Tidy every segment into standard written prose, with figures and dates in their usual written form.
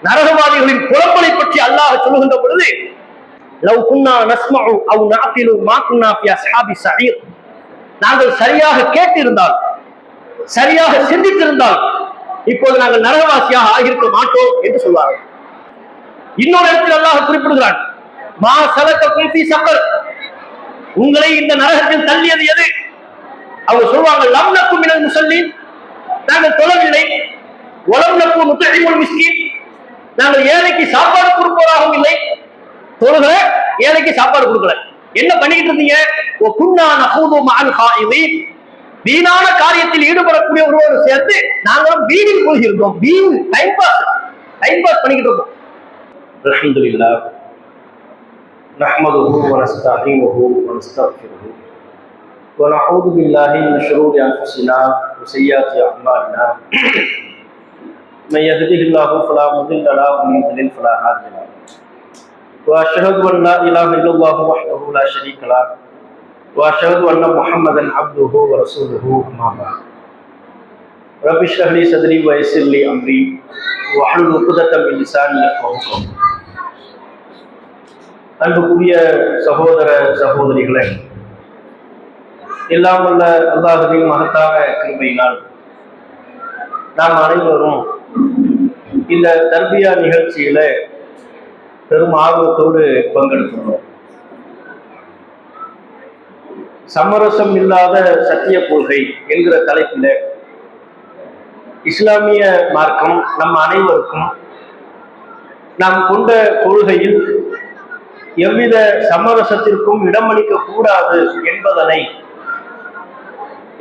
நரகவாதிகளின் புலம்பலை பற்றி அல்லாஹ் சொல்லுகின்ற பொழுது, லவ் குன்னா நஸ்மஉ அவ் நஅகிலு மா குன்னா ஃபி அஸ்ஹாபி ஸஈர், நாங்கள் சரியாக கேட்டிருந்தால், சரியாக சிந்தித்திருந்தால் இப்போது நாங்கள் நரகவாசியாக ஆகியிருக்க மாட்டோம் என்று சொல்வார்கள். இன்னொரு இடத்தில் அல்லாஹ் குறிப்பிடுகிறான், மா ஸலககும் ஃபீ ஸகர், உங்களை இந்த நரகத்தில் தள்ளியது எது? அவங்க சொல்வாங்க, லம் நகு மினல் முஸல்லீன், நாங்கள் தொழவில்லை. வலம் நகு நுத்இமுல் மிஸ்கீன், நாங்கள் ஏழைக்கு சாப்பாடு கொடுப்பவராகவும் இல்லை. தொழுகிற ஏழைக்கு சாப்பாடு கொடுக்கல, என்ன பண்ணிக்கிட்டு இருந்தீங்க? குன்னா நஹூது மஅல் காயிதீன், வீணான காரியத்தில் ஈடுபடக்கூடிய ஒருவரோடு சேர்ந்து நாங்களும் வீணில் கொள்கிறோம். வீண் டைம் பாஸ் பண்ணிக்கிட்டு இருக்கோம். அல்ஹம்துலில்லாஹ் நஹ்மதுஹு வ நஸ்தஈனுஹு வ நஸ்தக்ஃபிருஹு வ நஊது பில்லாஹி மின் ஷுரூரி அன்ஃபுஸினா வ ஸய்யிஆத்தி அஅமாலினா மன் யஹ்திஹில்லாஹு ஃபலா முضில்ல லஹு வ மன் யுضلل ஃபலா ஹாதிய லஹு وأشهد أن لا إله إلا الله وحده لا شريك له وأشهد أن محمدا عبده ورسوله أما بعد رب اشرح لي صدري ويسر لي أمري واحلل عقدة من لساني يفقهوا قولي. அன்புக்குரிய சகோதர சகோதரிகளே, எல்லாம் வல்ல அல்லாஹ்வின் மகத்தான கிருபையினால் நாம் அனைவரும் இந்த தர்பியா நிகழ்ச்சியில பெரும் ஆர்வத்தோடு பங்கெடுக்கிறோம். சமரசம் இல்லாத சத்திய கொள்கை என்கிற தலைப்பில இஸ்லாமிய மார்க்கம் நம் அனைவருக்கும் நாம் கொண்ட கொள்கையில் எவ்வித சமரசத்திற்கும் இடமளிக்க கூடாது என்பதனை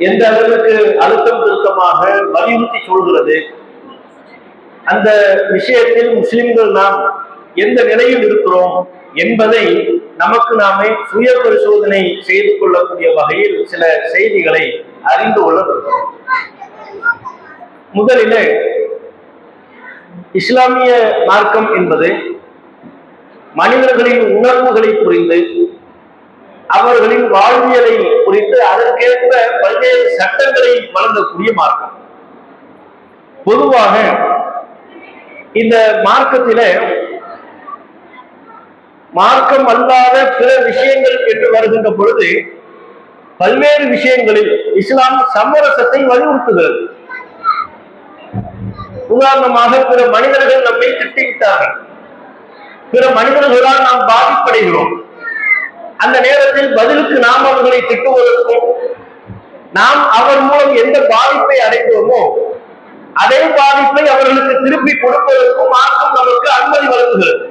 எந்த அளவுக்கு அழுத்தம் திருத்தமாக வலியுறுத்தி சொல்கிறது. அந்த விஷயத்தில் முஸ்லிம்கள் நாம் எந்த நிலையில் இருக்கிறோம் என்பதை நமக்கு நாமே சுய பரிசோதனை செய்து கொள்ளக்கூடிய வகையில் சில செய்திகளை அறிந்து கொள்ள இருக்கிறோம். முதலிலே, இஸ்லாமிய மார்க்கம் என்பது மனிதர்களின் உணர்வுகளை புரிந்து அவர்களின் வாழ்வியலை குறித்து அதற்கேற்ப பல்வேறு சட்டங்களை வழங்கக்கூடிய மார்க்கம். பொதுவாக இந்த மார்க்கத்தில மார்க்கம் அல்லாத பிற விஷயங்கள் என்று வருகின்ற பொழுது பல்வேறு விஷயங்களில் இஸ்லாம் சமரசத்தை வலியுறுத்துகிறது. உதாரணமாக, பிற மனிதர்கள் நம்மை திட்டிவிட்டார்கள், பிற மனிதர்களால் நாம் பாதிப்படைகிறோம். அந்த நேரத்தில் பதிலுக்கு நாம் அவர்களை திட்டுவதற்கும் நாம் அவர் மூலம் எந்த பாதிப்பை அடைந்தோமோ அதே பாதிப்பை அவர்களுக்கு திருப்பி கொடுப்பதற்கும் மார்க்கம் நமக்கு அனுமதி வழங்குகிறது.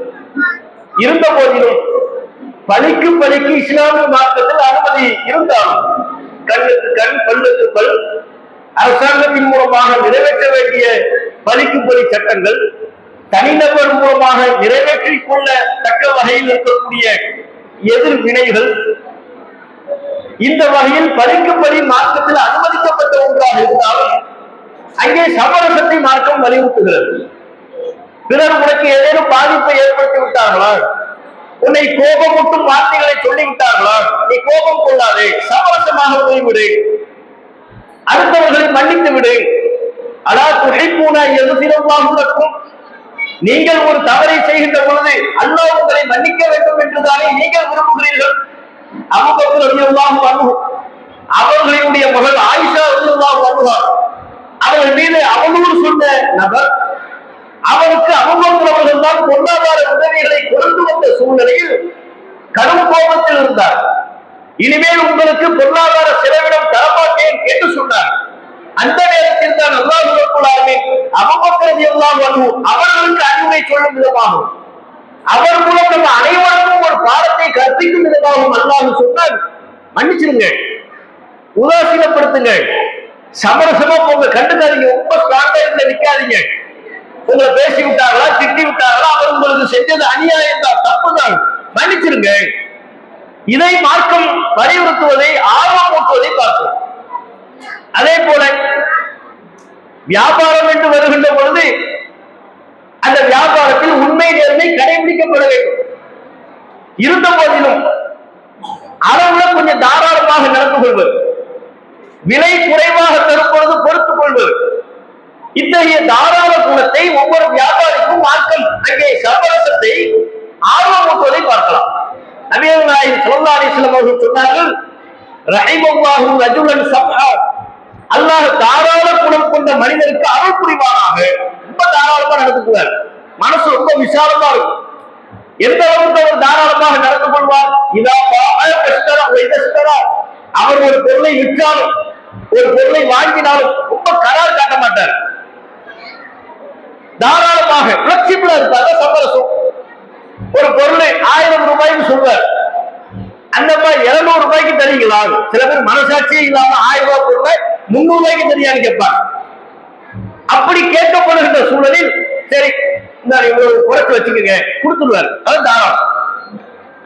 இருந்த போதிலும் பலிக்கு பலிக்கு இஸ்லாமிய மார்க்கத்தில் அனுமதி இருந்தாலும் கண்ணுக்கு கண் பல்லுக்கு பல் அரசாங்கத்தின் மூலமாக நிறைவேற்ற வேண்டிய பலிக்கு பலி சட்டங்கள் தனிநபர் மூலமாக நிறைவேற்றிக் கொள்ள தக்க வகையில் இருக்கக்கூடிய எதிர்வினைகள், இந்த வகையில் பலிக்கு பலி மார்க்கத்தில் அனுமதிக்கப்பட்ட ஒன்றாக இருந்தாலும் அங்கே சமரசத்தை மார்க்கம் வலியுறுத்துகிறது. பிறர் உனக்கு ஏதேனும் பாதிப்பை ஏற்படுத்தி விட்டார்களா, உன்னை கோபமூட்டும் வார்த்தைகளை சொல்லிவிட்டார்களா, நீ கோபம் கொள்ளாதே, சமரசமாக போய்விடு, அடுத்தவர்களை மன்னித்து விடு. அலா துஹிப்பூன யக்ஃபிரல்லாஹு லக்கும், நீங்கள் ஒரு தவறை செய்கின்ற பொழுது அல்லாஹ் உங்களை மன்னிக்க வேண்டும் என்றுதானே நீங்கள் விரும்புகிறீர்கள். அபூபக்கர் ரலியல்லாஹு அன்ஹு அவர்களுடைய மகள் ஆயிஷா ரலியல்லாஹு அன்ஹா அவர்கள் மீது அவதூறு சொன்ன நபர், அவருக்கு அபூபக்கர் தான் பொருளாதார உதவிகளை கொண்டு வந்த சூழ்நிலையில் கடும் கோபத்தில் இருந்தார். இனிமேல் உங்களுக்கு பொருளாதார செலவிடம் தரமாட்டேன் என்று சொன்னார். அந்த நேரத்தில் தான் அல்லாஹ் ரப்பல் ஆலமீன் அபூபக்கர் ரலியல்லாஹு அன்ஹு அவர்களுக்கு அறிவுரை சொல்லும் விதமாகும், அவர் மூலம் நம்ம அனைவருக்கும் ஒரு பாடத்தை கற்பிக்கும் விதமாகவும் அல்லாஹ் சொன்னார், மன்னிச்சிருங்க, உதாசீனப்படுத்துங்க, சமரசமா போங்க, கண்டுக்காதீங்க, ரொம்ப ஸ்ட்ராங்கா இருந்த நிக்காதீங்க. உங்களை பேசி விட்டார்களா, திட்டி விட்டார்களா, அவர் உங்களுக்கு செஞ்சது அநியாயம் தான், தப்புதான், மன்னிச்சிருங்க. இதை மார்க்கம் வலியுறுத்துவதை, ஆர்வம் ஊட்டுவதை பார்க்கிறோம். அதே போல வியாபாரம் என்று வருகின்ற பொழுது அந்த வியாபாரத்தில் உண்மை நேர்மை கடைபிடிக்கப்பட வேண்டும். இருந்த போதிலும் அளவுல கொஞ்சம் தாராளமாக நடந்து கொள்வது, விலை குறைவாக தரும் பொழுது பொறுத்துக் கொள்வது, இத்தகைய தாராள குணத்தை ஒவ்வொரு வியாபாரிக்கும் மார்க்க மார்க்கம் அங்கே சமரசத்தை ஆர்வமூட்டுவதை பார்க்கலாம். நபிகள் நாயகம் ஸல்லல்லாஹு அலைஹி வஸல்லம் அவர்கள் சொன்னார்கள், ரஹிமல்லாஹு ரஜுலன் சம்ஹா, அல்லாஹ் தாராள குணம் கொண்ட மனிதருக்கு அருள் புரிவானாக. ரொம்ப தாராளமா நடந்துக்குவார், மனசு ரொம்ப விசாலமா இருக்கும். எந்த அளவுக்கு அவர் தாராளமாக நடந்து கொள்வார்? அவர் ஒரு பொருளை விற்றாலும் ஒரு பொருளை வாங்கினாலும் ரொம்ப கரார் காட்ட மாட்டார், தாராளமாக பிளெக்சிபிளா இருப்பார். சமரசம். ஒரு பொருளை 1000 ரூபாய்க்கு சொல்வார், அந்த மாதிரி 200 ரூபாய்க்கு தரீங்களா? சில பேர் மனசாட்சியே இல்லாம 1000 ரூபாய் பொருளை 300 ரூபாய்க்கு தெரியான்னு கேட்பாங்க. அப்படி கேட்கப்படுகின்ற சூழலில் சரி இவ்வளவு குறைச்சு வச்சுக்கோங்க கொடுத்துடுவார், அது தாராளம்.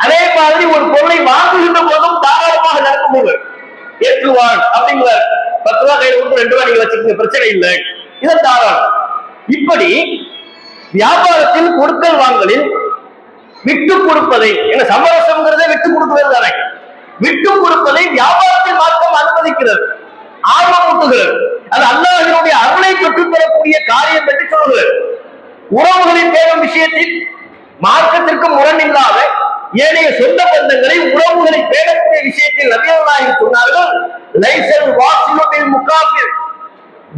அதே மாதிரி ஒரு பொருளை வாங்குகின்ற போதும் தாராளமாக நடக்கும் போது ஏற்றுவான் அப்படிங்கிறார். 10 ரூபாய் கையில் கொடுத்து 2 ரூபாய் நீங்க வச்சுக்கோங்க, பிரச்சனை இல்லை, இதை தாராளம். இப்படி வியாபாரத்தில் கொடுக்கல் வாங்கலில் விட்டு கொடுப்பதை, என்ன சமரசம்ங்கிறத விட்டு கொடுக்கிறது தானே, விட்டு கொடுப்பதை வியாபாரத்தில் மார்க்கம் அனுமதிக்கிறது, ஆர்வமூட்டுகிறது. அது அல்லாஹ்வினுடைய அருளை பெற்றுத் தரக்கூடிய காரியம் என்று சொல்கிறது. உறவுகளின் பேரும் விஷயத்தில் மார்க்கத்திற்கு முரண் இல்லாத ஏனைய சொந்த பந்தங்களை உறவுகளை பேணக்கூடிய விஷயத்தில் நபிகள் நாயகம் சொன்னார்கள், லைஸல் வாசிலு பில் முகாஃபிர்,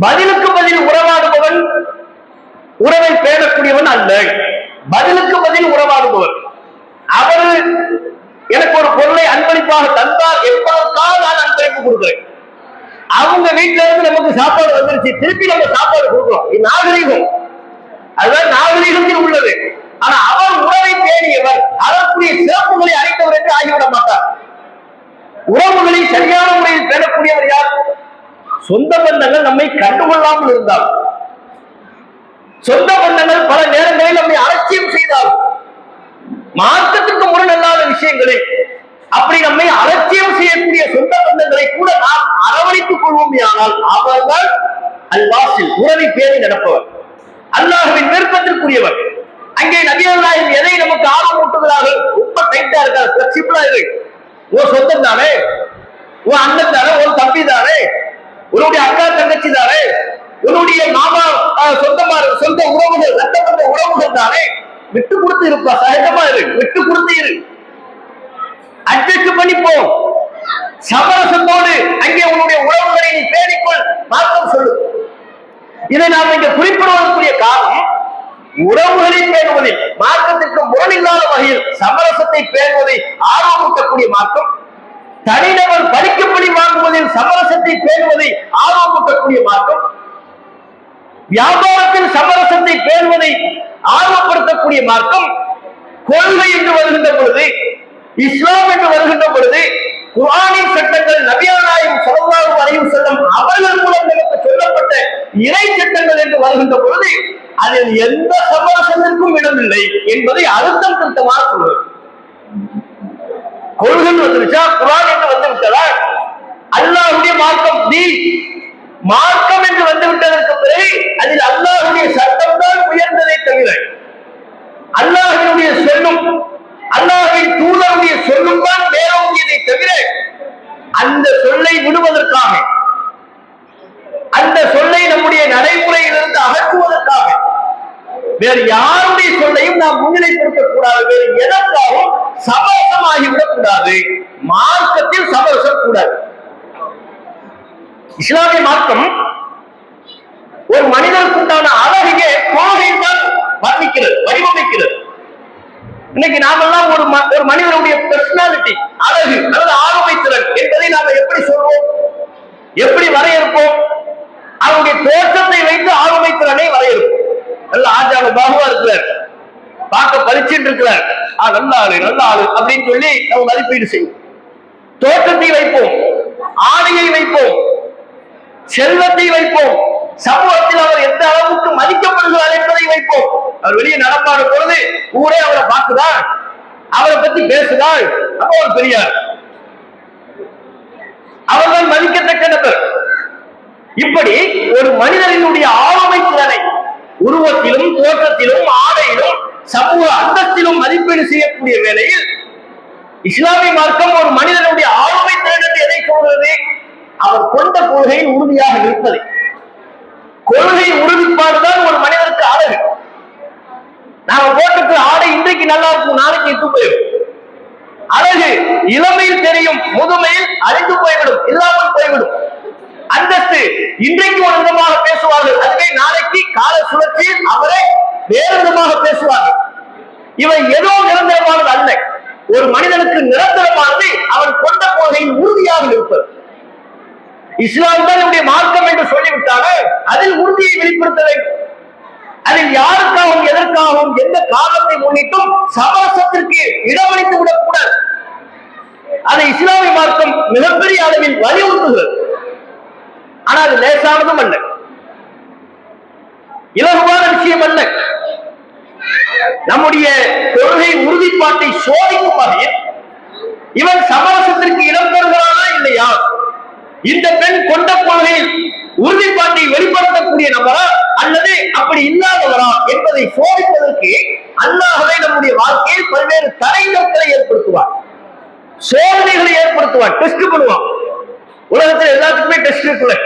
பதிலுக்கு பதில் உறவாடுபவன் உறவை பேணக்கூடியவன் அல்ல. பதிலுக்கு பதில் உறவாடுபவர், அவர் எனக்கு ஒரு பொருளை அன்பளிப்பாக தந்தால் எப்பதற்காக நான் அன்பளிப்பு கொடுக்கிறேன். அவங்க வீட்டுல இருந்து நமக்கு சாப்பாடு வந்துருச்சு, திருப்பி நம்ம சாப்பாடு கொடுக்கிறோம், இது நாகரீகம், அதுதான் நாகரீகத்தில் உள்ளது. ஆனா அவர் உறவை பேணியவர், அதற்குரிய சிறப்புகளை அளித்தவர் என்று ஆகிவிட மாட்டார். உறவுகளை சரியான முறையில் பேணக்கூடியவர் யார்? சொந்த பந்தங்கள் நம்மை கண்டுகொள்ளாமல் இருந்தால், சொந்த பந்தங்கள் பல நேரங்களில் நம்மை அலட்சியம் செய்தால், மார்க்கத்திற்கு முரணல்லாத விஷயங்களை அப்படி நம்மை அலட்சியம் செய்யக்கூடிய சொந்த பந்தங்களை கூட நாம் அரவணைத்துக் கொள்வோம். ஆனால் அவர்கள் அல்வாசில் உறவை பேணி நடப்பவர், அல்லாஹ்வின் விருப்பத்திற்குரியவர். அங்கே நபிகள் நாயகம் எதை நமக்கு ஆர்வம் ஊட்டுகிறார்கள்? ரொம்ப டைட்டா இருக்காது, பிளெக்சிபிளா இருக்கு. உன் சொந்தம் தானே, உன் அண்ணன் தானே, உன் தம்பி தானே, உன்னுடைய அக்கா தங்கச்சி தானே, உன்னுடைய மாமா சொந்த உறவுகள், ரத்தப்பட்ட உறவுகள் தானே, விட்டு கொடுத்து இருப்பா, சகஜமா இரு, விட்டு கொடுத்து இரு, அட்ஜஸ்ட் பண்ணிப்போம், சமரசத்தோடு அங்கே உன்னுடைய உறவுகளை நீ பேணிக்கொள், மார்க்கம் சொல்லு. இதை நாம் இங்க குறிப்பிடுவதற்குரிய காரணம், உறவுகளை பேணுவதில் மார்க்கத்திற்கு முரணில்லாத வகையில் சமரசத்தை பேணுவதை ஆர்வமூட்டக்கூடிய மார்க்கம், தனிநபர் படிக்கப்படி வாங்குவதில் சமரசத்தை பேணுவதை ஆர்வமூட்டக்கூடிய மார்க்கம், வியாபாரத்தில் சமரசத்தை பேணுவதை ஆர்வப்படுத்தக்கூடிய மார்க்கம், கொள்கை என்று வருகின்ற பொழுது, இஸ்லாம் என்று வருகின்ற பொழுது, குர்ஆனின் சட்டங்கள், நபிகள் நாயகம் ஸல்லல்லாஹு அலைஹி வஸல்லம் அவர்கள் மூலம் நமக்கு சொல்லப்பட்ட இறை சட்டங்கள் என்று வருகின்ற பொழுது அதில் எந்த சமரசத்திற்கும் இடமில்லை என்பதை அழுத்தம் திருத்தமாக சொல்வது. கொள்கை வந்துருச்சா, குர்ஆன் என்று வந்து விட்டதா, அல்லாஹ்வுடைய மார்க்கம் மார்க்கம் என்று வந்து விட்டதற்கு பிறகு அதில் அல்லாஹ்வுடைய சட்டம் தான் உயர்ந்ததை தவிர அல்லாஹ்வினுடைய சொல்லும் அல்லாஹ்வின் தூதருடைய சொல்லும் தான் மேலோங்கியதை தவிர அந்த சொல்லை விடுவதற்காக, அந்த சொல்லை நம்முடைய நடைமுறையிலிருந்து அகற்றுவதற்காக வேறு யாருடைய சொல்லையும் நாம் முன்னிலைப்படுத்தக் கூடாது. வேறு எதற்காகவும் சமரசமாகிவிடக் கூடாது. மார்க்கத்தில் சமரசம் கூடாது. இஸ்லாமிய மார்க்கம் ஒரு மனிதனுக்கு உண்டான அழகையே கோகையில் தான் வர்ணிக்கிறது, வடிவமைக்கிறது. இன்னைக்கு நாமெல்லாம் ஒரு மனிதனுடைய பர்சனாலிட்டி, அழகு அல்லது ஆளுமை திறன் என்பதை நாம எப்படி சொல்வோம், எப்படி வரையறுப்போம்? அவருடைய தோற்றத்தை வைத்து ஆளுமை திறனை வரையறுப்போம். நல்ல ஆஜான பாகுவா இருக்கிறார், பார்க்க பரிச்சுட்டு இருக்கிறார், நல்ல ஆளு அப்படின்னு சொல்லி நம்ம மதிப்பீடு செய்வோம். தோற்றத்தை வைப்போம், ஆடையை வைப்போம், செல்வத்தை வைப்போம், சமூகத்தில் அவர் எந்த அளவுக்கு மதிக்கப்படுகிறார் என்பதை வைப்போம். அவர் வெளியே நடப்பாடும் பொழுது ஊரே அவரை பார்க்குதா, அவரை பத்தி பேசுதாள், அப்ப அவர் பெரியார், அவர்கள் மதிக்கத்தக்க நபர். இப்படி ஒரு மனிதனுடைய ஆளுமை திறனை உருவத்திலும், தோற்றத்திலும், ஆடையிலும், சமூக அந்தஸ்திலும் மதிப்பீடு செய்யக்கூடிய வேளையில் இஸ்லாமிய மார்க்கம் ஒரு மனிதனுடைய ஆளுமை திறன் என்று எதை சொல்கிறது? அவர் கொண்ட கொள்கையில் உறுதியாக இருப்பது. கொள்கை உறுதிப்பாடுதான் ஒரு மனிதனுக்கு அழகு. நாம போட்டுக்கு ஆடை இன்றைக்கு நல்லா இருக்கும், நாளைக்கு இட்டு போயிடும். அழகு இளமையில் தெரியும், முதுமையில் அழிந்து போய்விடும், இல்லாமல் போய்விடும். அந்தஸ்து இன்றைக்கு ஒரு விதமாக பேசுவார்கள், அதுவே நாளைக்கு கால சுழற்சியில் அவரே வேறு விதமாக பேசுவார்கள். இவை ஏதோ நிரந்தரமானது அல்ல. ஒரு மனிதனுக்கு நிரந்தரமானது அவன் கொண்ட கொள்கையில் உறுதியாக இருப்பது. இஸ்லாம் தான் நம்முடைய மார்க்கம் என்று சொல்லிவிட்டாலும் அதில் உறுதியை வெளிப்படுத்த வேண்டும். அதில் யாருக்காகவும் எதற்காகவும் எந்த காரணத்தை முன்னிட்டும் சமரசத்திற்கு இடமளித்து விடக்கூடாது. அதை இஸ்லாமிய மார்க்கம் மிகப்பெரிய அளவில் வலியுறுத்துகிறது. ஆனால் அது லேசானதும் அல்ல, இலகுவான விஷயம் அல்ல. நம்முடைய கொள்கை உறுதிப்பாட்டை சோதிக்கும் வகையில் இவன் சமரசத்திற்கு இடம் தருகிறானா இல்லையா, இந்த பெண் கொண்ட கொள்கையில் உறுதிப்பாட்டை வெளிப்படுத்தக்கூடிய நபரா அல்லது அப்படி இல்லாதவரா என்பதை சோதிப்பதற்கு அல்லாஹ்வே நம்முடைய வாழ்க்கையில் பல்வேறு தடைகளை ஏற்படுத்துவார், சோதனைகளை ஏற்படுத்துவார், டெஸ்ட் பண்ணுவான். உலகத்தில் எல்லாத்துக்குமே டெஸ்ட் இருக்குல்ல.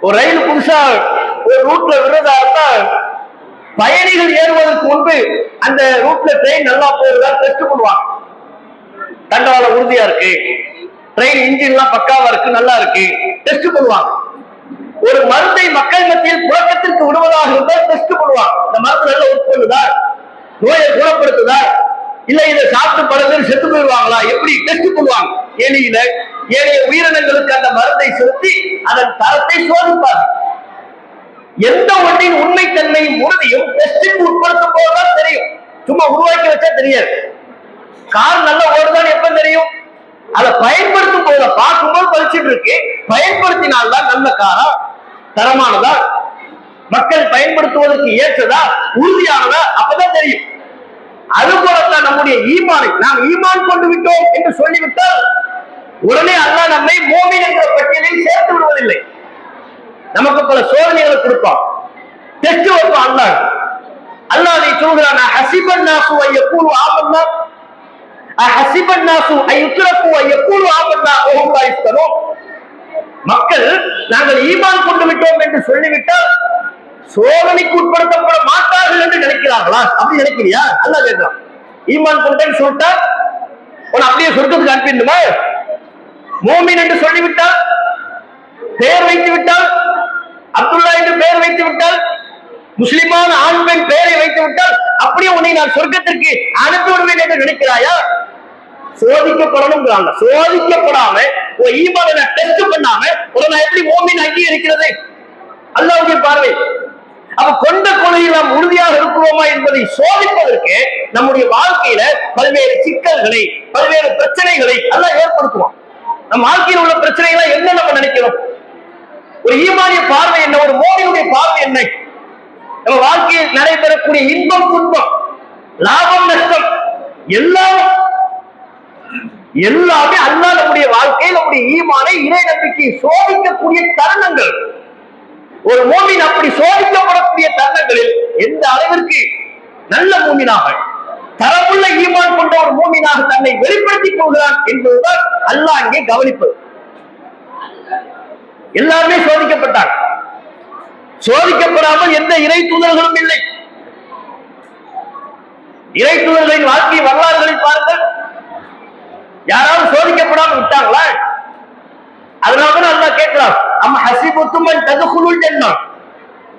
ஒரு ரயில் புதுசா ஒரு ரூட்ல விடுறதா இருந்தா பயணிகள் ஏறுவதற்கு முன்பு அந்த ரூட்ல ட்ரெயின் நல்லா போறதா டெஸ்ட் பண்ணுவாங்க. தண்டவாளம் உறுதியா இருக்கு, ட்ரெயின் இன்ஜின் எல்லாம் பக்காவா இருக்கு, நல்லா இருக்கு, டெஸ்ட் பண்ணுவாங்க. ஒரு மருந்தை மக்கள் மத்தியில் புழக்கத்திற்கு விடுவதாக இருந்தால் டெஸ்ட் பண்ணுவாங்க. இந்த மருந்து நல்ல ஒர்க் பண்ணுதா, நோயை குணப்படுத்துதா, இல்ல இதை சாப்பிட்டு பல பேர் செத்து போயிடுவாங்களா, எப்படி டெஸ்ட் பண்ணுவாங்க. எலியில ஏனைய உயிரினங்களுக்கு அந்த மருந்தை செலுத்தி அதன் தரத்தை சோதிப்பாங்க. எந்த ஒன்றின் உண்மைத்தன்மையும் உறுதியும் டெஸ்டிற்கு உட்படுத்தும் போதுதான் தெரியும். சும்மா உருவாக்கி வச்சா தெரியாது. கார் நல்லா ஓடுதான் எப்ப தெரியும்? அதை பயன்படுத்தும் போது பார்க்கும்போது பழிச்சுட்டு இருக்கு, பயன்படுத்தினால்தான் நல்ல காரா, தரமானதா, மக்கள் பயன்படுத்துவதற்கு ஏற்றதா, உறுதியானதா, அப்பதான் தெரியும். அது போலத்தான் நம்முடைய ஈமானை நாம் ஈமான் கொண்டு விட்டோம் என்று சொல்லிவிட்டால் உடனே அல்லாஹ் நம்மை மூமின் என்ற பட்டியலில் சேர்த்து விடுவதில்லை. நமக்கு பல சோதனைகளை கொடுப்பான், டெஸ்ட் வைப்பான். அல்லாஹ் அதை சொல்கிறான், ஹஸிபன் Nios an யகூலு ஆமன்னா ஹஸிபன் Nios an யுத்ரகு an யகூலு ஆமன்னா வஹும் லா யுஃப்தனூன். மக்கள் நாங்கள் ஈமான் கொண்டு விட்டோம் என்று சொல்லிவிட்டால் சோதனைக்கு உட்படுத்தப்பட மாட்டார்கள் என்று நினைக்கிறார்களா? அப்படி நினைக்கிறியா? அல்லாஹ் கேட்கிறான். ஈமான் கொண்டேன்னு சொல்லிட்டா உன்னை அப்படியே சொர்க்கத்துக்கு அனுப்பிடுமா? மூமின் என்று சொல்லிவிட்டால், பெயர் வைத்து விட்டால், அப்துல்லா என்று பெயர் வைத்து விட்டால், முஸ்லிமான ஆண் பெண் பெயரை வைத்து விட்டால் அப்படியே உன்னை நான் சொர்க்கத்திற்கு அனுப்பி விடுவேன் என்று நினைக்கிறாயா? சோதிக்கப்படணும். சோதிக்கப்படாம ஒரு ஈமானை டெஸ்ட் பண்ணாம ஒரு நான் எப்படி மூமின் அங்கீகரிக்கிறது? அல்லாஹ்வுடைய பார்வை. அப்ப கொண்ட கொள்கையில் நாம் உறுதியாக இருக்கிறோமா என்பதை சோதிப்பதற்கு நம்முடைய வாழ்க்கையில பல்வேறு சிக்கல்களை, பல்வேறு பிரச்சனைகளை அல்லாஹ் ஏற்படுத்துவோம். நம் வாழ்க்கையில் உள்ள பிரச்சனைகளை என்ன நம்ம நினைக்கிறோம்? ஒரு ஈமானிய பார்வை என்ன, ஒரு மூமினுடைய பார்வை என்ன? நம்ம வாழ்க்கையில் நடைபெறக்கூடிய இன்பம் துன்பம், லாபம் நஷ்டம் எல்லாமே அல்லாஹ் நம்முடைய வாழ்க்கையில் நம்முடைய ஈமானை, இறை நம்பிக்கையை சோதிக்கக்கூடிய தருணங்கள். ஒரு மூமின் அப்படி சோதிக்கப்படக்கூடிய தருணங்களில் எந்த அளவிற்கு நல்ல மூமினாக, தரமுள்ள ஈமான் கொண்ட ஒரு மூமினாக தன்னை வெளிப்படுத்திக் கொள்கிறான் என்பதுதான் அல்லாஹ் அங்கே கவனிப்பது. எல்லாருமே சோதிக்கப்பட்டார். சோதிக்கப்படாமல் எந்த இறை தூதர்களும் இல்லை. இறை தூதர்களின் வாழ்க்கை வரலாறுகளில் பாருங்கள், யாராவது சோதிக்கப்படாமல் விட்டாங்களா? அதனாலதான் அல்லாஹ் கேட்கிறான், அம் ஹஸிபுத்தும் அன் ததுகுலுல் ஜன்னah,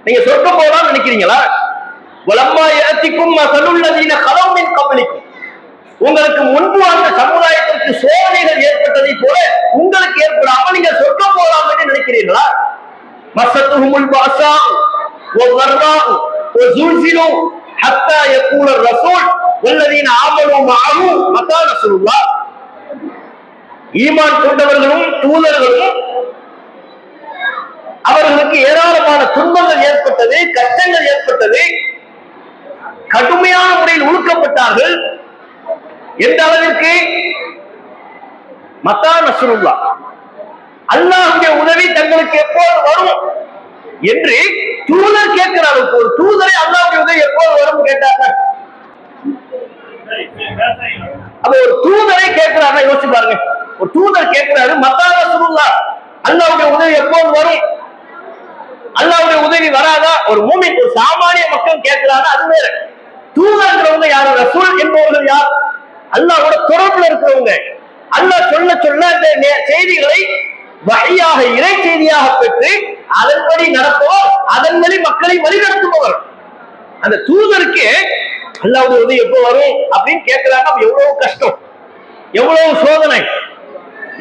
நீங்க சொர்க்கம் போகலாம்னு நினைக்கிறீங்களா? வலம்மா யஅதிக்கும் மஸலுல் லதீன கலவ் மின் கப்லிக்கும், உங்களுக்கு முன்பு அந்த சமுதாயத்திற்கு சோதனைகள் ஏற்பட்டதை போல உங்களுக்கு ஏற்படாமல் நீங்க சொர்க்கம் போகலாம் என்று நினைக்கிறீர்களா? மஸத்துஹுமுல் பாஸா வதர்ரா வஸுல்ஸிலு ஹத்தா யகூல ரசூல் வல்லதீன ஆமனு மஅஹு மதா நஸ்ருல்லாஹ். ஈமான் கொண்டவர்களும் தூதர்களும் அவர்களுக்கு ஏராளமான துன்பங்கள் ஏற்பட்டது, கஷ்டங்கள் ஏற்பட்டது, கடுமையான முறையில் ஒடுக்கப்பட்டார்கள். எந்த அளவிற்கு? மத்தா நஸ்ருல்லாஹ், அல்லாஹ்வுடைய உதவி தங்களுக்கு எப்போது வரும் என்று தூதர் கேட்கிறார். ஒரு தூதரை அல்லாஹ்வுடைய உதவி எப்போது வரும் கேட்டாங்க. அப்ப ஒரு தூதரை கேட்கிறார், யோசிச்சு பாருங்க. ஒரு தூதர் கேட்கிறாரு, மத்தா நஸ்ருல்லாஹ், அல்லாஹ்வுடைய உதவி எப்போது வரும்? அல்லாஹ்வுடைய உதவி வராதா? ஒரு மூமின், ஒரு சாமானிய மக்கள் கேட்கிறாங்க, அது வேற. தூதர்ன்றவங்க யார்? ரசூல் என்பவர்கள் யார்? அல்லாஹ்வோட தொடர்புல இருக்கிறவங்க. அல்லாஹ் சொல்ல சொல்ல அந்த செய்திகளை வஹியாக, இறை செய்தியாக பெற்று அதன்படி நடப்பவர், அதன்படி மக்களை வழிநடத்துபவர். அந்த தூதருக்கு அல்லாஹ்வுடைய உதவி எப்போ வரும் அப்படின்னு கேட்கிறாங்க. எவ்வளவு கஷ்டம், எவ்வளவு சோதனை,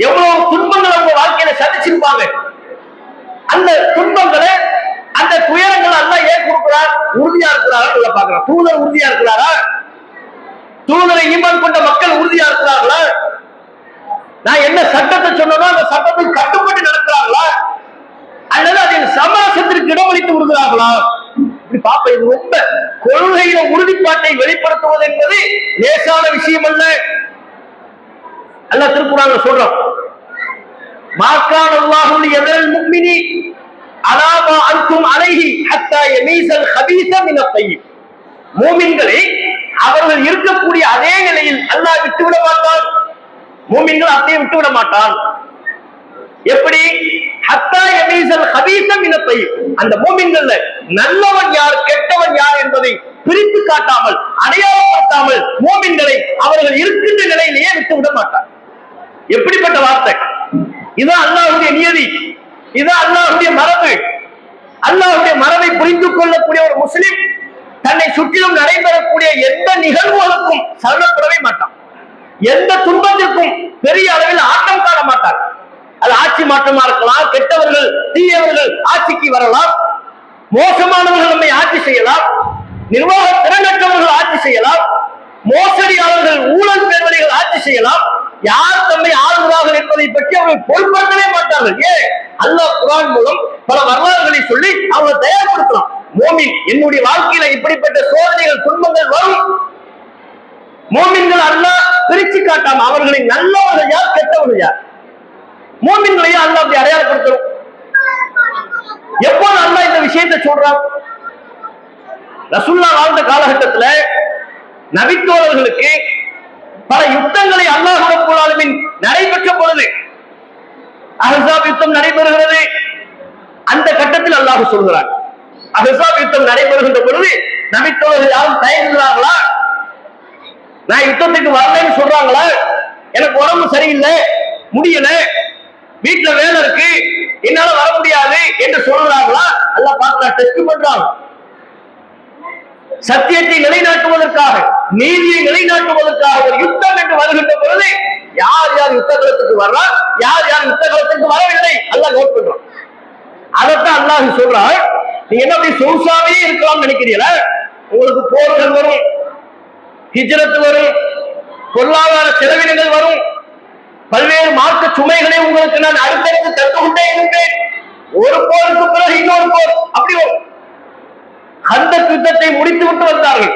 எவ்வளவு துன்பங்கள் அவங்க வாழ்க்கையில சந்திச்சிருப்பாங்க. அந்த துன்பங்களை, அந்த துயரங்களை அல்லாஹ் ஏன் கொடுக்கிறார்? உறுதியா இருக்கிறாரா பாக்குறான். தூதர் உறுதியா இருக்கிறாரா? தூதரை ஈமான் கொண்ட மக்கள் உறுதியா இருக்கிறார்களா? நான் என்ன சட்டத்தை சொன்னதோ அந்த சட்டத்துக்கு கட்டுப்பட்டு நடக்கிறார்களா? அல்லது அதில் சமாசத்திற்கு இடமளித்து விடுகிறார்களா? இப்படி பாப்ப. இது ரொம்ப கொள்கையில உறுதிப்பாட்டை வெளிப்படுத்துவது என்பது லேசான விஷயம் அல்ல. அல்லாஹ் திருக்குறான்ல சொல்றான், மாக்கான அல்லாஹு லியதல் முஃமினி அலா மா அன்தும் அலைஹி ஹத்தா யமீஸல் ஹபீஸ மினத் தய்யிப். மூமின்களை அவர்கள் இருக்கக்கூடிய அதே நிலையில் அல்லாஹ் விட்டுவிட மாட்டான். மூமின்கள் அப்படியே விட்டுவிட மாட்டான். எப்படி? ஹத்தா யமீஸல் ஹபீஸ மினத் தய்யிப். அந்த மூமின்கள்ல நல்லவன் யார், கெட்டவன் யார் என்பதை பிரித்து காட்டாமல், அடையாளப்படுத்தாமல் மூமின்களை அவர்கள் இருக்கின்ற நிலையிலேயே விட்டுவிட மாட்டான். எப்படிப்பட்ட வார்த்தை! இதுதான் அல்லாஹ்வுடைய நியதி, இதுதான் அல்லாஹ்வுடைய மரபு. அல்லாஹ்வுடைய மரபை புரிந்து கொள்ளக்கூடிய ஒரு முஸ்லிம் தன்னை சுற்றிலும் நடைபெறக்கூடிய எந்த நிகழ்வுகளுக்கும் சரணப்படவே மாட்டான். எந்த துன்பத்திற்கும் பெரிய அளவில் ஆட்டம் காண மாட்டார். அது ஆட்சி மாற்றமா இருக்கலாம், கெட்டவர்கள் தீயவர்கள் ஆட்சிக்கு வரலாம், மோசமானவர்கள் நம்மை ஆட்சி செய்யலாம், நிர்வாக திறனற்றவர்கள் ஆட்சி செய்யலாம், மோசடியாளர்கள் ஊழல் பேர்வழிகள் ஆட்சி செய்யலாம். யார் தம்மை ஆளுநராக இருப்பதை பற்றி அவர்கள் பொருட்படுத்தவே மாட்டார்கள். ஏன்? அல்லாஹ் குர்ஆன் மூலம் பல வரலாறுகளை சொல்லி அவங்களை தயார்படுத்தலாம். மோமின், என்னுடைய வாழ்க்கையில இப்படிப்பட்ட சோதனைகள், துன்பங்கள் வரும். மோமின்கள் அல்லாஹ் பிரிச்சு காட்டாம அவர்களை நல்லவர்கள் யார், கெட்டவர்கள் யார், மோமின்களையும் அல்லாஹ் அப்படி அடையாளப்படுத்தணும். எப்போது அல்லாஹ் இந்த விஷயத்தை சொல்றான்? ரசூலுல்லாஹ் வாழ்ந்த காலகட்டத்துல நபித்தோழர்களுக்கு பல யுத்தங்களை அல்லாஹ் ரப்பல் ஆலமீன் நடைபெற்ற பொழுது, அஹ்ஸாப் யுத்தம் நடைபெறுகிறது. அந்த கட்டத்தில் அல்லாஹ் சொல்கிறான், அஹ்ஸாப் யுத்தம் நடைபெறுகின்ற பொழுது நபித்தோழர்கள் யாரும் தயங்குகிறார்களா? நான் யுத்தத்துக்கு வரலன்னு சொல்றாங்களா? எனக்கு உடம்பு சரியில்லை, முடியல, வீட்டுல வேலை இருக்கு, என்னால வர முடியாது என்று சொல்றாங்களா? அல்லாஹ் பார்த்து டெஸ்ட் பண்றாங்க. சத்தியத்தை நிலைநாட்டுவதற்காக, நீதியை நிலைநாட்டுவதற்காக ஒரு யுத்தம் என்று வருகின்ற பொழுது யார் யார் யுத்த களத்துக்கு வர்றார், யார் யார் யுத்த களத்துக்கு வரவில்லை, அல்லாஹ் நோட் பண்றான். அதைத்தான் அல்லாஹ் சொல்றார், நீங்க என்ன அப்படி சொகுசாவே இருக்கலாம்னு நினைக்கிறீங்களா? உங்களுக்கு போர்கள் வரும், ஹிஜ்ரத் வரும், பொருளாதார செலவினங்கள் வரும், பல்வேறு மார்க்க சுமைகளை உங்களுக்கு நான் அடுத்தடுத்து தந்து கொண்டே இருப்பேன். ஒரு போருக்கு பிறகு இன்னொரு போர், அப்படி வரும். கந்தக் யுத்தத்தை முடித்து விட்டு வந்தார்கள்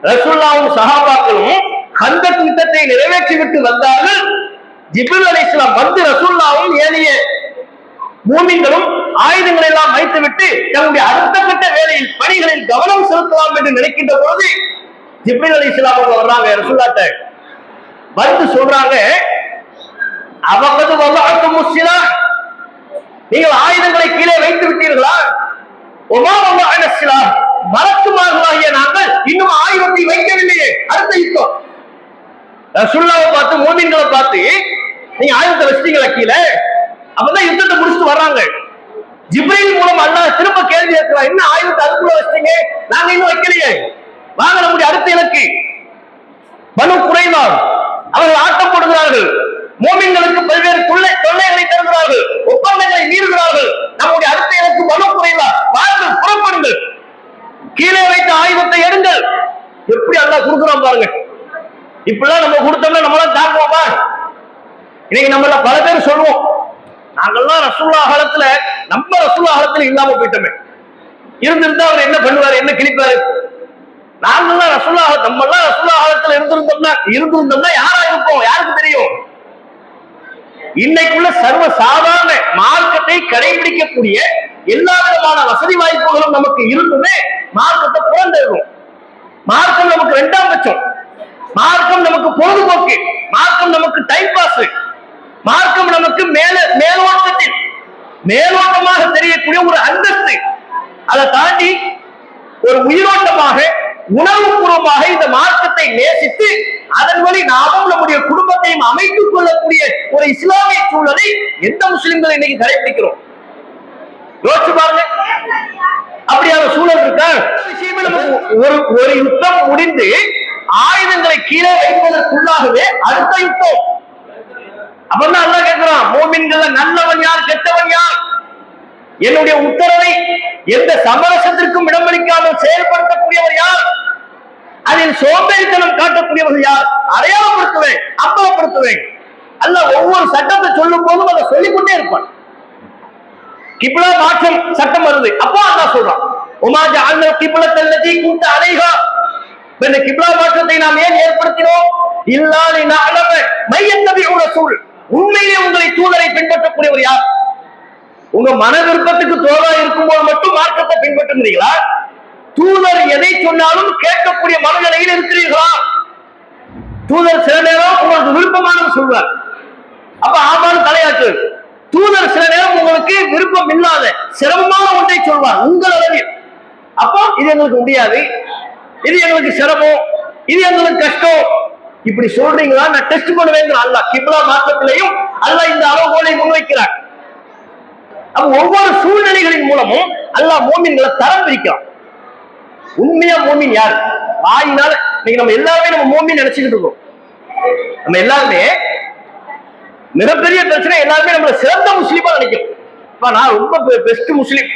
ரசூலுல்லாஹ்வும் சஹாபாக்களும். கந்தக் யுத்தத்தை நிறைவேற்றி விட்டு வந்தார்கள். ஜிப்ரீல் அலைஹிஸ்ஸலாம் வந்து ரசூலுல்லாஹ்வும் ஏனைய மூமின்களும் ஆயுதங்களை எல்லாம் வைத்துவிட்டு தங்களுடைய அடுத்த கட்ட வேலையில், பணிகளில் கவனம் செலுத்தலாம் என்று நினைக்கின்ற போது ஜிப்ரீல் அலைஹிஸ்ஸலாம் வர்றாங்க ரசூலுல்லாஹ்ட்ட. வந்து சொல்றாங்க, அவகது வலஅத்தும் முஸ்ஸிலா, நீங்கள் ஆயுதங்களை கீழே வைத்து விட்டீர்களா? மலக்குமார்களாகிய நாங்கள் இன்னும் ஆயுதத்தை வைக்கவில்லையே. அடுத்த யுத்தம் ரசூலுல்லாஹ்வை பார்த்து, மூமின்களை பார்த்து, நீங்க ஆயுதத்தை வச்சிட்டீங்களா கீழே? அப்பதான் யுத்தத்தை முடிச்சுட்டு வர்றாங்க. ஜிப்ரீல் மூலம் அல்லாஹ் திரும்ப கேள்வி கேட்கிறார், என்ன ஆயுதத்தை அதுக்குள்ள வச்சிட்டீங்க, நாங்க இன்னும் வைக்கலையே, வாங்க நம்முடைய அடுத்த இலக்கு. பனு குறைவா அவர்கள் ஆட்டம் போடுகிறார்கள், மூமின்களுக்கு பல்வேறு தொல்லைகளை தருகிறார்கள், ஒப்பந்தங்களை மீறுகிறார்கள். நம்முடைய அடுத்த இலக்கு பனு குறைவா, வாருங்கள் புறப்படுங்கள், கீழே வைத்த ஆயுதத்தை எடுங்கள். எப்படி அல்லாஹ் கொடுக்குறோம் பாருங்க. இப்பெல்லாம் நம்ம கொடுத்தோம்னா நம்மளாம் தாக்குவோமா? இன்னைக்கு நம்மள பல பேர் சொல்லுவோம், நாங்கெல்லாம் ரசூலுல்லாஹ் காலத்துல, நம்ம ரசூலுல்லாஹ் காலத்துல இல்லாம போயிட்டோமே, இருந்திருந்தா அவர் என்ன பண்ணுவாரு, என்ன கிழிப்பாரு? நாங்கெல்லாம் ரசூலுல்லாஹ், நம்ம எல்லாம் ரசூலுல்லாஹ் காலத்துல இருந்திருந்தோம்னா யாரா இருப்போம், யாருக்கு தெரியும்? இன்னைக்குள்ள சர்வ சாதாரண மார்க்கத்தை கடைபிடிக்கக்கூடிய எல்லா விதமான வசதி வாய்ப்புகளும் நமக்கு இருந்துமே மார்க்கத்தை புறந்தேறும். மார்க்கம் நமக்கு இரண்டாம் பட்சம், மார்க்கம் நமக்கு பொழுதுபோக்கு, மார்க்கம் நமக்கு டைம் பாஸ், மார்க்கம் நமக்கு மேலோட்டத்தில் மேலோட்டமாக தெரியக்கூடிய ஒரு அந்தஸ்து. அதை தாண்டி ஒரு உயிரோட்டமாக உணர்வுபூர்வமாக இந்த மார்க்கத்தை நேசித்து அதன் வழி நாமும் நம்முடைய குடும்பத்தையும் அமைத்துக் கொள்ளக்கூடிய ஒரு இஸ்லாமிய சூழலை எந்த முஸ்லிம்கள் இன்னைக்கு கடைபிடிக்கிறோம்? யோசிச்சு பாருங்க. அப்படியான சூழல் இருக்கா? ஒரு யுத்தம் முடிந்து ஆயுதங்களை கீழே வைப்பதற்குள்ளாகவே அடுத்த யுத்தம். அப்பதான் அல்லாஹ் கேட்கிறான், மோமின்கள் நல்லவன் யார், கெட்டவன் யார்? என்னுடைய உத்தரவை எந்த சமரசத்திற்கும் இடமளிக்காமல் செயல்படுத்தக்கூடியவர் யார்? அதில் சோம்பேறித்தனம் காட்டக்கூடியவர்கள் யார்? அடையாளப்படுத்துவேன், அம்பலப்படுத்துவேன். அல்லாஹ் ஒவ்வொரு சட்டத்தை சொல்லும் போதும் அதை சொல்லிக்கொண்டே இருப்பான். கிப்லா மாற்றம் சட்டம் வருது, அப்போ அல்லாஹ் சொல்றான், உமா ஜஅல்னா கிப்லத்தல்லதி குன்த அலைஹா. இந்த கிப்லா மாற்றத்தை நாம் ஏன் ஏற்படுத்தினோம்? இல்லா லினஅலம மையத்தபிஉ ரசூல். உண்மையிலே உங்களை தூதரை பின்பற்றக்கூடியவர் யார்? உங்க மன விருப்பத்துக்கு தோதா இருக்கும்போது மட்டும் மார்க்கத்தை பின்பற்றுகிறீர்களா? தூதர் எதை சொன்னாலும் கேட்கக்கூடிய மனநிலையில் இருக்கிறீர்களா? தூதர் சில நேரம் உங்களுக்கு விருப்பமானது சொல்வார், அப்ப ஆமான்னு தலையாற்று. தூதர் சில நேரம் உங்களுக்கு விருப்பம் இல்லாத சிரமமான ஒன்றை சொல்வார் உங்கள் அளவில். அப்போ இது எங்களுக்கு முடியாது, இது எங்களுக்கு சிரமம், இது எங்களுக்கு கஷ்டம், இப்படி சொல்றீங்களா? நான் டெஸ்ட் பண்ணுவேன். அல்லாஹ் கிப்லா மாற்றத்திலையும் அல்லாஹ் இந்த அளவுகோலை முன்வைக்கிறார். அப்ப ஒவ்வொரு சூழ்நிலைகளின் மூலமும் அல்லாஹ் மோமின்களை தரம் பிரிக்கிறான். உண்மையா மோமின் யார்? வாயினால இன்னைக்கு நம்ம எல்லாருமே நம்ம மோமின் நினைச்சுக்கிட்டு இருக்கோம். நம்ம எல்லாருமே மிகப்பெரிய பிரச்சனை, எல்லாருமே நம்மள சிறந்த முஸ்லீமா நினைக்கும். நான் ரொம்ப பெஸ்ட் முஸ்லீம்,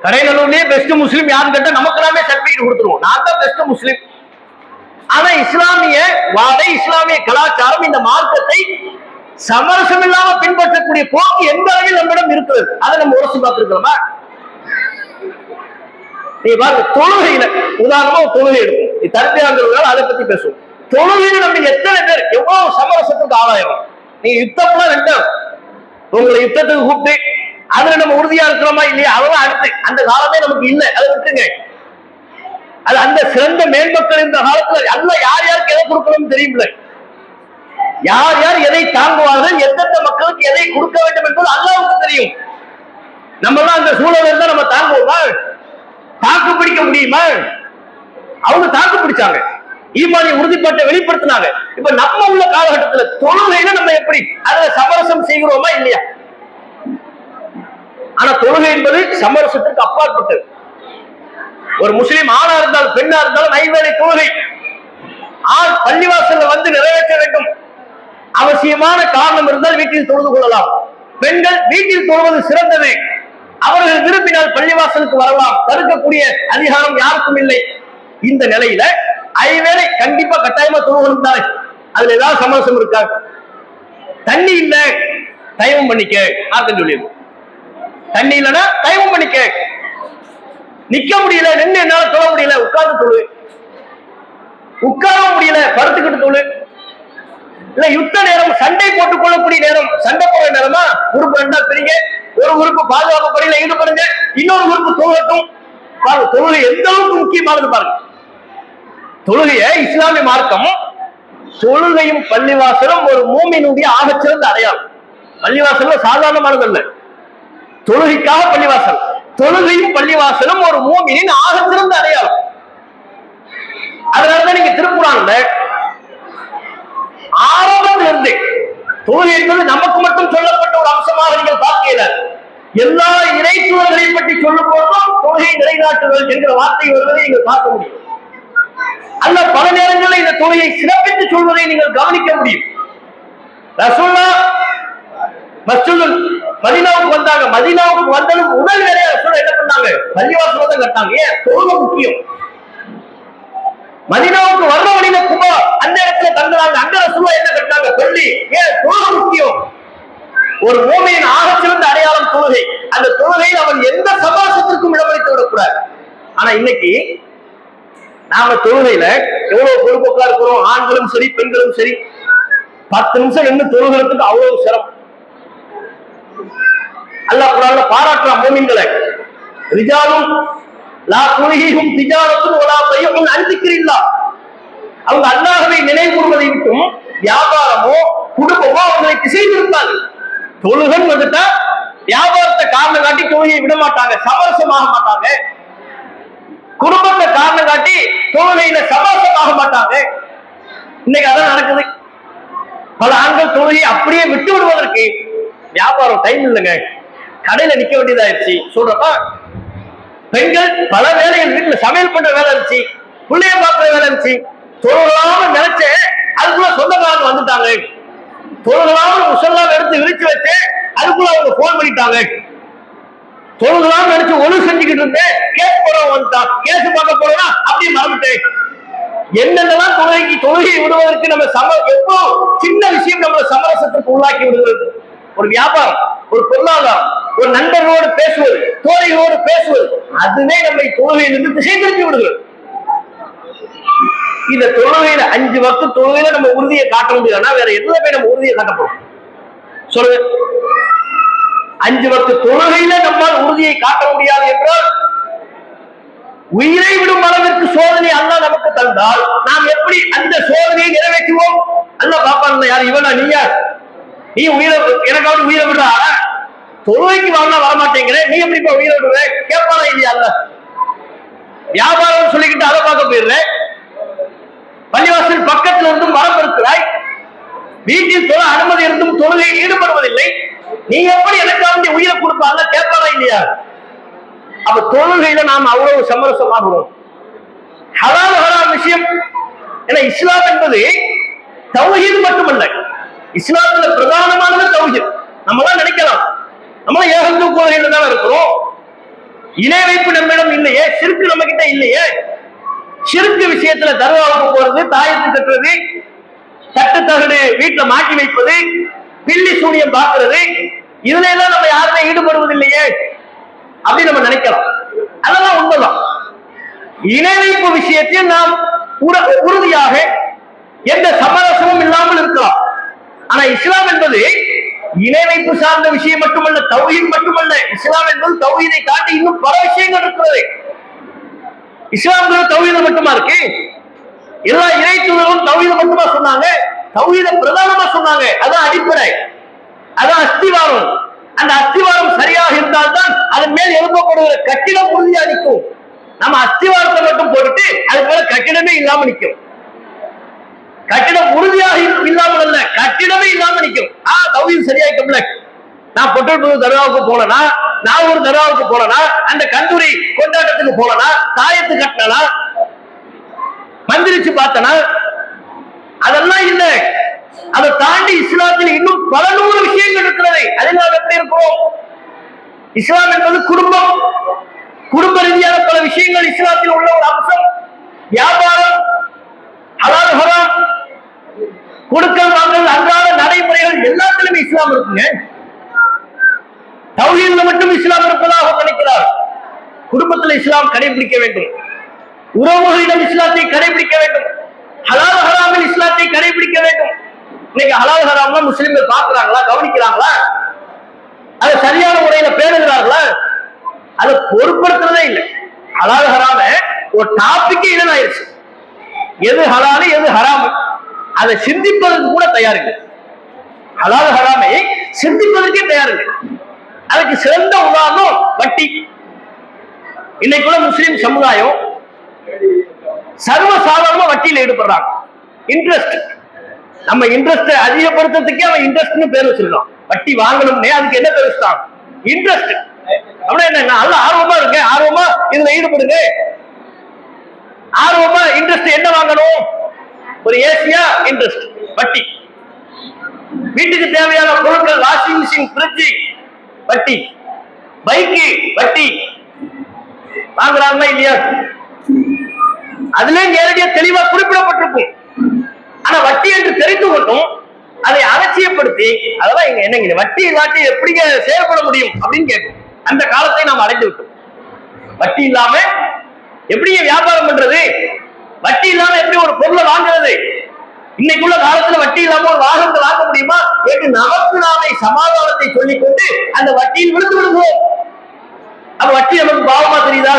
கடைநல்லூர்லயே பெஸ்ட் முஸ்லீம் யாருன்னு கேட்டா நமக்கு நாமே சர்டிபிகேட் கொடுத்துருவோம், நான் தான் பெஸ்ட் முஸ்லீம். ஆனா இஸ்லாமிய வாடை, இஸ்லாமிய கலாச்சாரம் இந்த மார்க்கத்தை சமரசம் இல்லாம பின்பற்றக்கூடிய போக்கு எந்த அளவில் நம்மிடம் இருக்கிறது, அதை நம்ம உரசி பார்த்திருக்கிறோமா? நீங்க பாருங்க, தொழுகையில உதாரணமா தொழுகை எடுக்கும், தரப்பியாங்கிறதுனால அதை பத்தி பேசுவோம். தொழுகையில நம்ம எத்தனை பேர் எவ்வளவு சமரசத்துக்கு ஆளாயிரும்? நீங்க யுத்தம்லாம் ரெண்டும், உங்களை யுத்தத்துக்கு கூப்பிட்டு அதுல நம்ம உறுதியா இருக்கிறோமா இல்லையா, அதெல்லாம் அடுத்து. அந்த காலமே நமக்கு இல்லை, அதை விட்டுருங்க. அது அந்த சிறந்த மேன்மக்கள் இந்த காலத்துல அல்லாஹ் யார் யாருக்கு எதை கொடுக்கணும்னு தெரியுமில்ல, யார் யார் எதை தாங்குவார்கள், எந்தெந்த மக்களுக்கு எதை கொடுக்க வேண்டும் என்பது அல்லாஹ்வுக்கு தெரியும். நம்ம எல்லாம் அந்த சூழல் இருந்தா நம்ம தாங்குவோமா? தாக்கு பிடிக்க முடியுமா? அவங்க தாக்கு பிடிச்சாங்க, ஈமானிய உறுதிப்பாட்டை வெளிப்படுத்தினாங்க. இப்ப நம்ம உள்ள காலகட்டத்தில் தொழுகையில நம்ம எப்படி அதுல சமரசம் செய்கிறோமா இல்லையா? ஆனா தொழுகை என்பது சமரசத்திற்கு அப்பாற்பட்டது. ஒரு முஸ்லிம் ஆணா இருந்தாலும் பெண்ணா இருந்தாலும் ஐவேளை தொழுகை ஆண் பள்ளிவாசல்ல வந்து நிறைவேற்ற வேண்டும். அவசியமான காரணம் இருந்தால் வீட்டில் தொழுது கொள்ளலாம். பெண்கள் வீட்டில் தொழுவது சிறந்தது. அவர்கள் விரும்பினால் பள்ளிவாசலுக்கு வரலாம், தடுக்கக்கூடிய அதிகாரம் யாருக்கும் இல்லை. இந்த நிலையில ஐவேளை கண்டிப்பா கட்டாயமா தொழுகணும் தானே, அதுல ஏதாவது சமரசம் இருக்கா? தண்ணி இல்ல தயவும் பண்ணிக்க ஆர்த்தம் சொல்லிடு, தண்ணி இல்லைன்னா தயவும் பண்ணிக்க, நிக்க முடியல நின்று என்னால தொழ முடியல உட்கார்ந்து தொழு, உட்கார முடியல படுத்துக்கிட்டு தொழு. இல்ல யுத்த நேரம், சண்டை போட்டுக் கொள்ளக்கூடிய நேரம், சண்டை போற நேரமா உறுப்பு ரெண்டா பிரிங்க, ஒரு உறுப்பு பாதுகாப்பு பணியில ஈடுபடுங்க, இன்னொரு உறுப்பு தொழுகட்டும். தொழுகை எந்த அளவுக்கு முக்கியமானது பாருங்க. தொழுகைய இஸ்லாமிய மார்க்கம், தொழுகையும் பள்ளிவாசலும் ஒரு மூமினுடைய ஆகச்சிறந்த அடையாளம். பள்ளிவாசல் சாதாரணமானது அல்ல, தொழுகைக்காக பள்ளிவாசல். தொழுகையும் பள்ளிவாசலும் ஒரு மூமினின் ஆகச்சிறந்த அடையாளம். அதனாலதான் நீங்க திருக்குறான்ல ஆரம்பத்தில் இருந்து தொழுகை என்பது நமக்கு மட்டும் சொல்லப்பட்ட ஒரு அம்சமாக நீங்கள் பார்க்கல, எல்லா இறைத்துவர்களை பற்றி சொல்லும் போதும் தொழுகை நிலைநாட்டுதல் என்கிற வார்த்தை வருவதை நீங்கள் பார்க்க முடியும். அல்ல பல நேரங்களில் இந்த தொழுகை சிறப்பித்து சொல்வதை நீங்கள் கவனிக்க முடியும். ரசூலுல்லாஹ் மஸ்ஜிதுல் மதீனாவுக்கு வந்தாங்க, மதீனாவுக்கு வந்ததும் முதல் வேலையா ரசூலுல்லாஹ் என்ன பண்ணாங்க? பள்ளிவாசலை தான் கட்டாங்க. ஏன்? தொழுகை முக்கியம். மதீனாவுக்கு வர்ற வழியில குபா அந்த இடத்துல தங்குறாங்க, அங்க ரசூலுல்லாஹ் என்ன கட்டாங்க? பள்ளி. ஏன்? தொழுகை முக்கியம். ஒரு மூமியின் ஆகச்சிறந்த அடையாளம் தொழுகை. அந்த தொழுகையில் அவன் எந்த சமாசத்திற்கும் இடமளித்து விடக்கூடாது. ஆனா இன்னைக்கு நாம தொழுகையில எவ்வளவு பொறுப்போக்கா இருக்கிறோம், ஆண்களும் சரி பெண்களும் சரி. 10 நிமிஷம் நின்று தொழுகிறதுக்கு அவ்வளவு சிரமம். அல்லாஹ் குர்ஆன்ல பாராட்டுறான் மூமின்களை. ரிஜாலும் லா துல்ஹிஹும் திஜாரத்துன் வலா பைஉன் அன் திக்ரில்லாஹ். அவங்க அல்லாஹ்வை நினைவு கூர்வதை விட்டும் வியாபாரமோ குடும்பமோ அவங்களை திசை திருப்பாது. தொழுகன் வந்துட்டா வியாபாரத்தை காரணம் காட்டி தொழுகையை விட மாட்டாங்க, சமரசமாக மாட்டாங்க. குடும்பத்தை காரணம் காட்டி தொழுகையில சமரசமாக மாட்டாங்க. இன்னைக்கு அதான் நடக்குது. பல ஆண்கள் தொழுகையை அப்படியே விட்டு விடுவதற்கு வியாபாரம் டைம் இல்லைங்க, கடையில நிக்க வேண்டியதாயிருச்சு சொல்றப்ப. பெண்கள் பல வேலைகள், வீட்டுல சமையல் பண்ற வேலை இருந்துச்சு, பிள்ளைய பார்க்கிற வேலை இருந்துச்சு, தொழுகலாம நினைச்ச அதுக்குள்ள சொந்தக்காரங்க வந்துட்டாங்க. தொழுகலாம முசல்லாம் எடுத்து விரிச்சு வச்சு அதுக்குள்ள அவங்க போன் பண்ணிட்டாங்க. தொழுகலாம நினைச்சு ஒழு செஞ்சுக்கிட்டு இருந்தேன், கேஸ் போறவங்க வந்துட்டான், கேஸ் பார்க்க போறோம்னா அப்படியே மறந்துட்டேன். என்னென்னலாம் தொழுகையை விடுவதற்கு நம்ம எப்போ சின்ன விஷயம் நம்மளை சமரசத்திற்கு உள்ளாக்கி விடுகிறது. ஒரு வியாபாரம், ஒரு பொருளாதாரம், ஒரு நண்பர்களோடு பேசுவது, தோழிகளோடு பேசுவது, அதுவே நம்மை தொழுகையிலிருந்து திசை திருப்பி விடுகிறது. இந்த தொழுகையில 5 வக்து தொழுகையில நம்ம உறுதியை காட்ட முடியாதுன்னா வேற எதுல போய் நம்ம உறுதியை காட்ட போறோம் சொல்லுங்க? 5 வக்து தொழுகையில நம்மால் உறுதியை காட்ட முடியாது என்றால் உயிரை விடும் அளவிற்கு சோதனை அல்லாஹ் நமக்கு தந்தால் நாம் எப்படி அந்த சோதனையை நிறைவேற்றுவோம்? அல்லாஹ் பாப்பாங்க, யார் இவனா நீயா, நீ உயிரை எனக்காவது உயிரை விடுறா, தொழுகைக்கு வாங்கினா வரமாட்டேங்கிற, நீ எப்படி உயிரை விடுற கேட்பானா இல்லையா? அல்ல வியாபாரம் சொல்லிக்கிட்டு அதை பார்க்க போயிடுற, பள்ளிவாசல் பக்கத்தில் இருந்தும் மரம் இருக்கிறாய், வீட்டில் தொழ அனுமதி இருந்தும் தொழுகையில் ஈடுபடுவதில்லை, நீ எப்படி எனக்காவது உயிரை கொடுப்பாங்க கேட்பானா இல்லையா? அப்ப தொழுகையில நாம் அவ்வளவு சமரசமாகிறோம். ஹலால் ஹராம் விஷயம் ஏன்னா இஸ்லாம் என்பது தௌஹீத் மட்டுமல்ல, இஸ்லாத்துல பிரதானமானது தௌஹீத். நம்மளாம் நினைக்கலாம் நம்மளாம் ஏகத்துவ கொள்கையில தான் இருக்கிறோம், இணை வைப்பு நம்மிடம் இல்லையே, சிறுக்கு நம்ம கிட்ட இல்லையே. சிறுக்கு விஷயத்துல தர்காவுக்கு போறது, தாயத்து கட்டுறது, தட்டு தகடு வீட்டுல மாட்டி வைப்பது, பில்லி சூனியம் பார்க்கிறது, இதுல எல்லாம் நம்ம யாருமே ஈடுபடுவதில்லையே அப்படின்னு நம்ம நினைக்கலாம். அதெல்லாம் உண்மைதான். இணை வைப்பு விஷயத்தில் நாம் உறுதியாக எந்த சமரசமும் இல்லாமல் இருக்கலாம். ஆனா இஸ்லாம் என்பது இணை வைப்பு சார்ந்த விஷயம் மட்டுமல்ல, தௌஹீத் மட்டுமல்ல. இஸ்லாம் என்பது தௌஹீதை காட்டி இன்னும் பல விஷயங்கள் இருக்கிறது. இஸ்லாம் தௌஹீத மட்டுமா இருக்கு? எல்லா இறை தூதரும் தௌஹீத மட்டுமா சொன்னாங்க? தௌஹீத பிரதானமா சொன்னாங்க. அதான் அடிப்படை, அதான் அஸ்திவாரம். அந்த அஸ்திவாரம் சரியாக இருந்தால்தான் அதன் மேல் எழுப்பப்படுகிற கட்டிடம் உறுதியா நிற்கும். நம்ம அஸ்திவாரத்தை மட்டும் போட்டுட்டு அதுக்கு மேல கட்டிடமே இல்லாம நிற்கும். கட்டிடம் உறுதியாக இல்லாமல் அல்ல, கட்டிடமே இல்லாம நிற்கும். தௌஹீத் சரியாயிட்டோம்ல. நான் பொட்டல் தர்காவுக்கு போனா, நான் ஒரு தர்காவுக்கு போனா, அந்த கந்தூரி கொண்டாட்டத்துக்கு போனா, தாயத்து கட்டினா, மந்திரிச்சு பார்த்தனா, அதெல்லாம் இல்லை. அதை தாண்டி இஸ்லாத்தில் இன்னும் பல 100 விஷயங்கள் இருக்கிறது. அதில் நாம் எப்படி இருக்கிறோம்? இஸ்லாம் என்பது குடும்பம், குடும்ப ரீதியான பல விஷயங்கள் இஸ்லாத்தில் உள்ள ஒரு அம்சம். வியாபாரம், ஹலால் ஹராம், கொடுக்கல் வாங்கல், அன்றாட நடைமுறைகள் எல்லாத்திலுமே இஸ்லாம் இருக்குங்க. தௌஹீத்ல மட்டும் இஸ்லாம் இருப்பதாக நினைக்கிறார். குடும்பத்தில் இஸ்லாம் கடைபிடிக்க வேண்டும், உறவுகளிடம் இஸ்லாத்தை கடைபிடிக்க வேண்டும், ஹலால் ஹராமில் இஸ்லாத்தை கடைபிடிக்க வேண்டும். இன்னைக்கு ஹலால் ஹராம்னா முஸ்லிம்கள் பார்க்கிறாங்களா, கவனிக்கிறாங்களா? அதை சரியான முறையில பேணுகிறார்களா? அதை பொருட்படுத்துறதே இல்லை. ஹலால் ஹராம ஒரு டாபிக்கே இல்லைனாயிருச்சு. எது ஹலாலு எது ஹராமு அதை சிந்திப்பதற்கு கூட தயாரில்லை. ஹலால் ஹராமை சிந்திப்பதற்கே தயாரில்லை. அதுக்கு சிறந்த உதாரணம் வட்டி. இன்னைக்குள்ள முஸ்லிம் சமுதாயம் சர்வசாதாரணமா வட்டியில் ஈடுபடுறாங்க. இன்ட்ரெஸ்ட், நம்ம இன்ட்ரெஸ்ட் அதிகப்படுத்துறதுக்கே அவன் இன்ட்ரெஸ்ட்னு பேர் வச்சிருக்கான். வட்டி வாங்கணும்னே அதுக்கு என்ன பேர் வச்சுட்டான்? இன்ட்ரெஸ்ட். அப்படின்னா என்ன? நல்ல ஆர்வமா இருக்கு, ஆர்வமா இதுல ஈடுபடுங்க. ஆர்வமா இன்ட்ரெஸ்ட் என்ன வாங்கணும்? ஒரு ஏசியா இன்ட்ரெஸ்ட் வட்டி. வீட்டுக்கு தேவையான பொருட்கள், வாஷிங் மிஷின், ஃப்ரிட்ஜ் வட்டி, பைக்கு வட்டி வாங்குறாங்களா இல்லையா? அதுல நேரடியா தெளிவா குறிப்பிடப்பட்டிருக்கும். ஆனா வட்டி என்று தெரிந்து கொண்டும் அதை அலட்சியப்படுத்தி அதெல்லாம் என்னங்க வட்டி இல்லாட்டி எப்படிங்க செயல்பட முடியும் அப்படின்னு கேட்கும். அந்த காலத்தை நாம் அடைந்து விட்டோம். வட்டி இல்லாம எப்படிங்க வியாபாரம் பண்றது? வட்டி இல்லாம எப்படி ஒரு பொருளை வாங்குறது? இன்னைக்குள்ள காலத்துல வட்டி இல்லாம ஒரு வாகனத்தை வாங்க முடியுமா என்று நமக்கு நாமே சமாதானத்தை சொல்லிக் கொண்டு அந்த வட்டியில் விழுந்து விடுவோம். அப்ப வட்டி நமக்கு பாவமா தெரியுதா?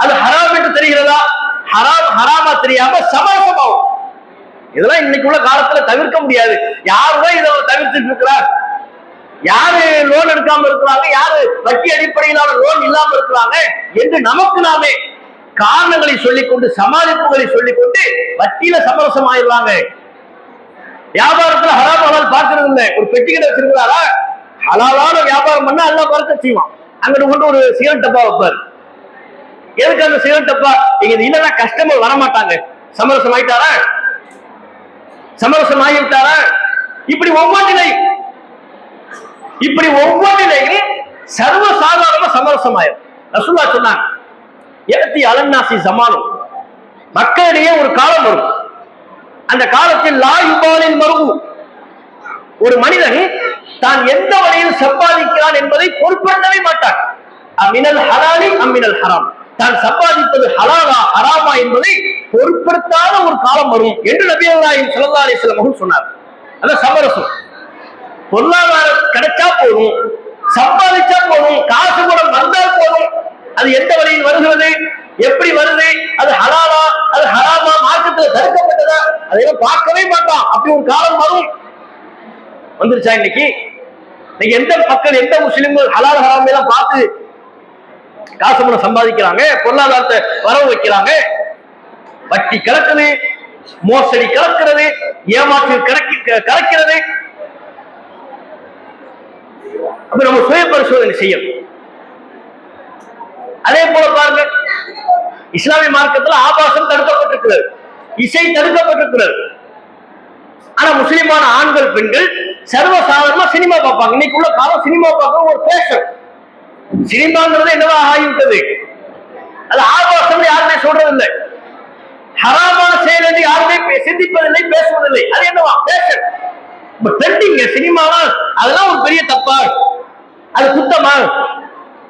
அது ஹராம் என்று தெரிகிறதா? ஹராம் ஹராமா தெரியாம சமரசமாகும். இதெல்லாம் இன்னைக்குள்ள காலத்துல தவிர்க்க முடியாது. யாருதான் இதை தவிர்த்துட்டு இருக்கிறார்? யாரு லோன் எடுக்காம இருக்கிறாங்க, யாரு வட்டி அடிப்படையிலான லோன் இல்லாம இருக்கிறாங்க என்று நமக்கு நாமே காரணங்களை சொல்லிக்கொண்டு சமாளிப்புகளை சொல்லிக்கொண்டு வட்டியில சமரசம் ஆயிடுறாங்க. வியாபாரத்துல ஹராம் ஹலால் பார்க்கறது இல்லை. ஒரு பெட்டி கடை வச்சிருக்கிறாரா, ஹலாலான வியாபாரம் பண்ணா எல்லாம் பார்க்க செய்வான். அங்கிட்டு கொண்டு ஒரு சிகரெட் டப்பா வைப்பாரு. எதுக்கு அந்த சிகரெட் டப்பா? இங்க இல்லைன்னா கஸ்டமர் வரமாட்டாங்க. சமரசம் ஆயிட்டாரா? சமரசம் ஆகிவிட்டாரா? இப்படி ஒவ்வொன்றிலையும் சர்வசாதாரண சமரசம் ஆயிரும். ரசூலுல்லாஹ் சொன்னாங்க, ஏத்தி அலன்னாசி ஜமானும், மக்களிடையே ஒரு காலம் வரும். அந்த காலத்தில் லா யுபாலில் மர்ஹு, ஒரு மனிதன் தான் எந்த வழியில் சம்பாதிக்கிறான் என்பதை பொருட்படுத்தவே மாட்டான். அமினல் ஹலாலி அமினல் ஹராம், தான் சம்பாதிப்பது ஹலாலா ஹராமா என்பதை பொருட்படுத்தாத ஒரு காலம் வரும் என்று நபிகள் நாயகம் ஸல்லல்லாஹு அலைஹி வஸல்லம் அவர்கள் சொன்னார். அதான் சமரசம். பொருளாதாரம் கிடைச்சா போதும், சம்பாதிச்சா போதும், காசு கூட வந்தால் போதும். அது எந்த வழியில் வருகிறது, எப்படி வருது, அது ஹலாலா அது ஹராமா, மார்க்கத்தில் தடுக்கப்பட்டதா, அதையெல்லாம் பார்க்கவே மாட்டான். அப்படி ஒரு காலம் வரும். வந்துருச்சா? இன்னைக்கு எந்த மக்கள், எந்த முஸ்லிம்கள் ஹலால் ஹராம் எல்லாம் பார்த்து காசு மூலம் சம்பாதிக்கிறாங்க, பொருளாதாரத்தை வரவு வைக்கிறாங்க? வட்டி கலக்குது, மோசடி கலக்கிறது, ஏமாற்று கலக்கிறது. அப்ப நம்ம சுய பரிசோதனை செய்யணும். அதே போல பாருங்க, இஸ்லாமிய மார்க்கத்தில் ஆபாசம் தடுக்கப்பட்டிருக்கிறது, இசை தடுக்கப்பட்டிருக்கிறது. ஆனா முஸ்லிமான ஆண்கள் பெண்கள் சர்வசாதாரணமா சினிமா பார்ப்பாங்க. இன்னைக்கு உள்ள காலம் சினிமா பார்க்க ஒரு பேஷன். சினிமாங்கிறது என்னவா ஆகிவிட்டது? அது ஆபாசம் யாருமே சொல்றதில்லை, ஹராமான செயல் என்று யாருமே சிந்திப்பதில்லை, பேசுவதில்லை. அது என்னவா பேஷன், ட்ரெண்டிங் சினிமாவா? அதெல்லாம் ஒரு பெரிய தப்பா? அது சுத்தமா?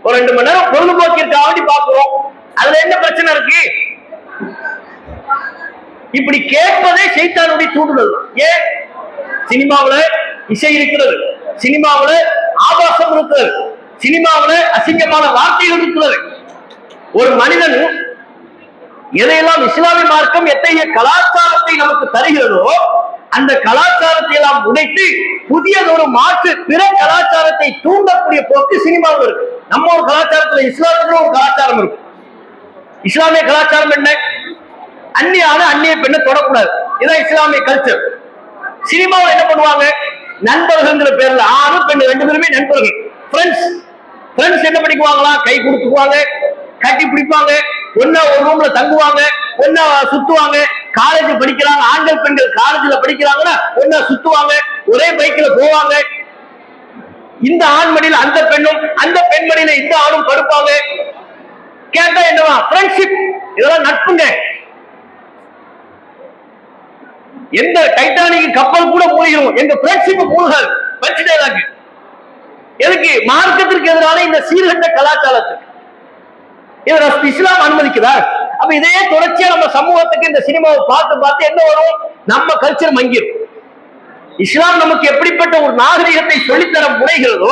ஒரு 2 மணி நேரம் பொழுதுபோக்கிற்காக வேண்டி பார்க்கிறோம், அதுல என்ன பிரச்சனை இருக்கு? இப்படி கேட்பதே சைத்தானுடைய தூண்டுதல். ஏன்? சினிமாவுல இசை இருக்கிறது, சினிமாவுல ஆபாசம் இருக்கிறது, சினிமாவுல அசிங்கமான வார்த்தைகள் இருக்கிறது. ஒரு மனிதன் எதையெல்லாம் இஸ்லாமிய மார்க்கம் எத்தகைய கலாச்சாரத்தை நமக்கு தருகிறதோ அந்த கலாச்சாரத்தை எல்லாம் உடைத்து புதியதொரு மாற்று பிற கலாச்சாரத்தை தூண்டக்கூடிய போக்கு சினிமாவில் இருக்கு. நம்ம ஒரு கலாச்சாரத்துல, இஸ்லாத்துல ஒரு கலாச்சாரம் இருக்கு. இஸ்லாமிய கலாச்சாரம் என்ன? அந்நிய ஆணு அந்நிய பெண்ணை தொடக்கூடாது. இதான் இஸ்லாமிய கல்ச்சர். சினிமாவில் என்ன பண்ணுவாங்க? நண்பர்கள் பேர்ல ஆணு பெண்ணு 2 பேருமே நண்பர்கள், ஃப்ரெண்ட்ஸ் என்ன பண்ணிக்குவாங்களா? கை கொடுத்துக்குவாங்க, கட்டி பிடிப்பாங்க, ஒன்னா ஒரு ரூம்ல தங்குவாங்க, ஒன்னா சுத்துவாங்க. காலேஜ் படிக்கிறாங்க, ஆண்கள் பெண்கள் காலேஜ்ல படிக்கிறாங்கன்னா ஒன்னா சுத்துவாங்க, ஒரே பைக்ல போவாங்க. இந்த ஆண் மடியில அந்த பெண்ணும், அந்த பெண் மடியில இந்த ஆணும் படுப்பாங்க. கேட்டா என்னவா? ஃப்ரெண்ட்ஷிப். இதெல்லாம் நட்புங்க. எந்த டைட்டானிக் கப்பல் கூட மூழ்கிடும், எங்க ஃப்ரெண்ட்ஷிப் மூழ்காது. பச்சுடேலாக்கு எதுக்கு? மார்க்கத்திற்கு எதிரான இந்த சீர்கட்ட கலாச்சாரத்துக்கு இதை இஸ்லாம் அனுமதிக்குதா? அப்ப இதே தொடர்ச்சியா நம்ம சமூகத்துக்கு இந்த சினிமாவை பார்த்து பார்த்து என்ன வரும்? நம்ம கல்ச்சர் மங்கிரும். இஸ்லாம் நமக்கு எப்படிப்பட்ட ஒரு நாகரிகத்தை சொல்லித்தர முனைகிறதோ,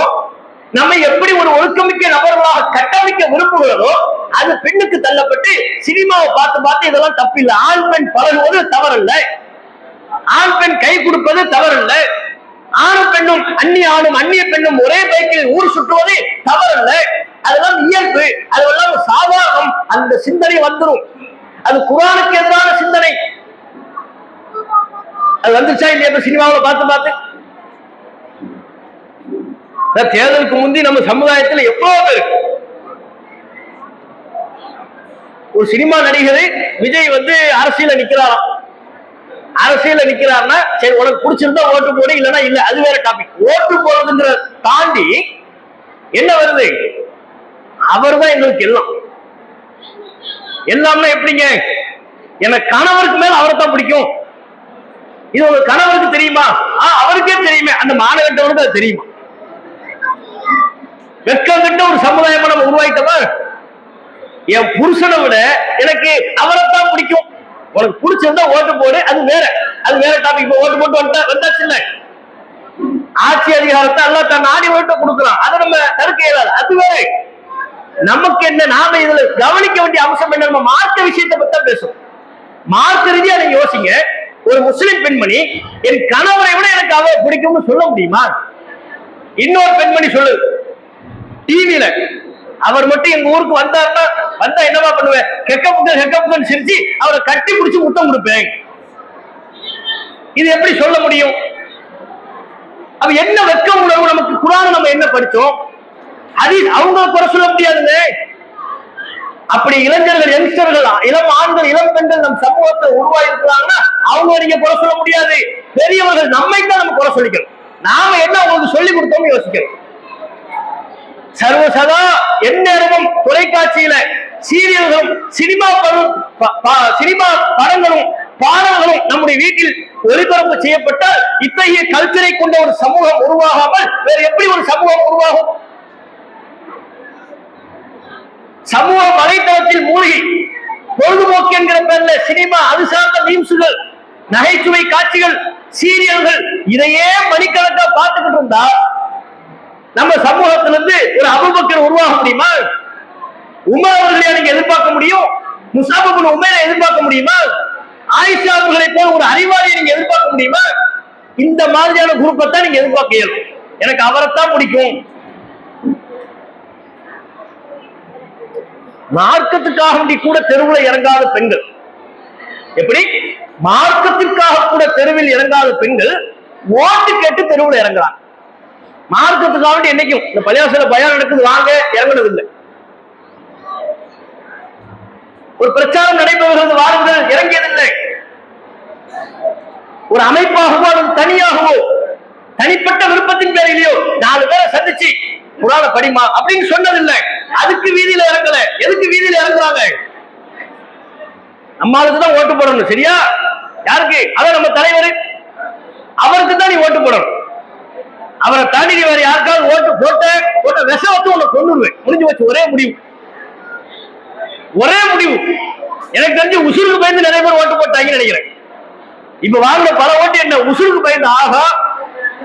நம்ம எப்படி ஒரு ஒழுக்கமிக்க நபர்களாக கட்டமைக்க விரும்புகிறதோ, அது பெண்ணுக்கு தள்ளப்பட்டு சினிமாவை பார்த்து பார்த்து இதெல்லாம் தப்பில்லை. ஆண் பெண் பழகுவது தவறல்ல, ஆண் பெண் கை கொடுப்பது தவறல்ல, ஆணும் பெண்ணும் அந்நிய ஆணும் அந்நிய பெண்ணும் ஒரே பைக்கில் ஊர் சுற்றுவது தவறல்ல. அதெல்லாம் இயல்பு, அதெல்லாம் சாதாரணம். அந்த சிந்தனை வந்துடும். அது குர்ஆனுக்கு எதிரான சிந்தனை. அது வந்துச்சா இல்லையா? சினிமாவில் பார்த்து பார்த்து தேர்தலுக்கு முந்தி நம்ம சமுதாயத்தில் எவ்வளவு பேர், ஒரு சினிமா நடிகர் விஜய் அரசியல நிக்கிறாராம். அரசியல நிக்கிறாருன்னா சரி, உனக்கு பிடிச்சிருந்தா ஓட்டு போடு, இல்லைன்னா இல்ல, அது வேற டாபிக். ஓட்டு போடுறதுங்கிற தாண்டி என்ன வருது? அவர் தான் எங்களுக்கு எல்லாம். எல்லாம்னா எப்படிங்க? எனக்கு கணவருக்கு மேல அவரை தான் பிடிக்கும். இது ஒரு கணவருக்கு தெரியுமா? அவருக்கே தெரியுமே. அந்த மாணவர்களுக்கு அது தெரியுமா? வெட்கங்கிட்ட ஒரு சமுதாயமா நம்ம உருவாக்கிட்டோமா? என் புருஷனை விட எனக்கு அவரைத்தான் பிடிக்கும். உனக்கு பிடிச்சிருந்தா ஓட்டு போடு, அது வேற டாபிக். ஓட்டு போட்டு வந்தாச்சு இல்ல, ஆட்சி அதிகாரத்தை எல்லாம் தன் நாடி ஓட்ட கொடுக்கலாம், அதை நம்ம தடுக்க இயலாது. அது வேற. நமக்கு என்ன? நாம இதுல கவனிக்க வேண்டிய அம்சம் என்ன? நம்ம மார்க்க விஷயத்தை பத்தி பேசும். மார்க்க ரீதியா நீங்க யோசிங்க. ஒரு முஸ்லிம் பெண்மணி என் கணவரை விட எனக்கு அவரை பிடிக்கும்னு சொல்ல முடியுமா? இன்னொரு பெண்மணி சொல்லு டிவியில, அவர் மட்டும் எங்க ஊருக்கு வந்தாருன்னா வந்தா என்னவா பண்ணுவேன், ஹெக்கப்புக்கு சிரிச்சு அவரை கட்டி பிடிச்சு முத்தம் கொடுப்பேன். இது எப்படி சொல்ல முடியும்? அவ என்ன வெட்க உணர்வு நமக்கு? குர்ஆன் நம்ம என்ன படிச்சோம்? ஹதீஸ் அவங்க குறை சொல்ல முடியாதுங்க. அப்படி இளைஞர்கள், யங்ஸ்டர்கள், இளம் ஆண்கள், இளம் பெண்கள் நம் சமூகத்தை உருவாகி இருக்கிறாங்கன்னா அவங்க நீங்க குறை சொல்ல முடியாது. பெரியவர்கள் நம்மைத்தான் நம்ம குறை சொல்லிக்கணும். நாம என்ன அவங்களுக்கு சொல்லி கொடுத்தோம்னு யோசிக்கணும். சர்வசதா எந்நேரமும் தொலைக்காட்சியில சீரியல்களும் சினிமா படங்களும் பாடல்களும் நம்முடைய வீட்டில் ஒளிபரப்பு செய்யப்பட்டால் இத்தகைய கல்ச்சரை கொண்ட ஒரு சமூகம் உருவாகாமல் வேற எப்படி ஒரு சமூகம் உருவாகும்? சமூக வலைத்தளத்தில் மூழ்கி பொழுதுபோக்கு என்கிற பேர்ல சினிமா, அது சார்ந்த மீம்ஸுகள், நகைச்சுவை காட்சிகள், சீரியல்கள், இதையே மணிக்கணக்கா பார்த்துக்கிட்டு இருந்தா நம்ம சமூகத்திலிருந்து ஒரு அபூபக்கர் உருவாக முடியுமா? உமர் அவர்களை நீங்க எதிர்பார்க்க முடியும்? முஸஅப் இப்னு உமைரை எதிர்பார்க்க முடியுமா? ஆயிஷா அவர்களை போல ஒரு அறிவாளியை நீங்க எதிர்பார்க்க முடியுமா? இந்த மாதிரியான குரூப்பை தான் நீங்க எதிர்பார்க்க இயலும். எனக்கு அவரைத்தான் பிடிக்கும். மார்க்கத்துக்காக வேண்டி கூட தெருவில் இறங்காத பெண்கள், எப்படி மார்க்கத்திற்காக கூட தெருவில் இறங்காத பெண்கள் ஓட்டு கேட்டு தெருவில் இறங்குறாங்க. மார்க்கத்துக்காக வேண்டி என்னைக்கும் இந்த பள்ளிவாசல பயம் நடக்குது, வாங்க இறங்குனது இல்லை. ஒரு பிரச்சாரம் நடைபெறுகிறது, வாருங்கள், இறங்கியதில்லை. ஒரு அமைப்பாகவோ அல்லது தனியாகவோ தனிப்பட்ட விருப்பத்தின் பேரிலேயோ 4 பேரை சந்திச்சு குர்ஆனை படிமா அப்படின்னு சொன்னதில்லை. அதுக்கு வீதியில இறங்கல. எதுக்கு வீதியில இறங்குறாங்க? நம்மளுக்கு தான் ஓட்டு போடணும். சரியா? யாருக்கு? அதான் நம்ம தலைவர், அவருக்கு தான் நீ ஓட்டு போடணும். அவரை தாண்டி நீ வேற யாருக்காவது ஓட்டு போட்ட விஷத்தை உன்னை கொண்டுருவேன். முடிஞ்சு வச்சு. ஒரே முடிவு. எனக்கு தெரிஞ்சு உசுருக்கு பயந்து நிறைய பேர் ஓட்டு போட்டாங்கன்னு நினைக்கிறேன். இப்ப வாங்கின பல ஓட்டு என்ன உசுருக்கு பயந்து, ஆகா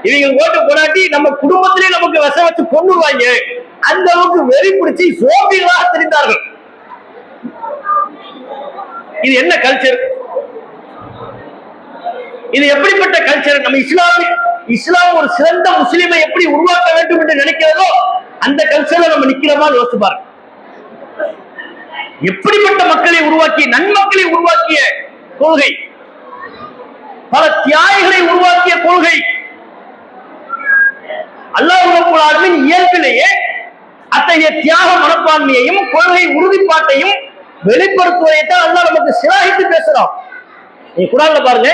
இவங்க ஓட்டு போடாட்டி நம்ம குடும்பத்திலே நமக்கு விஷ வச்சு கொண்டுருவாங்க, அந்த அளவுக்கு வெறி பிடிச்சி சோம்பிகளாக தெரிந்தார்கள். இது என்ன கல்ச்சர்? இது எப்படிப்பட்ட கல்ச்சர்? நம்ம இஸ்லாம் ஒரு சிறந்த முஸ்லிமை எப்படி உருவாக்க வேண்டும் என்று நினைக்கிறதோ அந்த கல்ச்சர்ல நம்ம நிக்கிறோமா யோசிச்சு பாருங்க. எப்படிப்பட்ட மக்களை உருவாக்கிய, நன்மக்களை உருவாக்கிய கொள்கை, பல தியாகிகளை உருவாக்கிய கொள்கை. அல்லாஹ் ரப்பல் ஆலமீன் இயல்பிலேயே அத்தகைய தியாக மனப்பான்மையையும் கொள்கை உறுதிப்பாட்டையும் வெளிப்படுத்துவதைத்தான் அல்லாஹ் நமக்கு சிலாகித்து பேசுறான். நீ குர்ஆன்ல பாருங்க,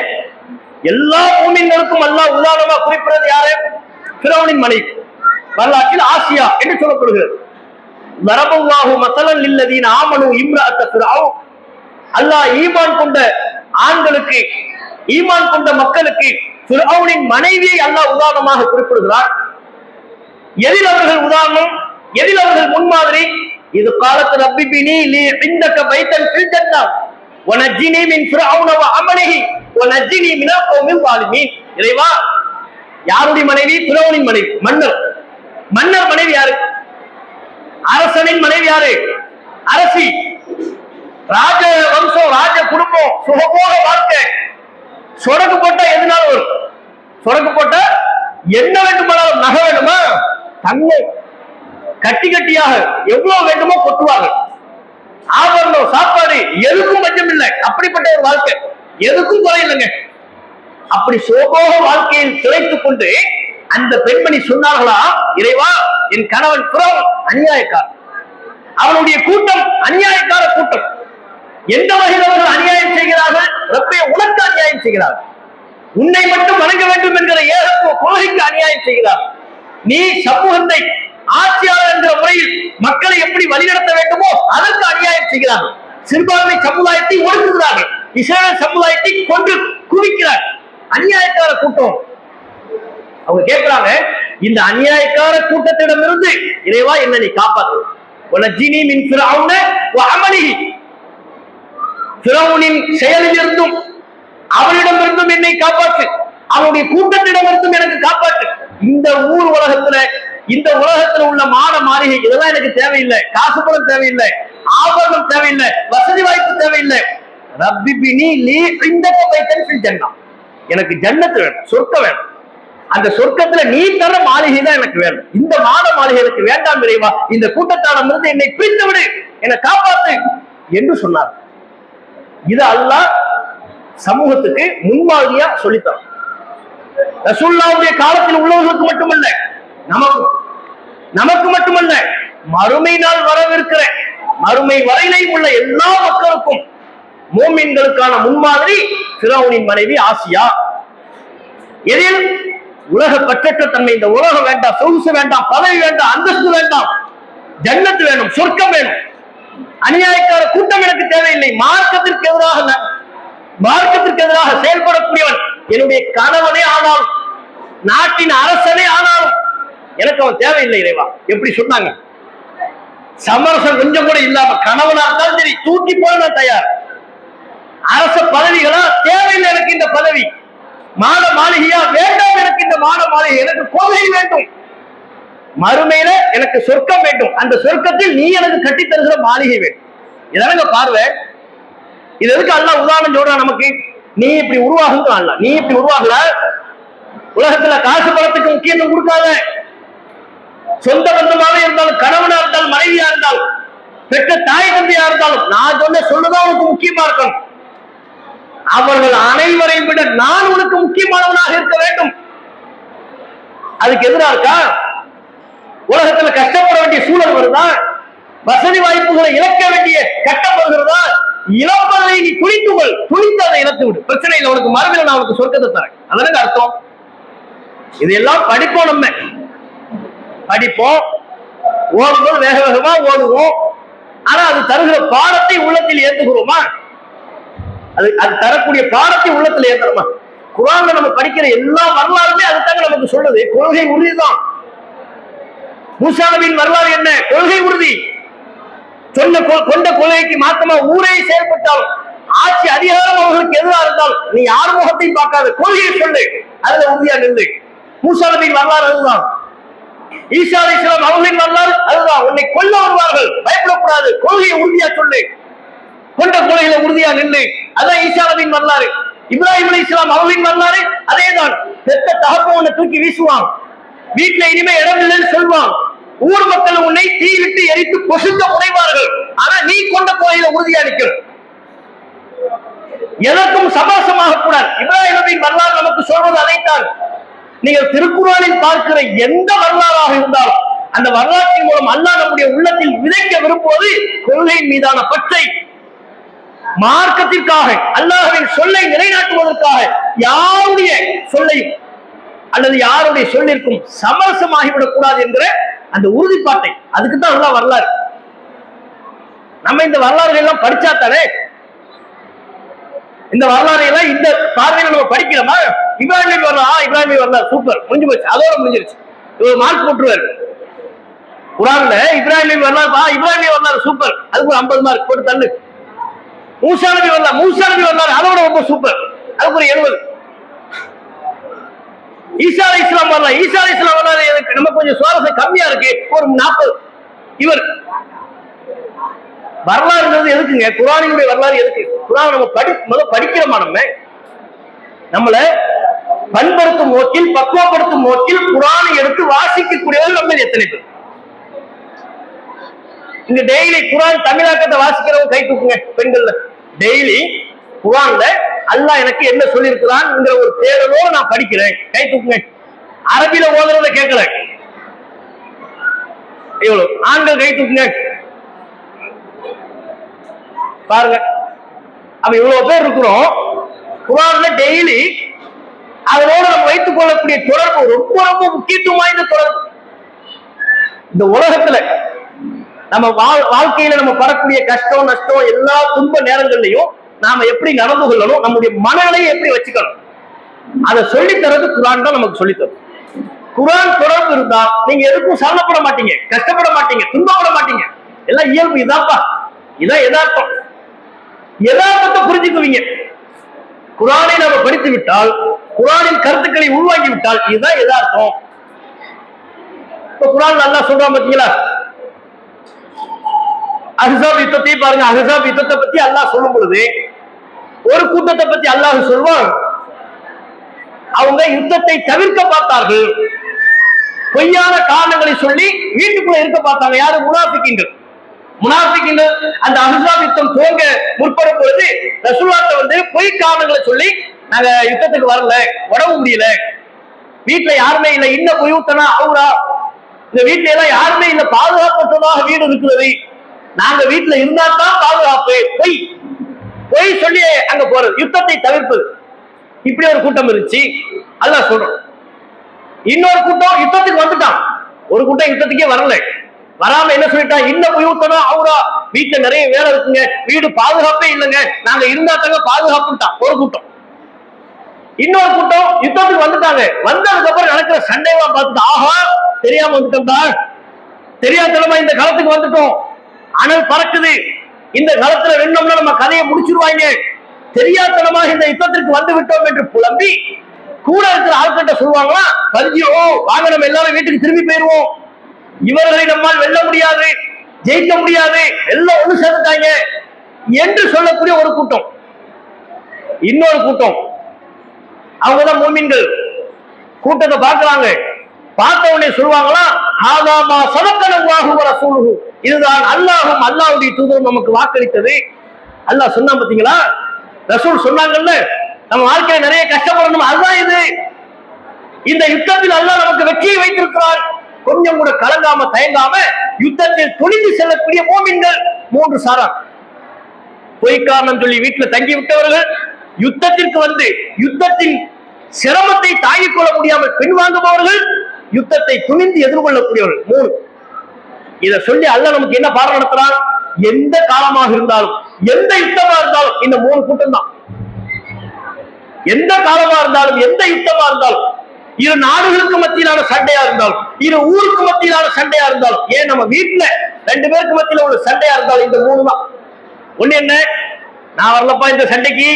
எல்லா மூமின்களுக்கும் அல்லாஹ் உதாரணமா குறிப்பிடுறது யாரு? ஃபிரௌனின் மனைவி, வரலாற்றில் ஆசியா என்று சொல்லப்படுகிறது. தரபல்லாஹு மஸலன் லில்லதீன ஆமனு இம்ரஅத்த ஃபிரௌன். அல்லாஹ் ஈமான் கொண்ட ஆண்களுக்கு, ஈமான் கொண்ட மக்களுக்கு ஃபிரௌனின் மனைவியை அல்லாஹ் உதாரணமாக குறிப்பிடுகிறார். எதில் அவர்கள் உதாரணம்? எதில் அவர்கள் முன்மாதிரி? இது காலத்து ரப்பி பினி லீ இந்தக பைத்தன் ஃபில் ஜன்னah வனஜ்ஜினி மின் ஃபிரௌன வஅமலிஹி வனஜ்ஜினி மினல் கௌமில் ஸாலிமீன். இறைவா, யாருடைய மனைவி? ஃபிரௌனின் மனைவி, மன்னர் மனைவி யாரு? அரசனின் மனைவி யாரு? அரசி. ராஜ வம்சம், ராஜ குடும்பம், சுகபோக வாழ்க்கை. சொடக்கு போட்டா எதுனாலும் வரும். சொடக்கு போட்டா என்ன வேண்டுமானாலும், நகை வேண்டுமா தங்கம் கட்டியாக எவ்வளவு வேண்டுமோ கொட்டுவார்கள். ஆபரணம், சாப்பாடு, எதுக்கும் பஞ்சம் இல்லை. அப்படிப்பட்ட ஒரு வாழ்க்கை, எதுக்கும் குறை இல்லைங்க. அப்படி சோபோக வாழ்க்கையில் திளைத்துக் கொண்டு அந்த பெண்மணி சொன்னார்களா, இறைவா, என் கணவன் ஃபிரௌன் அநியாயக்காரன், அவனுடைய கூட்டம் அநியாயக்கார கூட்டம். எந்த வகையில் அவர்கள் அநியாயம் செய்கிறார்கள்? ரப்பே, உனக்கு அநியாயம் செய்கிறார்கள். உன்னை மட்டும் வணங்க வேண்டும் என்கிற ஏகத்துவ கொள்கைக்கு அநியாயம் செய்கிறார்கள். நீ சமூகத்தை ஆட்சியாளர் என்ற முறையில் மக்களை எப்படி வழிநடத்த வேண்டுமோ அதற்கு அநியாயம் செய்கிறார்கள். சிறுபான்மை சமுதாயத்தை ஒடுக்குகிறார்கள், இஸ்லாமிய சமுதாயத்தை கொண்டு குவிக்கிறார். அநியாயக்கார கூட்டம். அவங்க கேட்கிறாங்க, இந்த அநியாயக்கார கூட்டத்திடமிருந்து இறைவா என்ன நீ காப்பாத்து. வனஜ்ஜினி மின் ஃபிரௌன வஅமலிஹி. ஃபிரௌனின் செயலிலிருந்தும் அவனிடமிருந்தும் என்னை காப்பாற்று, அவனுடைய கூட்டத்திடமிருந்தும் எனக்கு காப்பாற்று. இந்த ஊர் உலகத்துல, இந்த உலகத்துல உள்ள மான மாளிகை இதெல்லாம் எனக்கு தேவையில்லை. காசு பணம் தேவையில்லை, ஆபரணம் தேவையில்லை, வசதி வாய்ப்பு தேவையில்லை. ரப்பி பினி லீ இந்தக பைத்தன் ஃபில் ஜன்னah. எனக்கு ஜன்னத் வேணும், சொர்க்கம் வேணும். அந்த சொர்க்கத்துல நீ தர மாளிகை தான் எனக்கு வேணும், இந்த மாட மாளிகை எனக்கு வேண்டாம் இறைவா, இந்த கூட்டத்தாரிடமிருந்து என்னை பிரித்து விடு, என்னை காப்பாத்து என்று சொன்னார். இது அல்லாஹ் சமூகத்துக்கு முன்மாதிரியா சொல்லித்தான். ரசூலுல்லாஹ்வுடைய காலத்தில் உள்ளவர்களுக்கு மட்டுமல்ல, நமக்கு மட்டுமல்ல, மறுமை நாள் வரவிருக்கிற மறுமை வரையிலே உள்ள எல்லா மக்களுக்கும் மூமின்களுக்கான முன்மாதிரி ஃபிரௌனின் மனைவி ஆசியா. எதில் உலக பற்றற்ற தன்மை, இந்த உலகம் வேண்டாம், சொகுசு வேண்டாம், பதவி வேண்டாம், அந்தஸ்து வேண்டாம், ஜன்னத்து வேணும், சொர்க்கம் வேணும், அநியாயக்கார கூட்டம் எனக்கு தேவையில்லை, மார்க்கத்திற்கு எதிராக செயல்படக்கூடியவன் என்னுடைய கணவனே ஆனாலும் நாட்டின் அரசனே ஆனாலும் எனக்கு அவன் தேவையில்லை இறைவா. எப்படி சொன்னாங்க? சமரசம் கொஞ்சம் கூட இல்லாம கணவனா இருந்தாலும் சரி தூக்கி போட நான் தயார். அரச பதவிகளா தேவையில்லை எனக்கு இந்த பதவி, மாட மாளிகையா வேண்டாம் எனக்கு இந்த மாட மாளிகை, எனக்கு கொள்கை வேண்டும், மறுமையில எனக்கு சொர்க்கம் வேண்டும், அந்த சொர்க்கத்தில் நீ எனக்கு கட்டி தருகிற மாளிகை வேண்டும். இதனால பார்வை. இது எதுக்கு அல்லாஹ் உதாரணம் சொல்றான் நமக்கு? நீ இப்படி உருவாகுங்க, அல்ல நீ இப்படி உருவாகல, உலகத்துல காசு பணத்துக்கு முக்கியத்துவம் கொடுக்காத, சொந்த பந்தமாக இருந்தாலும், கணவனா இருந்தாலும், மனைவியா இருந்தாலும், பெற்ற தாய் தந்தையா இருந்தாலும், நான் சொல்லுதான் உனக்கு முக்கியமா இருக்கணும். அவர்கள் அனைவரையும் விட நான் உனக்கு முக்கியமானவனாக இருக்க வேண்டும். அதுக்கு எதிராக இருக்கா? உலகத்துல கஷ்டப்பட வேண்டிய சூழல் வருதா? வசதி வாய்ப்புகளை இழக்க வேண்டிய கட்டம் வருகிறதா? இழப்பதை நீ துணித்துகள், துணித்து அதை இழத்து விடு, பிரச்சனை இல்லை, உனக்கு மறுமையில நான் உனக்கு சொர்க்கத்தை தரேன். அதற்கு அர்த்தம். இதெல்லாம் படிப்போம், நம்ம படிப்போம், ஓடும்போது வேக வேகமா ஓடுவோம். ஆனா அது தருகிற பாடத்தை உள்ளத்தில் ஏற்றுகிறோமா? அது தரக்கூடிய பாடத்தை உள்ளத்தில் ஏற்றுறோமா? குர்ஆன்ல நம்ம படிக்கிற எல்லா வரலாறுமே அதுதாங்க நமக்கு சொல்லுது. கொள்கை உறுதிதான். மூசா நபியின் வரலாறு என்ன? கொள்கை உறுதி. கொண்ட கொள்கைக்கு மாத்தமா ஊரே செயல்பட்டாலும், ஆட்சி அதிகாரம் அவர்களுக்கு எதிராக இருந்தாலும், நீ யார் முகத்தையும் பார்க்காத, கொள்கையை சொல்லு, அதுல உறுதியா நின்று. மூசா நபியின் வரலாறு அதுதான். ஈசா அலைஹிஸ்ஸலாம் அவர்களின் வரலாறு அதுதான். உன்னை கொல்ல வருவார்கள், பயப்படக்கூடாது, கொள்கையை உறுதியா சொல்லு, கொண்ட கொள்கையில உறுதியா நின்று. அதான் ஈசா நபியின் வரலாறு. இப்ராஹிம் அலைஹிஸ்ஸலாம் அவர்களின் வரலாறு அதேதான். பெத்த தகப்பன் உன்னை தூக்கி வீசுவான், வீட்டுல இனிமே இடம் இல்லைன்னு சொல்வான், ஊர் மக்கள் உன்னை தீ விட்டு எரித்து பொசுக்க முனைவார்கள். ஆனா நீ கொண்ட கொள்கையில உறுதியா நிற்கணும், எதற்கும் சபாசமாக கூடாது. இப்ராஹிம் நபியின் வரலாறு நமக்கு சொல்வது அதைத்தான். நீங்கள் திருக்குர்ஆனில் பார்க்கிற எந்த வரலாறாக இருந்தாலும் அந்த வரலாற்றின் மூலம் அல்லாஹ் நம்முடைய உள்ளத்தில் விதைக்க விரும்புவது கொள்கையின் மீதான பற்றை, மார்க்கத்திற்காக அல்லாஹ்வின் சொல்லை நிலைநாட்டுவதற்காக யாருடைய சொல்லை அல்லது யாருடைய சொல்லிற்கும் சமரசமாகிவிடக் கூடாது என்கிற அந்த உறுதிப்பாட்டை, அதுக்குதான் அல்லாஹ் வரலாறு. நம்ம இந்த வரலாறுகள் எல்லாம் படிச்சாத்தானே, இந்த வரலாறு எல்லாம் இந்த பார்வையில நம்ம படிக்கிறோமா? இப்ராஹிம் வரலாறு, இப்ராஹிம் வரலாறு சூப்பர், முடிஞ்சு போச்சு, அதோட முடிஞ்சிருச்சு. இவர் மார்க் போட்டுருவாரு குர்ஆன்ல. இப்ராஹிம் வரலாறு, இப்ராஹிம் வரலாறு சூப்பர், அதுக்கு ஒரு 50 மார்க் போட்டு தள்ளு. மூசா நபி வரலாறு அதோட ரொம்ப சூப்பர், அதுக்கு ஒரு 70. ஈசா அலைஹிஸ்ஸலாம் வரலாறு நமக்கு கொஞ்சம் சுவாரஸ்யம் கம்மியா இருக்கு, ஒரு 40. இவர் வரலாறுங்கிறது எதுக்குங்க? குர்ஆனினுடைய வரலாறு எதுக்கு? குர்ஆன் நம்ம படிக்கிறோமா? நம்மளை பண்படுத்தும் நோக்கில், பக்குவப்படுத்தும் நோக்கில் குர்ஆனை எடுத்து வாசிக்கக்கூடியவர்கள் நம்ம எத்தனை பேர்? இங்க டெய்லி குர்ஆன் தமிழாக்கத்தை வாசிக்கிறவங்க கை தூக்குங்க. பெண்கள்ல டெய்லி குர்ஆன்ல அல்லாஹ் எனக்கு என்ன சொல்லி இருக்கிறான்ங்கிற ஒரு தேடலோடு நான் படிக்கிறேன், கை தூக்குங்க. அரபில ஓதுறத கேட்கல, எவ்வளவு ஆண்கள் கை தூக்குங்க பாருங்க. அப்ப இவ்வளவு பேர் இருக்கிறோம். குர்ஆன்ல டெய்லி அதனோடு நம்ம வைத்துக் கொள்ளக்கூடிய தொடர்பு ரொம்ப ரொம்ப முக்கியத்துவம் வாய்ந்த தொடர்பு. இந்த உலகத்துல நம்ம வாழ்க்கையில நம்ம படக்கூடிய கஷ்டம், நஷ்டம், எல்லா துன்ப நேரங்கள்லையும் நாம எப்படி நடந்து கொள்ளணும், நம்முடைய மனநிலையை எப்படி வச்சுக்கணும், அதை சொல்லித்தரது குர்ஆன் தான் நமக்கு சொல்லித்தரும். குர்ஆன் தொடர்பு இருந்தா நீங்க எதுக்கும் சரணப்பட மாட்டீங்க, கஷ்டப்பட மாட்டீங்க, துன்பப்பட மாட்டீங்க. எல்லாம் இயல்பு, இதாப்பா, இதான் யதார்த்தம். யதார்த்தத்தை புரிஞ்சுக்குவீங்க. குர்ஆனை நம்ம படித்து விட்டால், குர்ஆனின் கருத்துக்களை உள்வாங்கி விட்டால் இதுதான் யதார்த்தம். இப்ப குர்ஆன் நல்லா சொல்றான் பாத்தீங்களா? அஹ்ஸாப் யுத்தத்தை பாருங்க. அஹ்ஸாப் யுத்தத்தை பத்தி அல்லாஹ் சொல்லும் பொழுது ஒரு கூட்டத்தை பத்தி அல்லாஹ் சொல்வான், அவங்க யுத்தத்தை தவிர்க்க பார்த்தார்கள். பொய்யான காரணங்களை சொல்லி வீட்டுக்குள்ள இருக்க பார்த்தாங்க. யாரு? முனாஃபிக்கீன்கள். முனாஃபிக்கீன்கள் அந்த அஹ்ஸாப் யுத்தம் துவங்க முற்படும் பொழுது ரசூலுல்லாஹ் பொய் காரணங்களை சொல்லி நாங்க யுத்தத்துக்கு வரல, உடம்பு முடியல, வீட்டுல யாருமே இல்லை, இன்ன புயூத்தனா அவுரா, இந்த வீட்டுல எல்லாம் யாருமே இல்ல, பாதுகாப்பற்றதாக வீடு இருக்கிறது, நாங்க வீட்டுல இருந்தா தான் பாதுகாப்பு, பொய் பொய் சொல்லி அங்க போறது, யுத்தத்தை தவிர்ப்பது. இப்படி ஒரு கூட்டம் இருந்துச்சு. அல்லாஹ் சொல்றோம். இன்னொரு கூட்டம் யுத்தத்துக்கு வந்துட்டான். ஒரு கூட்டம் யுத்தத்துக்கே வரல. வராம என்ன சொல்லிட்டான்? இன்ன புயூத்தனா அவுரா, வீட்டுல நிறைய வேலை இருக்குங்க, வீடு பாதுகாப்பே இல்லைங்க, நாங்க இருந்தா தாங்க பாதுகாப்புட்டான் ஒரு கூட்டம். இன்னொரு கூட்டம் யுத்தத்துக்கு வந்துட்டாங்க. வந்ததுக்கு அப்புறம் நடக்கிற சண்டையெல்லாம் பார்த்துட்டு, ஆஹா தெரியாம வந்துட்டோம்டா, தெரியாதனமா இந்த களத்துக்கு வந்துட்டோம், அனல் பறக்குது, இந்த களத்துல ரெண்டோம்னா நம்ம கதையை முடிச்சிருவாங்க, தெரியாதனமாக இந்த யுத்தத்திற்கு வந்து விட்டோம் என்று புலம்பி கூட இருக்கிற ஆட்கிட்ட சொல்லுவாங்களா, பரிஜியோ வாங்க நம்ம எல்லாரும் வீட்டுக்கு திரும்பி போயிருவோம், இவர்களை நம்மால் வெல்ல முடியாது, ஜெயிக்க முடியாது, எல்லாம் ஒண்ணு சேர்ந்துட்டாங்க என்று சொல்லக்கூடிய ஒரு கூட்டம். இன்னொரு கூட்டம் அவங்கதான் மூமின்கள். கூட்டத்தை பார்க்கறாங்க. பார்த்த உடனே சொல்லுவாங்களா, ஆதாமா சதக்கனல்லாஹு வ ரசூலுஹு, இதுதான் அல்லாஹ்வும் அல்லாஹ்வுடைய தூதரும் நமக்கு வாக்களித்தது. அல்லாஹ் சொன்னா பாத்தீங்களா, ரசூல் சொன்னாங்கல்ல, நம்ம வாழ்க்கையில நிறைய கஷ்டப்படணும், அதுதான் இது. இந்த யுத்தத்தில் அல்லாஹ் நமக்கு வெற்றியை வைத்திருக்கிறார். கொஞ்சம் கூட கலங்காம தயங்காம யுத்தத்தில் துணிந்து செல்லக்கூடிய மூமின்கள் மூன்று சாரா. பொய் காரணம் சொல்லி வீட்டுல தங்கி விட்டவர்கள், யுத்தத்திற்கு வந்து யுத்தத்தின் சிரமத்தை தாங்கிக் கொள்ள முடியாமல் பின்வாங்குபவர்கள், யுத்தத்தை துணிந்து எதிர்கொள்ளக்கூடியவர்கள். மூணு. இதை சொல்லி அல்லாஹ் நமக்கு என்ன பாடம் நடத்துறான்? எந்த காலமாக இருந்தாலும், எந்த யுத்தமா இருந்தாலும் இந்த மூணு கூட்டம் தான். எந்த காலமா இருந்தாலும், எந்த யுத்தமா இருந்தாலும், இரு நாடுகளுக்கு மத்தியிலான சண்டையா இருந்தாலும், இரு ஊருக்கு மத்தியிலான சண்டையா இருந்தாலும், ஏன் நம்ம வீட்டுல ரெண்டு பேருக்கு மத்தியில உள்ள சண்டையா இருந்தாலும், இந்த மூணு தான். ஒண்ணு என்ன, நான் வரலப்பா இந்த சண்டைக்கு,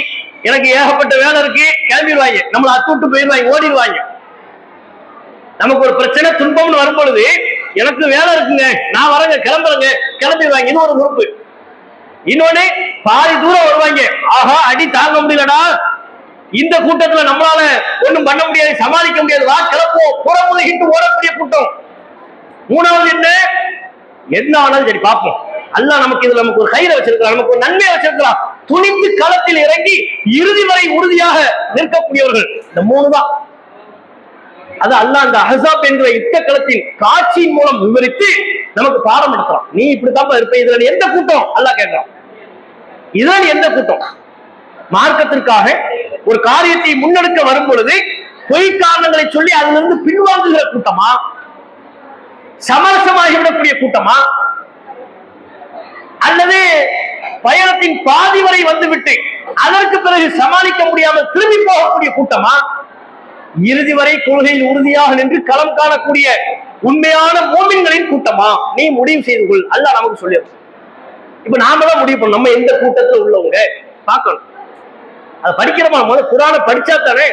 எனக்கு ஏகப்பட்ட வேலை இருக்கு, கிளம்பிடுவாங்க, நம்மளை அத்துவிட்டு போயிடுவாங்க, ஓடிடுவாங்க. நமக்கு ஒரு பிரச்சனை துன்பம்னு வரும் பொழுது, எனக்கு வேலை இருக்குங்க, நான் வரேங்க, கிளம்புறேங்க, கிளம்பிடுவாங்க. இது ஒரு குரூப். இன்னொன்னு பாதி தூரம் வருவாங்க, ஆஹா அடி தாங்க முடியலடா, இந்த கூட்டத்துல நம்மளால ஒண்ணும் பண்ண முடியாது, சமாளிக்க முடியாது, வா கிளம்புவோம், புறமுதுகிட்டு ஓடக்கூடிய கூட்டம். மூணாவது என்ன, என்ன ஆனாலும் சரி பார்ப்போம், அல்லாஹ் நமக்கு இதுல நமக்கு ஒரு கையில வச்சிருக்கிறான், நமக்கு ஒரு நன்மையை வச்சிருக்கிறான், துணிந்து களத்தில் இறங்கி இறுதி வரை உறுதியாக நிற்கக்கூடியவர்கள் இந்த மூணு தான். அது அல்லாஹ் அந்த அஹ்ஸாப் என்கிற யுத்த களத்தின் காட்சியின் மூலம் விவரித்து நமக்கு பாடம் எடுக்கிறான். நீ இப்படித்தான் இருப்ப, இதுல எந்த கூட்டம் அல்லாஹ் கேட்கிறான், இதுதான் எந்த கூட்டம்? மார்க்கத்திற்காக ஒரு காரியத்தை முன்னெடுக்க வரும் பொழுது பொய் காரணங்களை சொல்லி அதிலிருந்து பின்வாங்குகிற கூட்டமா, சமரசமாகிவிடக்கூடிய கூட்டமா, அல்லது பயணத்தின் பாதி வரை வந்துவிட்டு அதற்கு பிறகு சமாளிக்க முடியாமல் திரும்பி போகக்கூடிய கூட்டமா, இறுதி வரை கொள்கையில் உறுதியாக நின்று களம் காணக்கூடிய உண்மையான மூமின்களின் கூட்டமா? நீ முடிவு செய்து கொள், அல்லாஹ் நமக்கு சொல்லிடுறோம். இப்ப நாம தான் முடிவு பண்ணணும், நம்ம எந்த கூட்டத்துல உள்ளவங்க பார்க்கணும். அதை படிக்கிறோமா? முதல்ல குர்ஆனை படிச்சா தானே.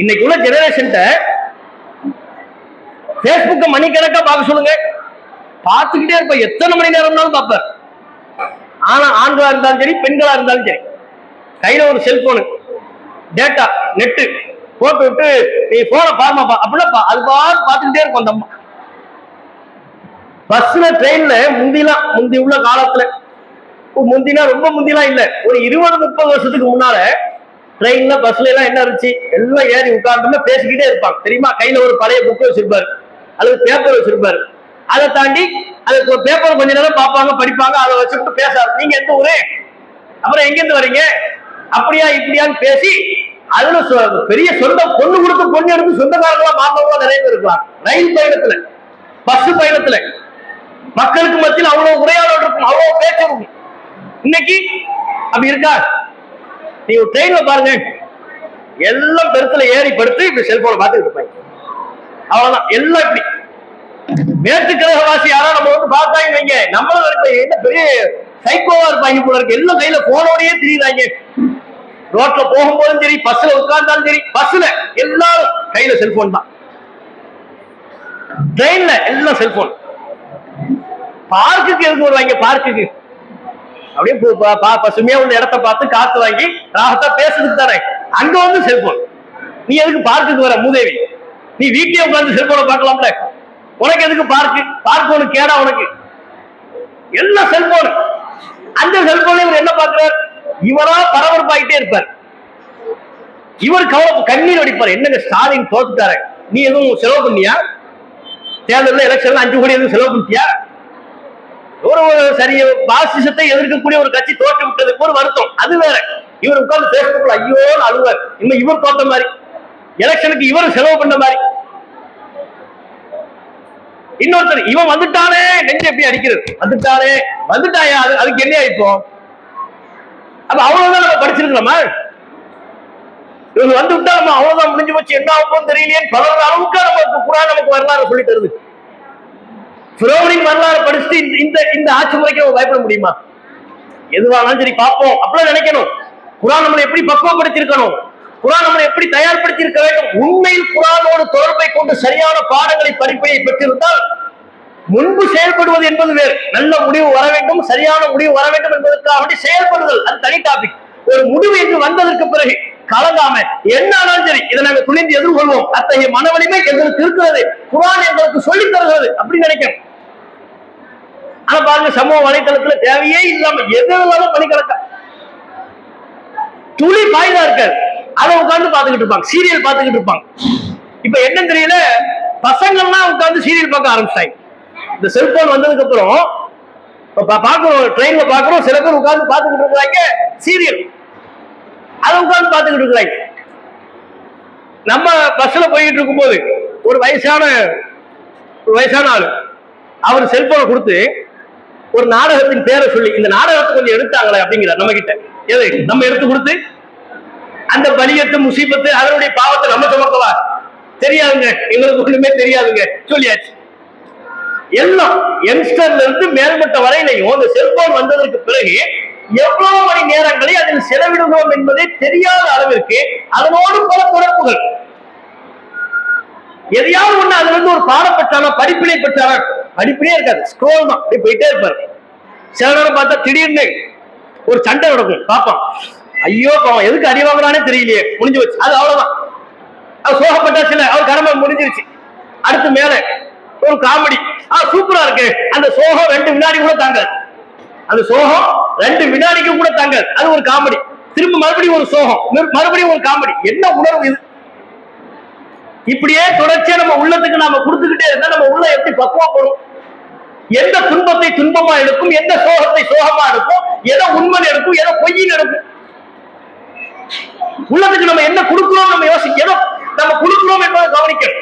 இன்னைக்கு உள்ள ஜெனரேஷன் பேஸ்புக்க மணிக்கணக்கா பார்க்க சொல்லுங்க, பார்த்துக்கிட்டே இருப்ப, எத்தனை மணி நேரம்னாலும் பார்ப்பார். ஆனா ஆண்களா இருந்தாலும் சரி, பெண்களா இருந்தாலும் சரி, கையில ஒரு செல்போனு, டேட்டா, நெட்டு போட்டு விட்டு நீ போன பாருமாப்பா அப்படின்னா அது பார்த்துக்கிட்டே இருக்கும் அந்த அம்மா. பஸ்ல ட்ரெயின்ல முந்தி உள்ள காலத்துல, முந்தினா ரொம்ப முந்திலாம் இல்ல, ஒரு 20-30 வருஷத்துக்கு முன்னால ட்ரெயின்ல பஸ்ல எல்லாம் என்ன இருந்துச்சு, எல்லாம் ஏறி உட்கார்ந்து பேசிக்கிட்டே இருப்பாங்க தெரியுமா. கையில ஒரு பழைய புக் வச்சிருப்பாரு அல்லது பேப்பர் வச்சிருப்பாரு, அதை தாண்டி அதுக்கு ஒரு பேப்பர் கொஞ்ச நேரம் பார்ப்பாங்க, படிப்பாங்க, அதை வச்சுட்டு பேசாரு. நீங்க எந்த ஊரு, அப்புறம் எங்க இருந்து வரீங்க, அப்படியா இப்படியான்னு பேசி அதுல பெரிய சொந்த பொண்ணு கொடுத்து பொண்ணு எடுத்து சொந்தக்காரங்களா மாறவங்களா நிறைய பேர் இருக்கலாம். ரயில் பயணத்துல, பஸ் பயணத்துல மக்களுக்கு மத்தியில் அவ்வளவு உரையாடல் இருக்கும், அவ்வளவு பேச்சு இருக்கும். இன்னைக்கு அப்படி இருக்கா? நீங்க ட்ரெயின்ல பாருங்க, எல்லாம் பெருத்துல ஏறி படுத்து இப்படி செல்போனை பார்த்துட்டு இருப்பாங்க, அவ்வளவுதான். எல்லாம் இப்படி மேற்கு கிரகவாசி யாரா நம்ம வந்து பார்த்தாங்க வைங்க, நம்மளும் என்ன பெரிய சைக்கோவா இருப்பாங்க போல இருக்கு. எல்லாம் கையில போனோடயே திரியுறாங்க. ரோட்ல போகும்போதும் சரி, பஸ்ல உட்கார்ந்தாலும் சரி, பஸ்ல எல்லாரும் கையில செல்போன் தான், ட்ரெயின்ல எல்லாம் செல்போன். பார்க்குக்கு எதுக்கு வருவாங்க? பார்க்குக்கு அப்படியே பசுமையா உள்ள இடத்த பார்த்து காத்து வாங்கி ராகத்தா பேசுறதுக்கு தானே. அங்க வந்து செல்போன். நீ எதுக்கு பார்க்குக்கு வர மூதேவி? நீ வீட்லயே உட்கார்ந்து செல்போனை பார்க்கலாம்ல. உனக்கு எதுக்கு பார்க்கு? பார்க்க உனக்கு கேடா? உனக்கு எல்லாம் செல்போன். அந்த செல்போன்ல இவர் என்ன பார்க்கிறார்? இவரா பரபரப்பாயிட்டே இருப்பார். இவர் கண்ணீர் அடிப்பார். என்னங்க ஸ்டாலின் தோத்துட்டாரு, நீ எதுவும் செலவு பண்ணியா? தேர்தல் எலெக்ஷன் 5 கோடி எதுவும் செலவு பண்ணியா? ஒரு சரி பாசிசத்தை எதிர்க்கக்கூடிய ஒரு கட்சி தோற்று விட்டதுக்கு ஒரு வருத்தம், அது வேற. இவர் உட்கார்ந்து பேஸ்புக்ல ஐயோ அழுவார். இன்னும் இவர் தோத்த மாதிரி, எலெக்ஷனுக்கு இவரும் செலவு பண்ண மாதிரி. இன்னொருத்தர் இவன் வந்துட்டானே நெஞ்சு எப்படி அடிக்கிறது, வந்துட்டானே வந்துட்டாயா, அதுக்கு என்ன இப்போ? அப்ப அவ்வளவுதான் நம்ம படிச்சிருக்கலாமா? இவங்க வந்து விட்டா நம்ம அவ்வளவுதான் முடிஞ்சு போச்சு, என்ன ஆகும் தெரியலையே பலர் அளவுக்கு நமக்கு குரான் நமக்கு வரலாறு சொல்லி தருது. ஃபிரௌனின் வரலாறு படிச்சுட்டு இந்த ஆட்சி முறைக்கு நம்ம பயப்பட முடியுமா? எதுவானாலும் சரி பார்ப்போம் அப்படிலாம் நினைக்கணும். குரான் நம்மளை எப்படி பக்குவப்படுத்திருக்கணும், குரான் நம்மளை எப்படி தயார்படுத்தி இருக்க வேண்டும். உண்மையில் குரானோடு தொடர்பை கொண்டு சரியான பாடங்களை படிப்பையை பெற்றிருந்தால் முன்பு செயல்படுவது என்பது வேறு. நல்ல முடிவு வர வேண்டும், சரியான முடிவு வர வேண்டும் என்பதற்காக செயல்படுதல் அது தனி டாபிக். ஒரு முடிவு என்று வந்ததற்கு பிறகு கலங்காம என்ன ஆனாலும் சரி இதை நாங்கள் துணிந்து எதிர்கொள்வோம், அத்தகைய மன வலிமை எங்களுக்கு இருக்கிறது, குரான் எங்களுக்கு சொல்லித் தருகிறது அப்படின்னு நினைக்கிறோம். ஆனா பாருங்க, சமூக வலைதளத்துல தேவையே இல்லாம எதுனாலும் பணிக்கலக்க துளி பாய்தா இருக்காது. அதை உட்கார்ந்து பாத்துக்கிட்டு இருப்பாங்க, சீரியல் பாத்துக்கிட்டு இருப்பாங்க. இப்ப என்ன தெரியல, பசங்கள்லாம் உட்கார்ந்து சீரியல் பார்க்க ஆரம்பிச்சாங்க. இந்த செல்போன் வந்ததுக்கு அப்புறம் பாக்குறோம், ட்ரெயின்ல பாக்குறோம், சில பேர் உட்கார்ந்து பாத்துக்கிட்டு இருக்கிறாங்க சீரியல், அதை உட்கார்ந்து பாத்துக்கிட்டு இருக்கிறாங்க. நம்ம பஸ்ல போயிட்டு இருக்கும் போது ஒரு வயசான ஆளு அவர் செல்போனை கொடுத்து ஒரு நாடகத்தின் பேரை சொல்லி, இந்த நாடகத்தை கொஞ்சம் எடுத்தாங்களே அப்படிங்கிறார் நம்ம கிட்ட. எது நம்ம எடுத்து கொடுத்து அந்த பலியத்து முசீபத்து அதனுடைய பாவத்தை நம்ம சுமக்கவா? தெரியாதுங்க, எங்களுக்கு ஒண்ணுமே தெரியாதுங்க சொல்லியாச்சு. எல்லாம் யங்ஸ்டர்ல இருந்து மேல்மட்ட வரையிலையும் இந்த செல்போன் வந்ததற்கு பிறகு எவ்வளவு மணி நேரங்களை அதில் செலவிடுகிறோம் என்பதை தெரியாத அளவிற்கு அதனோடு பல தொடர்புகள். எதையாவது ஒண்ணு அதுல இருந்து ஒரு பாடம் பெற்றானா, படிப்பினை பெற்றானா? படிப்பினே இருக்காது, ஸ்க்ரோல் தான், போயிட்டே இருப்பாரு. சில நேரம் பார்த்தா திடீர்னு ஒரு சண்டை நடக்கும், பாப்பான் ஐயோ பாவம் எதுக்கு அடி வாங்குறானே தெரியலையே, முடிஞ்சு வச்சு அது அவ்வளவுதான். அது சோகப்பட்டா சில அவர் கடமை முடிஞ்சிருச்சு. அடுத்து மேல ஒரு காமெடி, சூப்பரா இருக்கு, அந்த சோகம் 2 வினாடி கூட தாங்காது, அந்த சோகம் 2 வினாடிக்கு கூட தாங்காது, அது ஒரு காமெடி. திரும்ப மறுபடியும் ஒரு சோகம், மறுபடியும் ஒரு காமெடி. என்ன உணர்வு இது? இப்படியே தொடர்ச்சியா நம்ம உள்ளத்துக்கு நாம கொடுத்துக்கிட்டே இருந்தா நம்ம உள்ள எப்படி பக்குவப்படும்? எந்த துன்பத்தை துன்பமா எடுக்கும், எந்த சோகத்தை சோகமா எடுக்கும், எதை உண்மை எடுக்கும், எதை பொய்யின் எடுக்கும்? உள்ளத்துக்கு நம்ம என்ன கொடுக்கிறோம் நம்ம யோசிக்கணும், நம்ம கொடுக்கிறோம் என்பதை கவனிக்கணும்.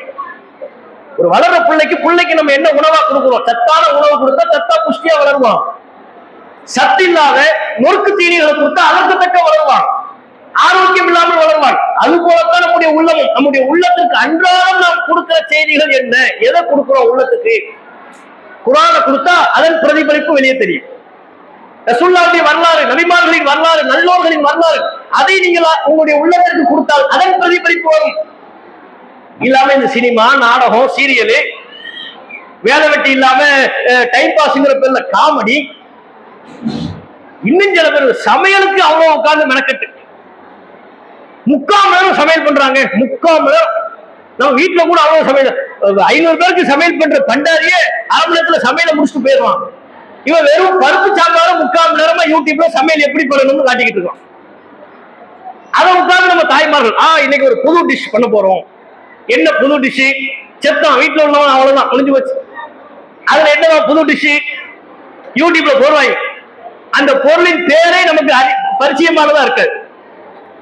ஒரு வளர்ற பிள்ளைக்கு நம்ம என்ன உணவா கொடுக்கிறோம்? சத்தான உணவு கொடுத்தா சத்தா புஷ்டியா வளருவான். சத்து இல்லாத நொறுக்கு தீனிகளை கொடுத்தா அதற்கு தக்க வளருவான், ஆரோக்கியம் இல்லாமல் வளருவான். அது போலத்தான் நம்முடைய உள்ளமும். நம்முடைய உள்ளத்துக்கு அன்றாடம் நாம் கொடுக்கிற செய்திகள் என்ன, எதை கொடுக்கிறோம் உள்ளத்துக்கு? குர்ஆனை கொடுத்தா அதன் பிரதிபலிப்பு வெளியே தெரியும். ரசூலுல்லாஹ்வுடைய வரலாறு, நபிமார்களின் வரலாறு, நல்லோர்களின் வரலாறு, அதை நீங்கள் உங்களுடைய உள்ளத்திற்கு கொடுத்தால் அதன் பிரதிபலிப்பு வரும். இல்லாம இந்த சினிமா, நாடகம், சீரியலு, வேலை வெட்டி இல்லாம டைம் பாஸ்ங்கிற பேர்ல காமெடி, இன்னும் சில பேர் சமையலுக்கு அவ்வளவு உட்கார்ந்து மெனக்கட்டு 3/4 மணி நேரம் சமையல் பண்றாங்க. 3/4 மணி நேரம். நம்ம வீட்டுல கூட அவ்வளவு சமையல், 500 பேருக்கு சமையல் பண்ற பண்டாரியே 1/2 மணி நேரத்துல சமையலை முடிச்சுட்டு போயிடுவான். இவன் வெறும் பருப்பு சாம்பாரும் 3/4 மணி நேரமா யூடியூப்ல சமையல் எப்படி பண்ணணும்னு காட்டிக்கிட்டு இருக்கோம். அதை உட்கார்ந்து நம்ம தாய்மார்கள் இன்னைக்கு ஒரு புது டிஷ் பண்ண போறோம். என்ன புது டிஷ்? செத்தான் வீட்டுல உள்ளவன் அவ்வளவுதான், முடிஞ்சு போச்சு. அதுல என்னவா புது டிஷ்? யூடியூப்ல போடுவாங்க. அந்த பொருளின் பேரே நமக்கு பரிச்சயமானதா இருக்காது.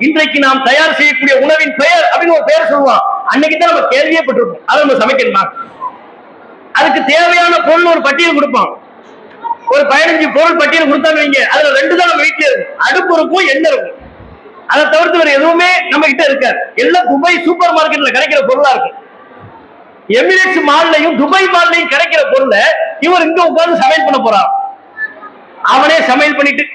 இன்றைக்கு நாம் தயார் செய்யக்கூடிய உணவின் பெயர் அப்படின்னு ஒரு பெயர் சொல்லுவான். அன்னைக்கு தான் நம்ம கேள்வியே பட்டிருப்போம். அதை நம்ம சமைக்கணுமா? அதுக்கு தேவையான பொருள் ஒரு பட்டியல் கொடுப்பான். ஒரு 15 பொருள் பட்டியல் கொடுத்தாங்க வைங்க, அதுல 2 தான் நம்ம வீட்டுல இருக்கும். அடுப்பு இருக்கும், எண்ணெய் இருக்கும். அதை தவிர்த்து வேற எதுவுமே நம்ம கிட்ட இருக்காது. எல்லாம் துபாய் சூப்பர் மார்க்கெட்ல கிடைக்கிற பொருளா இருக்கும். எமிரேட்ஸ் மால்லையும் துபாய் மால்லையும் கிடைக்கிற பொருளை இவர் இங்க உட்கார்ந்து சமையல் பண்ண போறான். அவனே சமையல் பண்ணிட்டு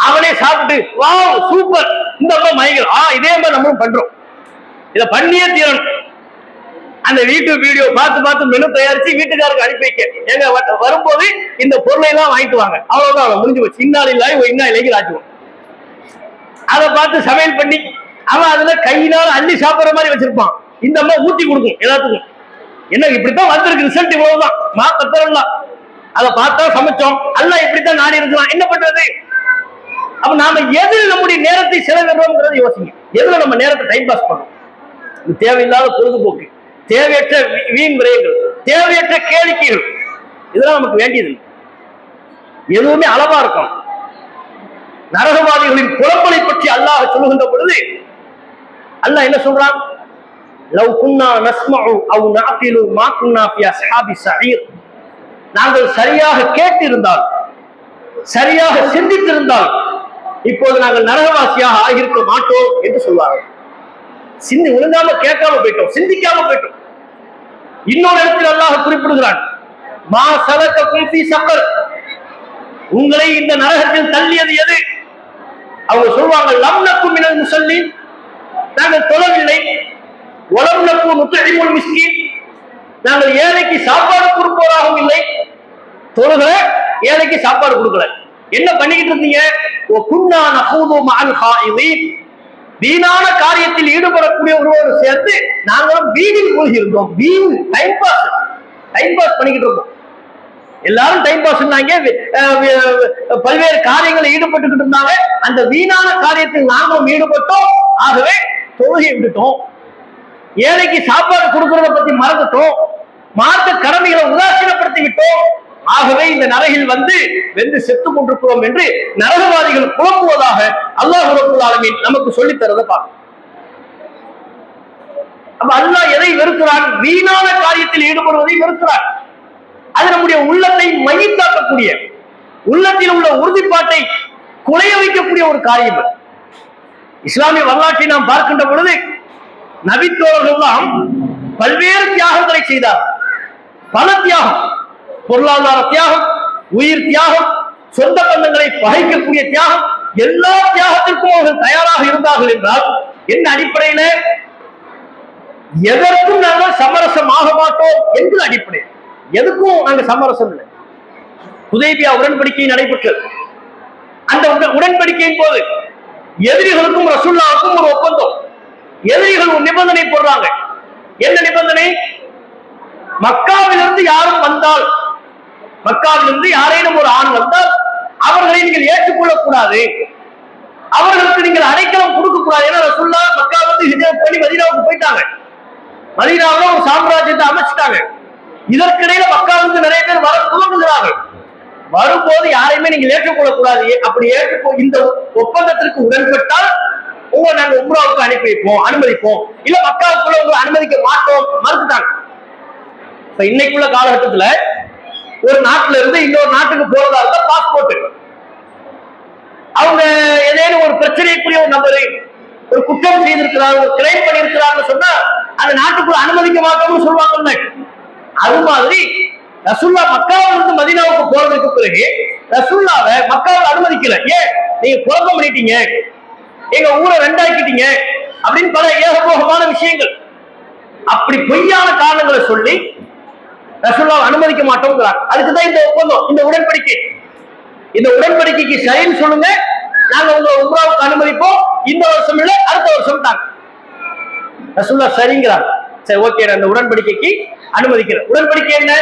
அவனே சாப்பிட்டு வாவ் சூப்பர், இந்த மயங்கல் இதே மாதிரி நம்மளும் பண்றோம். இதை பண்ணியே தீரணும். அந்த யூடியூப் வீடியோ பார்த்து மெனு தயாரிச்சு வீட்டுக்காரருக்கு அனுப்பி வைக்க, எங்க வரும்போது இந்த பொருளை எல்லாம் வாங்கிட்டு வாங்க, அவ்வளவுதான் முடிஞ்சு போச்சு. இன்னாலில்லாஹி வ இன்னா இலைஹி ராஜிஊன். அதை பார்த்து சமையல் பண்ணி அவன் அதுல கையினால அள்ளி சாப்பிடுற மாதிரி வச்சிருப்பான். இந்த அம்மா ஊட்டி கொடுக்கும் எல்லாத்துக்கும். என்ன இப்படித்தான் வந்திருக்கு, ரிசல்ட் இவ்வளவுதான், மாத்தலாம். அதை பார்த்தா சமைச்சோம், அல்லாஹ் இப்படித்தான் நாடி இருக்கலாம், என்ன பண்றது? அப்ப நாம எதில் நம்முடைய நேரத்தை செலவிடுறோம்ங்கிறத யோசிங்க. எதுல நம்ம நேரத்தை டைம் பாஸ் பண்ணோம்? தேவையில்லாத பொழுதுபோக்கு, தேவையற்ற வீண் விரயங்கள், தேவையற்ற கேளிக்கைகள், இதெல்லாம் நமக்கு வேண்டியது. எதுவுமே அளவா இருக்கும். நரகவாதிகளின் புலம்பலை பற்றி அல்லாஹ் சொல்லுகின்ற பொழுது அல்லாஹ் என்ன சொல்றான்? லவ் குன்னா நஸ்மஉ அவ் நஅகிலு மா குன்னா ஃபி அஸ்ஹாபி ஸஈர். நாங்கள் சரியாக கேட்டிருந்தால், சரியாக சிந்தித்திருந்தால் இப்போது நாங்கள் நரகவாசியாக ஆகியிருக்க மாட்டோம் என்று சொல்வார்கள். சிந்தி ஒழுங்காம கேட்காம போயிட்டோம், சிந்திக்காம போயிட்டோம். இன்னொரு இடத்தில் அல்லாஹ் குறிப்பிடுகிறான், மா சலககும் ஃபீ ஸகர். உங்களை இந்த நரகத்தில் தள்ளியது எது? அவங்க சொல்வாங்க, லம் நக்கு மினல் முஸல்லீன். நாங்கள் தொழவில்லை. வலம் நக்கு நுத்இமுல் மிஸ்கீன். நாங்கள் ஏழைக்கு சாப்பாடு கொடுப்பவராகவும் இல்லை. தொழுகிற ஏழைக்கு சாப்பாடு கொடுக்கல. என்ன பண்ணிக்கிட்டு இருந்தீங்க? குன்னா நஹூது மஅல் ஹாயிதீன். வீணான காரியத்தில் ஈடுபடக்கூடிய ஒருவரோடு சேர்த்து நாங்களும் வீணில் மூழ்கியிருந்தோம். வீண் டைம் பாஸ் பண்ணிக்கிட்டு இருந்தோம். எல்லாரும் டைம் பாஸ் பல்வேறு காரியங்களை ஈடுபட்டுக்கிட்டு இருந்தாங்க. அந்த வீணான காரியத்தில் நாங்களும் ஈடுபட்டோம். ஆகவே தொழுகை விட்டுட்டோம். ஏழைக்கு சாப்பாடு கொடுக்கறத பத்தி மறந்துட்டோம். மார்க்க கடமைகளை உதாசீனப்படுத்தி விட்டோம். ஆகவே இந்த நரகில் வெந்து செத்துக் கொண்டிருக்கிறோம் என்று நரகவாதிகள் குழப்புவதாக அல்லாஹ் ரப்பல் ஆலமீன் நமக்கு சொல்லித் தரதை பார்க்கணும். அப்ப அல்லாஹ் எதை வெறுக்கிறான்? வீணான காரியத்தில் ஈடுபடுவதை வெறுக்கிறான். அது நம்முடைய உள்ளத்தை மையத்தாக்கக்கூடிய, உள்ளத்தில் உள்ள உறுதிப்பாட்டை குலைய வைக்கக்கூடிய ஒரு காரியம். இஸ்லாமிய வரலாற்றை நாம் பார்க்கின்ற பொழுது நபித்தோழர்கள் எல்லாம் பல்வேறு தியாகங்களை செய்தார். பல தியாகம், பொருளாதார தியாகம், உயிர் தியாகம், சொந்த பந்தங்களை பகைக்கக்கூடிய தியாகம், எல்லா தியாகத்திற்கும் அவர்கள் தயாராக இருந்தார்கள் என்றால் என்ன அடிப்படையில? எதற்கும் நாங்கள் சமரசம் ஆக மாட்டோம் என்ற அடிப்படையில். எதுக்கும் நாங்க சமரசம் இல்லை. ஹுதைபியா உடன்படிக்கை நடைபெற்றது. அந்த உடன்படிக்கையின் போது எதிரிகளுக்கும் ரசூலுல்லாஹ்வுக்கும் ஒரு ஒப்பந்தம். எதிரிகள் ஒரு நிபந்தனை போடுறாங்க. என்ன நிபந்தனை? மக்காவிலிருந்து யாரும் வந்தால், மக்காவிலிருந்து யாரேனும் ஒரு ஆண் வந்தால் அவர்களை நீங்கள் ஏற்றுக்கொள்ளக் கூடாது, அவர்களுக்கு நீங்கள் அடைக்கலம் கொடுக்க கூடாது. ஏன்னா ரசூலுல்லாஹ் மக்காவிலிருந்து ஹிஜ்ரத் பண்ணி மதீனாவுக்கு போயிட்டாங்க. மதீனாவுல ஒரு சாம்ராஜ்யத்தை அமைச்சிட்டாங்க. இதற்கிடையில மக்காவிலிருந்து நிறைய பேர் வர துவங்குகிறார்கள். வரும்போது யாரையுமே நீங்கள் ஏற்றுக்கொள்ளக் கூடாது. அப்படி இந்த ஒப்பந்தத்திற்கு உடன்பட்டால் உங்களை நாங்க உம்ராவுக்கு அனுப்பி வைப்போம், அனுமதிப்போம். இல்ல மக்காவுக்குள்ள உங்களை அனுமதிக்க மாட்டோம், மறுத்துட்டாங்க. இப்ப இன்னைக்குள்ள காலகட்டத்துல ஒரு நாட்டுல இருந்து இன்னொரு நாட்டுக்கு போறதா இருந்தா பாஸ்போர்ட், அவங்க ஏதேனும் ஒரு பிரச்சனைக்குரிய ஒரு நபரை ஒரு குற்றம் செய்திருக்கிறார், ஒரு கிரைம் பண்ணியிருக்கிறார்னு சொன்னா அந்த நாட்டுக்குள்ள அனுமதிக்க மாட்டோம்னு சொல்லுவாங்கல்ல. அது மாதிரி ரசூலுல்லாஹ் மக்காவிலிருந்து மதீனாவுக்கு போறதுக்கு பிறகு ரசூலுல்லாஹ்வை மக்காவில் அனுமதிக்கல. ஏன்? நீங்க குழப்பம் பண்ணிட்டீங்க, எங்க ஊரை ரெண்டாக்கிட்டீங்க அப்படின்னு பல ஏகபோகமான விஷயங்கள். அப்படி பொய்யான காரணங்களை சொல்லி ரசூலுல்லாஹ் அனுமதிக்க மாட்டோம்ங்கிறாங்க. அதுக்குதான் இந்த ஒப்பந்தம், இந்த உடன்படிக்கை. இந்த உடன்படிக்கைக்கு சரின்னு சொல்லுங்க, நாங்க உங்க உம்ராவுக்கு அனுமதிப்போம். இந்த வருஷம் இல்ல, அடுத்த வருஷம் தாங்க. ரசூலுல்லாஹ் சரிங்கிறாங்க. சரி, ஓகே, அந்த உடன்படிக்கைக்கு அனுமதிக்கிற உடன்படிக்கை என்ன?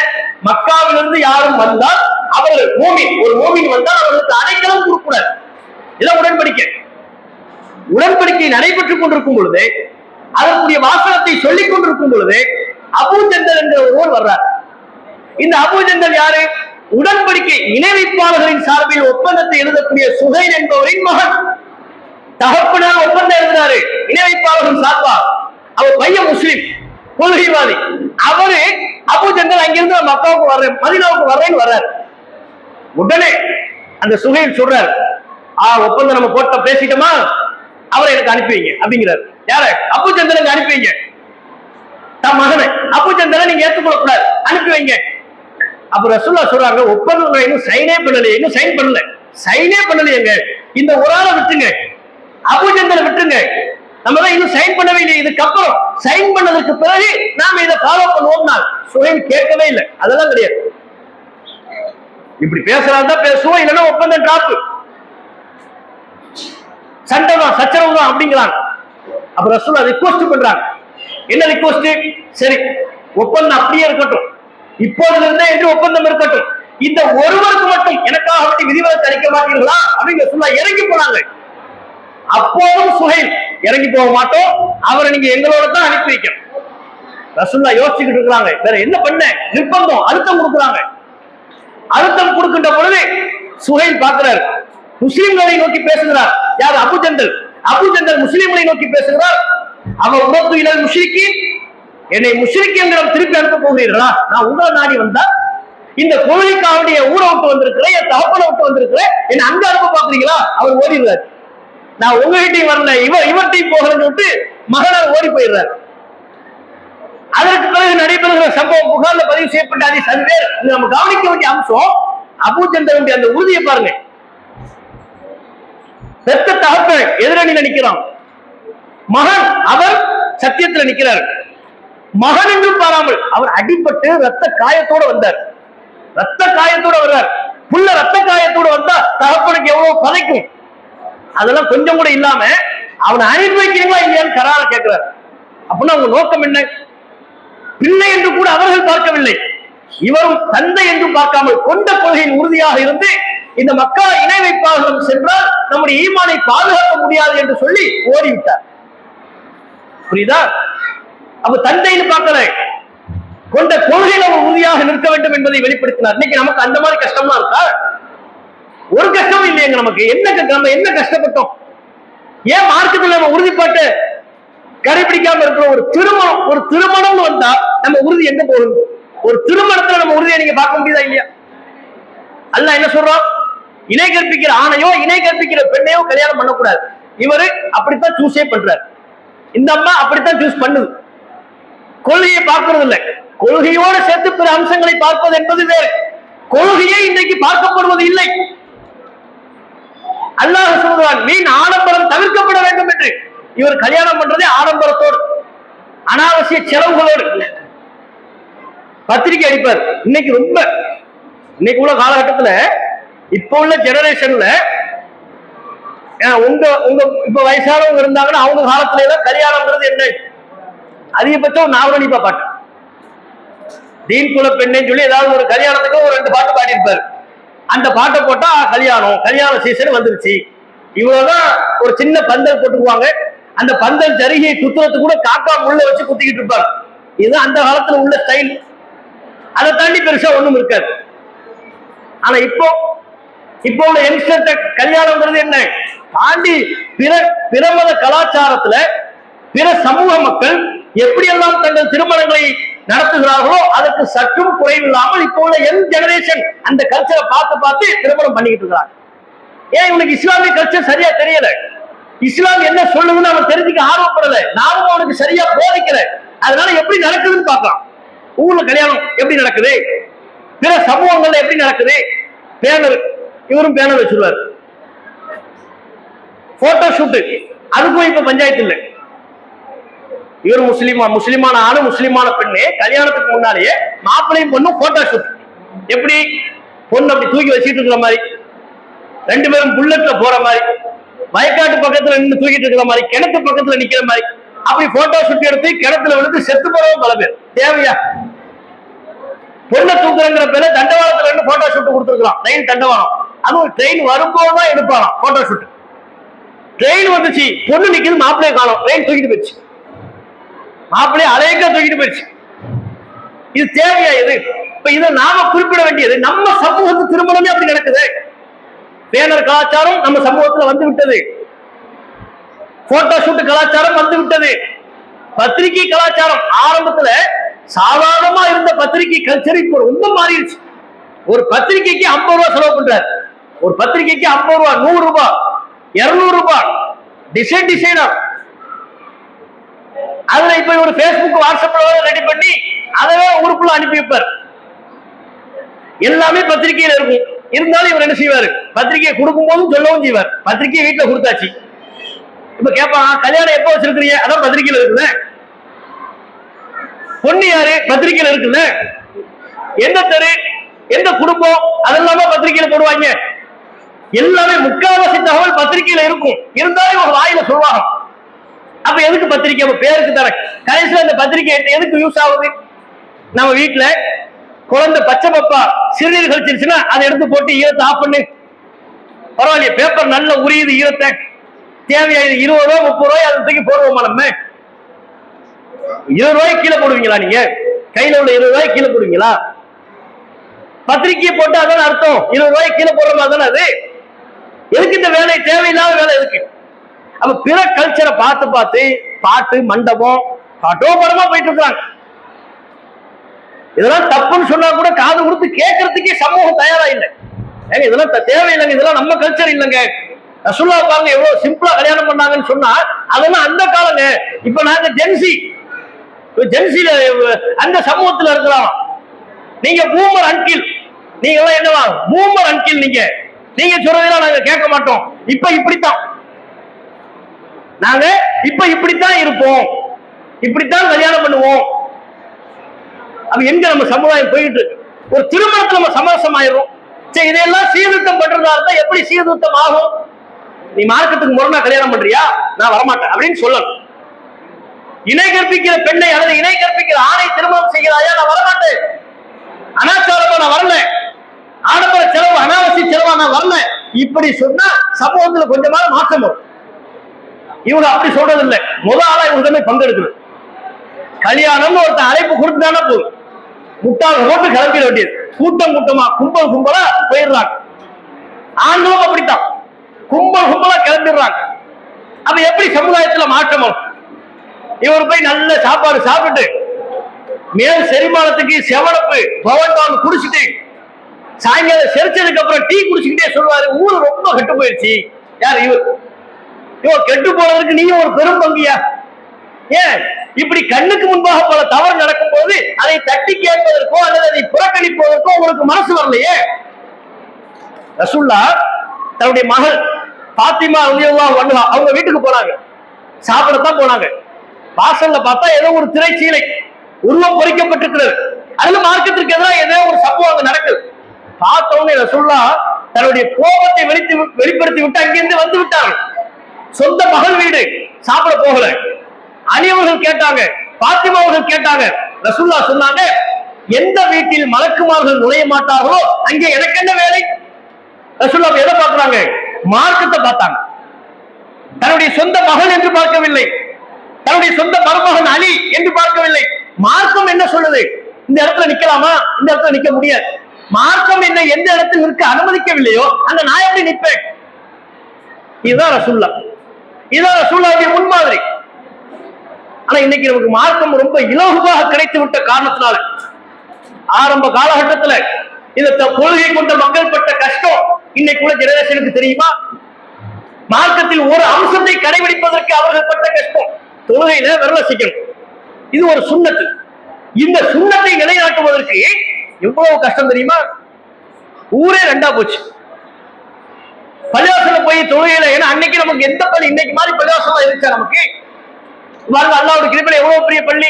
மக்காவிலிருந்து யாரும் வந்தால் அவர்கள் ஒரு மூமின் வந்தால் அவர்களுக்கு அடைக்கலம் கொடுக்கூடாது. இதான் உடன்படிக்கை. உடன்படிக்கை நடைபெற்றுக் கொண்டிருக்கும் பொழுது, அதற்குரிய வாசகத்தை சொல்லிக் கொண்டிருக்கும் பொழுது அபூ ஜந்தல் என்ற ஒருவர் வர்றார். இந்த அபூ ஜந்தல் யாரு? உடன்படிக்கை இணைவைப்பாளர்களின் சார்பில் ஒப்பந்தத்தை எழுதக்கூடிய சுஹைல் என்பவரின் மகன். தகப்பனார் ஒப்பந்தம் எழுதினாரு இணைவைப்பாளர்கள் சார்பா. அவர் பையன் முஸ்லிம், கொள்கைவாதி. அவரு அபூ ஜந்தல் அங்கிருந்து மக்காவுக்கு வர்றேன், மதீனாவுக்கு வர்றேன்னு வர்றாரு. உடனே அந்த சுஹைல் சொல்றாரு, ஒப்பந்தம் நம்ம போட்ட பேசிட்டோமா, அவரை எனக்கு அனுப்பி வைங்க அப்படிங்கிறாரு. யார? அபூ ஜந்தலுக்கு அனுப்பி வைங்க. தன் மகனை அபூ ஜந்தலை நீங்க ஏற்றுக்கொள்ள கூடாது, அனுப்பி வைங்க. அப்ப ரசூலுல்லாஹ் சொல்றாங்க, ஒப்பந்தம் இன்னும் சைனே பண்ணல, இன்னும் சைன் பண்ணல, சைனே பண்ணலையேங்க, இந்த ஒரு ஆளை விட்டுங்க, அபூ ஜந்தலை விட்டுங்க, நம்ம தான் இன்னும் சைன் பண்ணவே இல்லை, இதுக்கப்புறம் சைன் பண்ணதுக்கு பிறகு நாம இதை ஃபாலோ பண்ணுவோம்னா சுஹைல் கேட்கவே இல்லை. அதெல்லாம் கிடையாது. இப்படி பேசுறாருதான் பேசுவோம், இல்லைன்னா ஒப்பந்தம் டிராப், சண்டை தான், சச்சரவு தான் அப்படிங்கிறாங்க. அப்ப ரசூலுல்லாஹ் ரிக்வெஸ்ட் பண்றாங்க. என்ன ரிக்வெஸ்ட்? சரி, ஒப்பந்தம் அப்படியே இருக்கட்டும், இப்போதுல இருந்தே என்று ஒப்பந்தம் இருக்கட்டும், இந்த ஒருவருக்கு மட்டும் எனக்காக வேண்டி விதிவிலக்கு அளிக்க மாட்டீர்களா அப்படின்னு ரசூலுல்லாஹ் இறங்கி போனாங்க. அப்போதும் சுஹைல் இறங்கி போக மாட்டோம், அவரை நீங்க எங்களோட தான் அனுப்பி வைக்கணும். ரசூலுல்லாஹ் யோசிச்சுக்கிட்டு இருக்காங்க, வேற என்ன பண்ண, நிர்பந்தம், அழுத்தம் கொடுக்குறாங்க. அழுத்தம் கொடுக்கின்ற பொழுது சுஹைல் பார்க்கிறார், முஸ்லிம்களை நோக்கி பேசுகிறார். யார்? அபூஜந்தல். அபூஜந்தல் முஸ்லிம்களை நோக்கி பேசுகிறார். அவர் உமத்து இலல் முஷ்ரிக்கீன், என்னை முஷ்ரிக்கீன்களிடம் திருப்பி அனுப்ப போகிறீர்களா? நான் உங்களை நாடி வந்தா இந்த கோழிக்காவுடைய ஊரை விட்டு வந்திருக்கிறேன், என் தகப்பனை விட்டு வந்திருக்கிறேன், என்ன அங்க அனுப்ப பாக்குறீங்களா? அவர் ஓடிடுறார். நான் உங்ககிட்டையும் வரல, இவர்கிட்டையும் போகிறேன்னு விட்டு மகனார் ஓடி போயிடுறார். அதற்கு பிறகு நடைபெறுகிற சம்பவம் புகார்ல பதிவு செய்யப்பட்ட ஹதீஸ். அதுவே நம்ம கவனிக்க வேண்டிய அம்சம். அபூஜந்தலுடைய அந்த உறுதியை பாருங்க. பெத்த தகப்பன் எதிரணியில நிக்கிறான், மகன் அவர் சத்தியத்துல நிக்கிறார். மகன் என்றும் பாராமல் அவர் அடிபட்டு ரத்த காயத்தோட வந்தார். ரத்த காயத்தோட வர்றார். புள்ள ரத்த காயத்தோட வந்தா தகப்பனுக்கு எவ்வளவு பதைக்கும். அதெல்லாம் கொஞ்சம் கூட இல்லாம அவனை அனுப்பி வைக்கிறீங்களா இல்லையான்னு கரார கேட்கிறார். அப்படின்னா அவங்க நோக்கம் என்ன? பிள்ளை என்று கூட அவர்கள் பார்க்கவில்லை, இவரும் தந்தை என்று பார்க்காமல் கொண்ட கொள்கையின் உறுதியாக இருந்து இந்த மக்கா இணை வைப்பாளர்களும் சென்றால் நம்முடைய ஈமானை பாதுகாக்க முடியாது என்று சொல்லி ஓடிவிட்டார். புரியுதா? அப்ப தந்தைன்னு பார்க்கல, கொண்ட கொள்கையில உறுதியாக நிற்க வேண்டும் என்பதை வெளிப்படுத்தினார். இன்னைக்கு நமக்கு அந்த மாதிரி கஷ்டமா இருக்கா? ஒரு கஷ்டமும் இல்லையங்க. நமக்கு என்ன கஷ்டப்பட்டோம்? ஏன் மார்க்கத்தில் நம்ம உறுதிப்பாட்டு கடைபிடிக்காம இருக்கிற? ஒரு திருமணம் வந்தா நம்ம உறுதி எங்க போகுது? ஒரு திருமணத்துல நம்ம உறுதியை நீங்க பார்க்க முடியுதா இல்லையா? அல்லாஹ் என்ன சொல்றோம்? இணை கற்பிக்கிற ஆணையோ இணை கற்பிக்கிற பெண்ணையோ கல்யாணம் பண்ணக்கூடாது. இவரு அப்படித்தான் சூஸே பண்றாரு, இந்த அம்மா அப்படித்தான் சூஸ் பண்ணுது. கொள்கையை பார்க்கறது இல்லை, கொள்கையோடு சேர்த்து பிற அம்சங்களை பார்ப்பது என்பது வேறு. கொள்கையை இன்றைக்கு பார்க்கப்படுவது இல்லை. அல்லாஹ் சொல்றான், மீன் ஆடம்பரம் தவிர்க்கப்பட வேண்டும் என்று. இவர் கல்யாணம் பண்றதே ஆடம்பரத்தோடு, அனாவசிய செலவுகளோடு. பத்திரிகை அடிப்பார். இன்னைக்கு உள்ள காலகட்டத்துல, இப்ப உள்ள ஜெனரேஷன்ல உங்க இப்ப வயசானவங்க இருந்தாங்கன்னா அவங்க காலத்துல எல்லாம் கல்யாணம்ன்றது என்ன? அதிகபட்சம் நாவரணிப்பா பாட்டு, தீன் குல பெண்ணு சொல்லி ஏதாவது ஒரு கல்யாணத்துக்கு ஒரு 2 பாட்டு பாடியிருப்பாரு. அந்த பாட்டை போட்டா கல்யாண சீசன் வந்துருச்சு. இவ்வளவுதான். ஒரு சின்ன பந்தல் போட்டுக்குவாங்க. அந்த பந்தல் ஜரிகையை குத்துறது கூட காக்கா முள்ள வச்சு குத்திக்கிட்டு இருப்பாங்க. இது அந்த காலத்துல உள்ள ஸ்டைல். அதை தாண்டி பெருசா ஒண்ணும் இருக்காது. ஆனா இப்போ உள்ள யங்ஸ்டர் கல்யாணம்ன்றது என்ன தாண்டி பிற மத கலாச்சாரத்துல பிற சமூக மக்கள் எப்படியெல்லாம் தங்கள் திருமணங்களை நடத்துகிறார்களோ அதற்கு சற்றும் குறைவில்லாமல் இப்போ உள்ள யங் ஜெனரேஷன் அந்த கல்ச்சரை பார்த்து திருமணம் பண்ணிக்கிட்டு இருக்கிறாங்க. ஏன் இவனுக்கு இஸ்லாமிய கல்ச்சர் சரியா தெரியல, இஸ்லாம் என்ன சொல்லுதுன்னு அவன் தெரிஞ்சுக்க ஆர்வப்படல, நானும் அவனுக்கு சரியா போதிக்கல. அதனால எப்படி நடக்குதுன்னு பார்க்கலாம். ஊர்ல கல்யாணம் எப்படி நடக்குது, பிற சமூகங்கள்ல எப்படி நடக்குது. பேனர், இவரும் பேனர் வச்சிருவாரு. போட்டோ ஷூட், அதுக்கும் இப்ப பஞ்சாயத்து இல்லை. இவர் முஸ்லிமான ஆளு முஸ்லிமான பெண்ணு கல்யாணத்துக்கு முன்னாலேயே மாப்பிள்ளையும் பொண்ணும் போட்டோ ஷூட். எப்படி? பொண்ணு அப்படி தூக்கி வச்சுட்டு இருக்கிற மாதிரி, 2 பேரும் புல்லட்ல போற மாதிரி, வயக்காட்டு பக்கத்துல நின்று தூக்கிட்டு இருக்கிற மாதிரி, கிணத்து பக்கத்துல நிக்கிற மாதிரி, அப்படி போட்டோ ஷூட் எடுத்து கிணத்துல விழுந்து செத்து போறவங்க பல பேர். தேவையா? பொண்ணை தூக்குறங்கிற பேர தண்டவாளத்துல இருந்து போட்டோ ஷூட் கொடுத்துருக்கலாம். ட்ரெயின் தண்டவாளம், அதுவும் ட்ரெயின் வரும்போதுதான் எடுப்பாராம் போட்டோ ஷூட். ட்ரெயின் வந்துச்சு, பொண்ணு நிக்குது, மாப்பிள்ளைய காணும், ட்ரெயின் தூக்கிட்டு போயிடுச்சு, மாப்பிள்ளைய அலையக்க தூக்கிட்டு போயிடுச்சு. இது தேவையா? இது இப்ப இதை நாம குறிப்பிட வேண்டியது. நம்ம சமூகத்து திருமணமே அப்படி நடக்குது. பேனர் கலாச்சாரம் நம்ம சமூகத்துல வந்து விட்டது, போட்டோ ஷூட் கலாச்சாரம் வந்து விட்டது, பத்திரிகை கலாச்சாரம். ஆரம்பத்துல சாதாரணமா இருந்த பத்திரிகை கல்ச்சர் இப்போ ரொம்ப மாறிடுச்சு. ஒரு பத்திரிகைக்கு 50 ரூபாய் செலவு பண்றாரு. ஒரு பத்திரிகைக்கு 50 ரூபாய், 100 ரூபாய், 200 ரூபாய், டிசைனா. அதுல இப்ப ஒரு பேஸ்புக் வாட்ஸ்அப்ல ரெடி பண்ணி அதவே ஊருக்குள்ள அனுப்பி வைப்பார். எல்லாமே பத்திரிகையில இருக்கும். இருந்தாலும் இவர் என்ன செய்வாரு, பத்திரிகையை கொடுக்கும் போதும் சொல்லவும் செய்வார். பத்திரிகையை வீட்டுல கொடுத்தாச்சு. இப்ப கேட்பாங்க, கல்யாணம் எப்ப வச்சிருக்கிறீங்க? அதான் பத்திரிகையில இருக்குல்ல. பொண்ணு யாரு? பத்திரிகையில இருக்குல்ல. எந்த தெரு, எந்த குடும்பம், அதெல்லாமே பத்திரிகையில போடுவாங்க. எல்லாமே முக்காவாசி தகவல் பத்திரிகையில இருக்கும். இருந்தாலும் இவங்க வாயில சொல்லுவாங்க. அப்ப எதுக்கு பத்திரிக்கை? அப்ப பேருக்கு தானே. கடைசியில் அந்த பத்திரிக்கை எதுக்கு யூஸ் ஆகுது? நம்ம வீட்டுல குழந்தை பச்சை பப்பா சிறுநீர் கழிச்சிருச்சுன்னா அதை எடுத்து போட்டு ஈரத்தை ஆஃப் பண்ணு, பரவாயில்லையே பேப்பர் நல்ல உரியுது ஈரத்தை, தேவையான 20 ரூபாய் 30 ரூபாய் அதை தூக்கி போடுவோமா? நம்ம 20 ரூபாய் கீழே போடுவீங்களா? நீங்க கையில உள்ள 20 ரூபாய் கீழே போடுவீங்களா? பத்திரிக்கையை போட்டு அதான் அர்த்தம் 20 ரூபாய் கீழே போடுற மாதிரி தானே அது. எதுக்கு இந்த வேலை? தேவையில்லாத வேலை எதுக்கு? அப்ப பிற கல்ச்சரை பார்த்து பார்த்து பாட்டு மண்டபம் பாட்டோ படமா போயிட்டு இருக்காங்க. இதெல்லாம் தப்புன்னு சொன்னா கூட காது கொடுத்து கேட்கறதுக்கே சமூகம் தயாரா இல்லை. இதெல்லாம் தேவையில்லைங்க, இதெல்லாம் நம்ம கல்ச்சர் இல்லைங்க. ரசூலுல்லாஹ் பாருங்க எவ்வளவு சிம்பிளா கல்யாணம் பண்ணாங்கன்னு சொன்னா அதெல்லாம் அந்த காலங்க. இப்ப நாங்க ஜென்சில அந்த சமூகத்துல இருக்கலாம். நீங்க பூமர் அன்கில், நீங்க எல்லாம் என்னவா பூமர் அன்கில், நீங்க சொல்றதெல்லாம் நாங்க கேட்க மாட்டோம். இப்ப இப்படித்தான் நாங்க இப்படித்தான் இருப்போம், இப்படித்தான் கல்யாணம் பண்ணுவோம். அது எங்க நம்ம சமுதாயம் போயிட்டு இருக்கு? ஒரு திருமணத்துல நம்ம சமரசம் ஆயிரும். சரி, இதெல்லாம் சீர்திருத்தம் பண்றதா இருந்தா எப்படி சீர்திருத்தம் ஆகும்? நீ மார்க்கத்துக்கு முரணா கல்யாணம் பண்றியா, நான் வரமாட்டேன் அப்படின்னு சொல்லணும். இணை கற்பிக்கிற பெண்ணை அல்லது இணை கற்பிக்கிற ஆணை திருமணம் செய்கிறாயா, நான் வரமாட்டேன். அனாச்சாரமா நான் வரல, ஆடம்பர செலவு அனாவசிய செலவா நான் வரல, இப்படி சொன்னா சமூகத்துல கொஞ்சமான மாற்றம் வரும். இவங்க அப்படி சொல்றது இல்லை. முதல் ஆளா இவங்க பங்கெடுக்கணும். கல்யாணம்னு ஒருத்தன் அழைப்பு கொடுத்தானா போதும், முட்டாள் ரோட்டு கிளம்பிட வேண்டியது. கூட்டம் கூட்டமா கும்பல் கும்பலா போயிடுறாங்க. ஆண்களும் அப்படித்தான் கும்பல் கும்பலா கிளம்பிடுறாங்க. அப்ப எப்படி சமுதாயத்துல மாற்றம் வரும்? இவர் போய் நல்ல சாப்பாடு சாப்பிட்டு மேல் செரிமானத்துக்கு செவனப்பு பவன் குடிச்சிட்டு சாயங்காலம் செரிச்சதுக்கு அப்புறம் டீ குடிச்சுக்கிட்டே சொல்லுவாரு, ஊரு ரொம்ப கெட்டு போயிடுச்சு. யார் இவர் கெட்டு போனதுக்கு நீங்க ஒரு பெரும் பங்கியா? ஏன் இப்படி கண்ணுக்கு முன்பாக பல தவறு நடக்கும் போது அதை தட்டி கேட்பதற்கோ அல்லது அதை புறக்கணிப்பதற்கோ உங்களுக்கு மனசு வரலையே? ரசூலுல்லாஹ் தன்னுடைய மகள் பாத்திமா ரலியல்லாஹு அன்ஹா அவங்க வீட்டுக்கு போனாங்க, சாப்பிடத்தான் போனாங்க. வாசல்ல பார்த்தா ஏதோ ஒரு திரைச்சீலை உருவம் பொறிக்கப்பட்டிருக்கிறது. அதுல மார்க்கத்திற்கு எதிராக ஏதோ ஒரு சம்பவம் அங்க நடக்குது. பார்த்தவங்க ரசூலுல்லாஹ் தன்னுடைய கோபத்தை வெளிப்படுத்தி விட்டு அங்கிருந்து வந்து விட்டார்கள். சொந்த மகள் வீடு, சாப்பிட போகல. அலி அவர்கள் கேட்டாங்க, பாத்திமா அவர்கள் கேட்டாங்க. ரசூலுல்லாஹ் சொன்னாங்க, எந்த வீட்டில் மலக்குமார்கள் நுழைய மாட்டார்களோ அங்கே எனக்கு என்ன வேலை? ரசூலுல்லாஹ் எதை பார்க்கிறாங்க? மார்க்கத்தை பார்த்தாங்க. தன்னுடைய சொந்த மகன் என்று பார்க்கவில்லை, தன்னுடைய சொந்த மருமகன் அலி என்று பார்க்கவில்லை. மார்க்கம் என்ன சொல்லுது? இந்த இடத்துல நிக்கலாமா, இந்த இடத்துல நிக்க முடியாது. மார்க்கம் என்ன எந்த இடத்தில் நிற்க அனுமதிக்கவில்லையோ அந்த நான் எப்படி நிற்பேன்? இதுதான் ரசூலுல்லாஹ், இதுதான் ரசூலுல்லாஹ்வுடைய முன்மாதிரி. ஆனா இன்னைக்கு நமக்கு மார்க்கம் ரொம்ப இலகுவாக கிடைத்து விட்ட காரணத்தினால ஆரம்ப காலகட்டத்தில் இந்த கொள்கை கொண்ட மக்கள் பட்ட கஷ்டம் இன்னைக்கு உள்ள ஜெனரேஷனுக்கு தெரியுமா? மார்க்கத்தில் ஒரு அம்சத்தை கடைபிடிப்பதற்கு அவர்கள் பட்ட கஷ்டம். தொழுகையில விரல சிக்கணும், இது ஒரு சுன்னத்து. இந்த சுன்னத்தை நிலைநாட்டுவதற்கு எவ்வளவு கஷ்டம் தெரியுமா? ஊரே ரெண்டா போச்சு. பள்ளிவாசல போய் தொழுகையில, ஏன்னா அன்னைக்கு நமக்கு எந்த பள்ளி இன்னைக்கு மாதிரி பள்ளிவாசலா இருந்துச்சா? நமக்கு பாருங்க, அல்லாஹ்வுடைய கிருபையில எவ்வளவு பெரிய பள்ளி.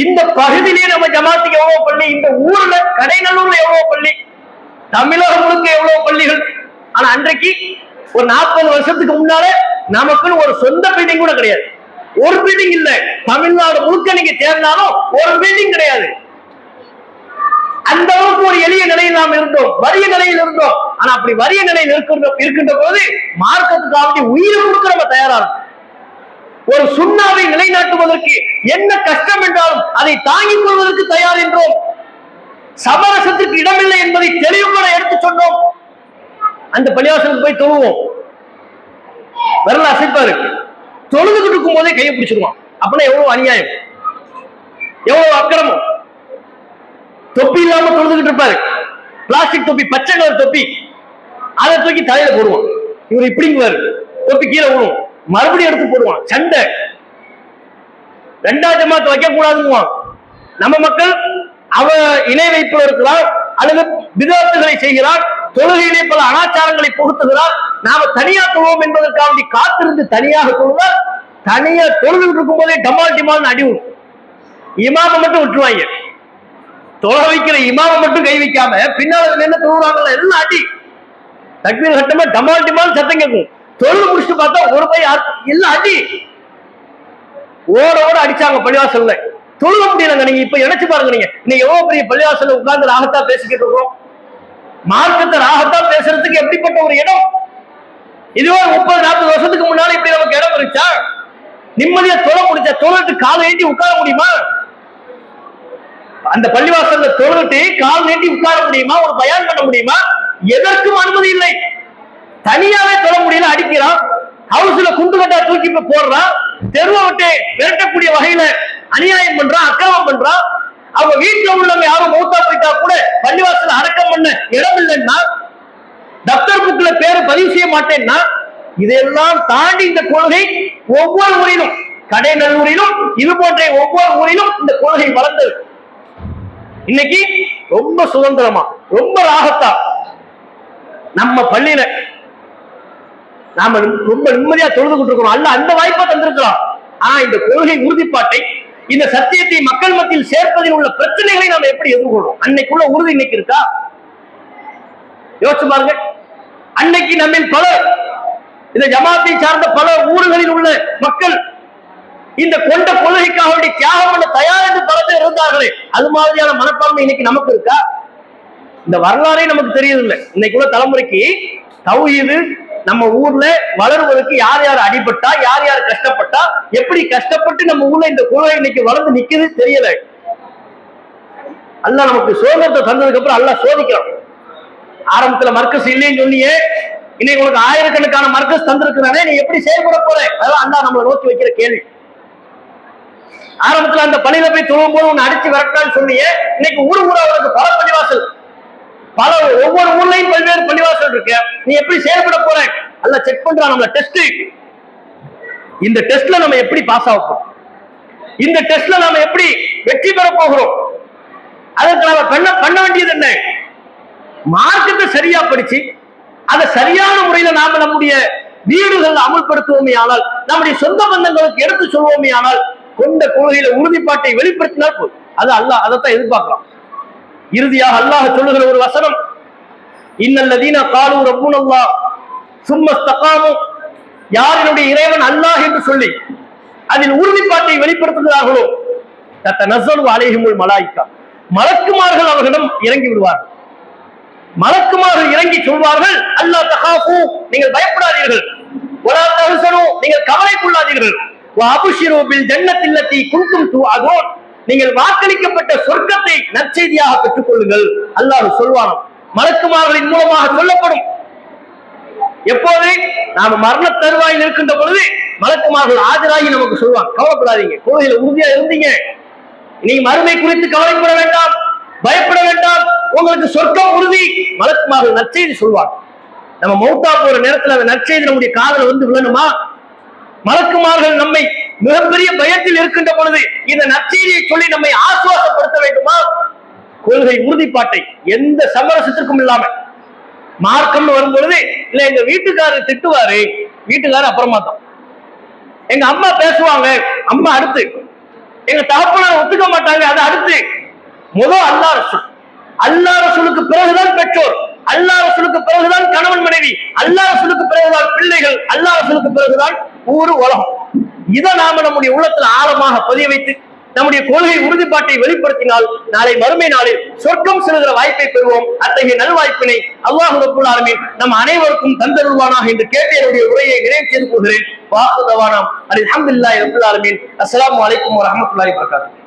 இந்த பகுதியிலேயே நம்ம ஜமாத்துக்கு எவ்வளவு பள்ளி, இந்த ஊர்ல கடைநல்லூர்ல எவ்வளவு பள்ளி, தமிழகம் முழுக்க எவ்வளவு பள்ளிகள். ஆனா அன்றைக்கு ஒரு 40 வருஷத்துக்கு முன்னால நமக்குன்னு ஒரு சொந்த பில்டிங் கூட கிடையாது. ஒரு பில்டிங் இல்ல, தமிழ்நாடு முழுக்க நீங்க தேர்ந்தாலும் ஒரு பில்டிங் கிடையாது. அந்த அளவுக்கு ஒரு எளிய நிலையில் நாம் இருந்தோம், வறிய நிலையில் இருந்தோம். ஆனா அப்படி வறிய நிலையில் இருக்கின்ற போது மார்க்கத்துக்காக உயிரை கொடுக்க நம்ம தயாரா இருக்கும். ஒரு சுண்ணாவை நிலைநாட்டுவதற்கு என்ன கஷ்டம் என்றாலும் அதை தாங்கிக் கொள்வதற்கு தயார் என்றோம். சமரசத்திற்கு இடமில்லை என்பதை தெளிவுபட எடுத்து சொன்னோம். அந்த பள்ளிவாசலுக்கு போய் தொழுவோம், விரல அசைப்பாரு, தொழுதுகிட்டு இருக்கும் போதே கையை பிடிச்சிருவான். அப்படின்னா எவ்வளவு அநியாயம், எவ்வளவு அக்கிரமம். தொப்பி இல்லாம தொழுதுகிட்டு இருப்பாரு, பிளாஸ்டிக் தொப்பி, பச்சை கலர் தொப்பி, அதை தூக்கி தலையில போடுவான். இவர் இப்படிங்குவாரு, தொப்பி கீழே விழுவும், மறுபடியும் எடுத்து போடுவான். சண்டை. 2ஆம் ஜமாத் வைக்க கூடாதுங்குவான். நம்ம மக்கள் அவ இணை வைப்பில் இருக்கிறார் அல்லது பிதஅத்துகளை செய்கிறார், தொழுகையிலே பல அனாச்சாரங்களை புகுத்துகிறார். நாம தனியா தொழுவோம் என்பதற்காக காத்திருந்து தனியாக தொழுவார். தனியா தொழுது இருக்கும் போதே டமால் டிமால் அடி விடும். இமாம மட்டும் விட்டுருவாங்க. தொழ வைக்கிற இமாம மட்டும் கை வைக்காம பின்னால என்ன தொழுறாங்கல்ல எல்லாம் அடி. தக்பீர் கட்டமா டமால் டிமால் சத்தம் கேட்கும். தொழுது முடிச்சுட்டு பார்த்தா ஒரு பை எல்லாம் அடி. ஓட ஓட அடிச்சாங்க பள்ளிவாசல்ல. தொழுக முடியலங்க. நீங்க இப்ப நினைச்சு பாருங்க, நீங்க எவ்வளவு பெரிய பள்ளிவாசல்ல உட்கார்ந்து ராகத்தா பேசிக்கிட்டு இருக்கோம். மார்க்கத்தை ராகத்தா பேசுறதுக்கு எப்படிப்பட்ட ஒரு இடம்! இதுவே 30-40 வருஷத்துக்கு முன்னால இப்படி நமக்கு இடம் இருந்துச்சா? நிம்மதியா தொலை முடிச்சா தொழிட்டு கால் நீட்டி உட்கார முடியுமா? அந்த பள்ளிவாசல்ல தொழிட்டு கால் நீட்டி உட்கார முடியுமா? ஒரு பயான் பண்ண முடியுமா? எதற்கும் அனுமதி இல்லை. தனியாவே தொழ முடியல, அடிக்கிறான். ஹவுஸ்ல குண்டு கட்டா தூக்கி போடுறான். தெருவை விட்டு விரட்டக்கூடிய வகையில அநியாயம் பண்றான், அக்கிரமம் பண்றான். அவங்க வீட்டுல உள்ளவங்க யாரும் மௌத்தா போயிட்டா கூட பள்ளிவாசல் அடக்கம் பண்ண இடம் இல்லைன்னா, தப்தர் புக்ல பேரு பதிவு செய்ய மாட்டேன்னா, இதெல்லாம் தாண்டி இந்த கொள்கை ஒவ்வொரு ஊரிலும், கடைநல்லூரிலும் இது போன்ற ஒவ்வொரு ஊரிலும் இந்த கொள்கை வளர்ந்தது. இன்னைக்கு ரொம்ப சுதந்திரமா, ரொம்ப ராகத்தா நம்ம பள்ளியில நாம ரொம்ப நிம்மதியா தொழுதுகிட்டு இருக்கிறோம். அல்ல அந்த வாய்ப்பை தந்திருக்கிறோம். ஆனா இந்த கொள்கை உறுதிப்பாட்டை, இந்த சத்தியத்தை மக்கள் மத்தியில் சேர்ப்பதில் உள்ள பிரச்சனைகளை நாம எப்படி எதிர்கொள்றோம்? அன்னைக்குள்ள உறுதி இன்னைக்கு இருக்கா? யோசிச்சு பாருங்க. அன்னைக்கு நம்ம பலர், இந்த ஜமாத்தை சார்ந்த பல ஊர்களில் உள்ள மக்கள் இந்த கொண்ட கொள்கைக்காக வேண்டிய தியாகம் பண்ண தயார் என்று பல பேர் இருந்தார்களே, அது மாதிரியான மனப்பான்மை இன்னைக்கு நமக்கு இருக்கா? இந்த வரலாறே நமக்கு தெரியவில்லை. இன்னைக்குள்ள தலைமுறைக்கு தௌஹீது நம்ம ஊர்ல வளருவதற்கு யார் யார் அடிபட்டா, யார் யார் கஷ்டப்பட்டா, எப்படி கஷ்டப்பட்டு நம்ம ஊர்ல இந்த கொள்கை இன்னைக்கு வளர்ந்து நிக்குது தெரியல. அல்லாஹ் நமக்கு சுதந்திரத்தை தந்ததுக்கு அப்புறம் அல்லாஹ் சோதிக்கிறான். ஆரம்பத்துல மர்க்கஸ் இல்லைன்னு சொன்னியே, இன்னைக்கு உனக்கு ஆயிரக்கணக்கான மர்க்கஸ் தந்திருக்கிறானே, நீ எப்படி செயல்பட போற? அதெல்லாம் அல்லாஹ் நம்மளை நோக்கி வைக்கிற கேள்வி. ஆரம்பத்துல அந்த பள்ளியில போய் தொழும் போது உன்னை அடிச்சு விரட்டான்னு சொன்னியே, இன்னைக்கு ஊர் ஊரா உனக்கு பல பள்ளிவாசல், பல ஒவ்வொரு ஊர்லயும் பல்வேறு பள்ளிவாசல் இருக்கு. நீ எப்படி செயல்பட போற? அல்லாஹ் செக் பண்றான் நம்மள. டெஸ்ட். இந்த டெஸ்ட்ல நம்ம எப்படி பாஸ் ஆக போறோம்? இந்த டெஸ்ட்ல நாம எப்படி வெற்றி பெற போகிறோம்? அதற்கு நாம பண்ண வேண்டியது என்ன? மார்க்கத்தை சரியா படிச்சு அதை சரியான முறையில நாம நம்முடைய வீடுகள் அமல்படுத்துவோமே ஆனால், நம்முடைய சொந்த பந்தங்களுக்கு எடுத்து சொல்வோமே ஆனால், கொண்ட கொள்கையில உறுதிப்பாட்டை வெளிப்படுத்தினால் போதும். அது அல்லாஹ் அதைத்தான் எதிர்பார்க்கலாம். இறுதியாக அல்லாஹ் சொல்லுகிற ஒரு வசனம், இன்னல்லதீன காலு ரப்புனல்லாஹ் சும்ம இஸ்தகாமு, யாரினுடைய இறைவன் அல்லாஹ் என்று சொல்லி அதில் உறுதிப்பாட்டை வெளிப்படுத்துகிறார்களோ, தத்தனஸ்ஸலு அலைஹிமுல் மலாயிகா, மலக்குமார்கள் அவர்களிடம் இறங்கி விடுவார்கள். மலக்குமார்கள் இறங்கி சொல்வார்கள், அல்லா தகாஃபு, நீங்கள் பயப்படாதீர்கள், வலா தஹ்சனு, நீங்கள் கவலை கொள்ளாதீர்கள், வ அப்ஷிரு பில் ஜன்னத்தில்லதி குன்தும் துஅதூன், நீங்கள் வாக்களிக்கப்பட்ட சொர்க்கத்தை நற்செய்தியாக பெற்றுக் கொள்ளுங்கள். அல்லாஹ் சொல்வானாம். மலக்குமார்களின் மூலமாக சொல்லப்படும். எப்போது நாம மரண தருவாயில் இருக்கின்ற பொழுது மலக்குமார்கள் ஆஜராகி நமக்கு சொல்வாங்க, கவலைப்படாதீங்க, கொள்கையில உறுதியா இருந்தீங்க, நீங்க மறுமை குறித்து கவலைப்பட வேண்டாம், பயப்பட வேண்டாம், உங்களுக்கு சொர்க்கம் உறுதி. மலக்குமார்கள் நற்செய்தி சொல்வாங்க. நம்ம மௌத்தா போற நேரத்தில் அந்த நற்செய்தி நம்முடைய காதல வந்து விழணுமா? மலக்குமார்கள் நம்மை மிகப்பெரிய பயத்தில் இருக்கின்ற பொழுது இந்த நற்செய்தியை சொல்லி நம்மை ஆசுவாசப்படுத்த வேண்டுமா? கொள்கை உறுதிப்பாட்டை எந்த சமரசத்திற்கும் இல்லாம மார்க்கம் வரும் பொழுது, இல்ல எங்க வீட்டுக்காரர் திட்டுவாரு, வீட்டுக்காரர் அப்புறமா தான், எங்க அம்மா பேசுவாங்க, அம்மா அடுத்து, எங்க தகப்பனார் ஒத்துக்க மாட்டாங்க, அது அடுத்து. முதல் அல்லாஹ் ரசூல், அல்லாஹ் ரசூலுக்கு பிறகுதான் பெற்றோர், அல்லாஹ் ரசூலுக்கு பிறகுதான் கணவன் மனைவி, அல்லாஹ் ரசூலுக்கு பிறகுதான் பிள்ளைகள், அல்லாஹ் ரசூலுக்கு பிறகுதான் ஊரு உலகம். இதை நாம நம்முடைய உள்ளத்துல ஆழமாக பதிய வைத்து நம்முடைய கொள்கை உறுதிப்பாட்டை வெளிப்படுத்தினால் நாளை மறுமை நாளில் சொர்க்கம் செல்கிற வாய்ப்பை பெறுவோம். அத்தகைய நல்வாய்ப்பினை அல்லாஹ் ரப்பல் ஆலமீன் நம் அனைவருக்கும் தந்தருள்வானாக என்று கேட்டு என்னுடைய உரையை நிறைவு செய்து கொள்கிறேன். வாஹு தவானாம் அல்ஹம்துலில்லாஹி ரப்பில் ஆலமீன். அஸ்ஸலாமு அலைக்கும் வரஹ்மத்துல்லாஹி வபரகாத்துஹு.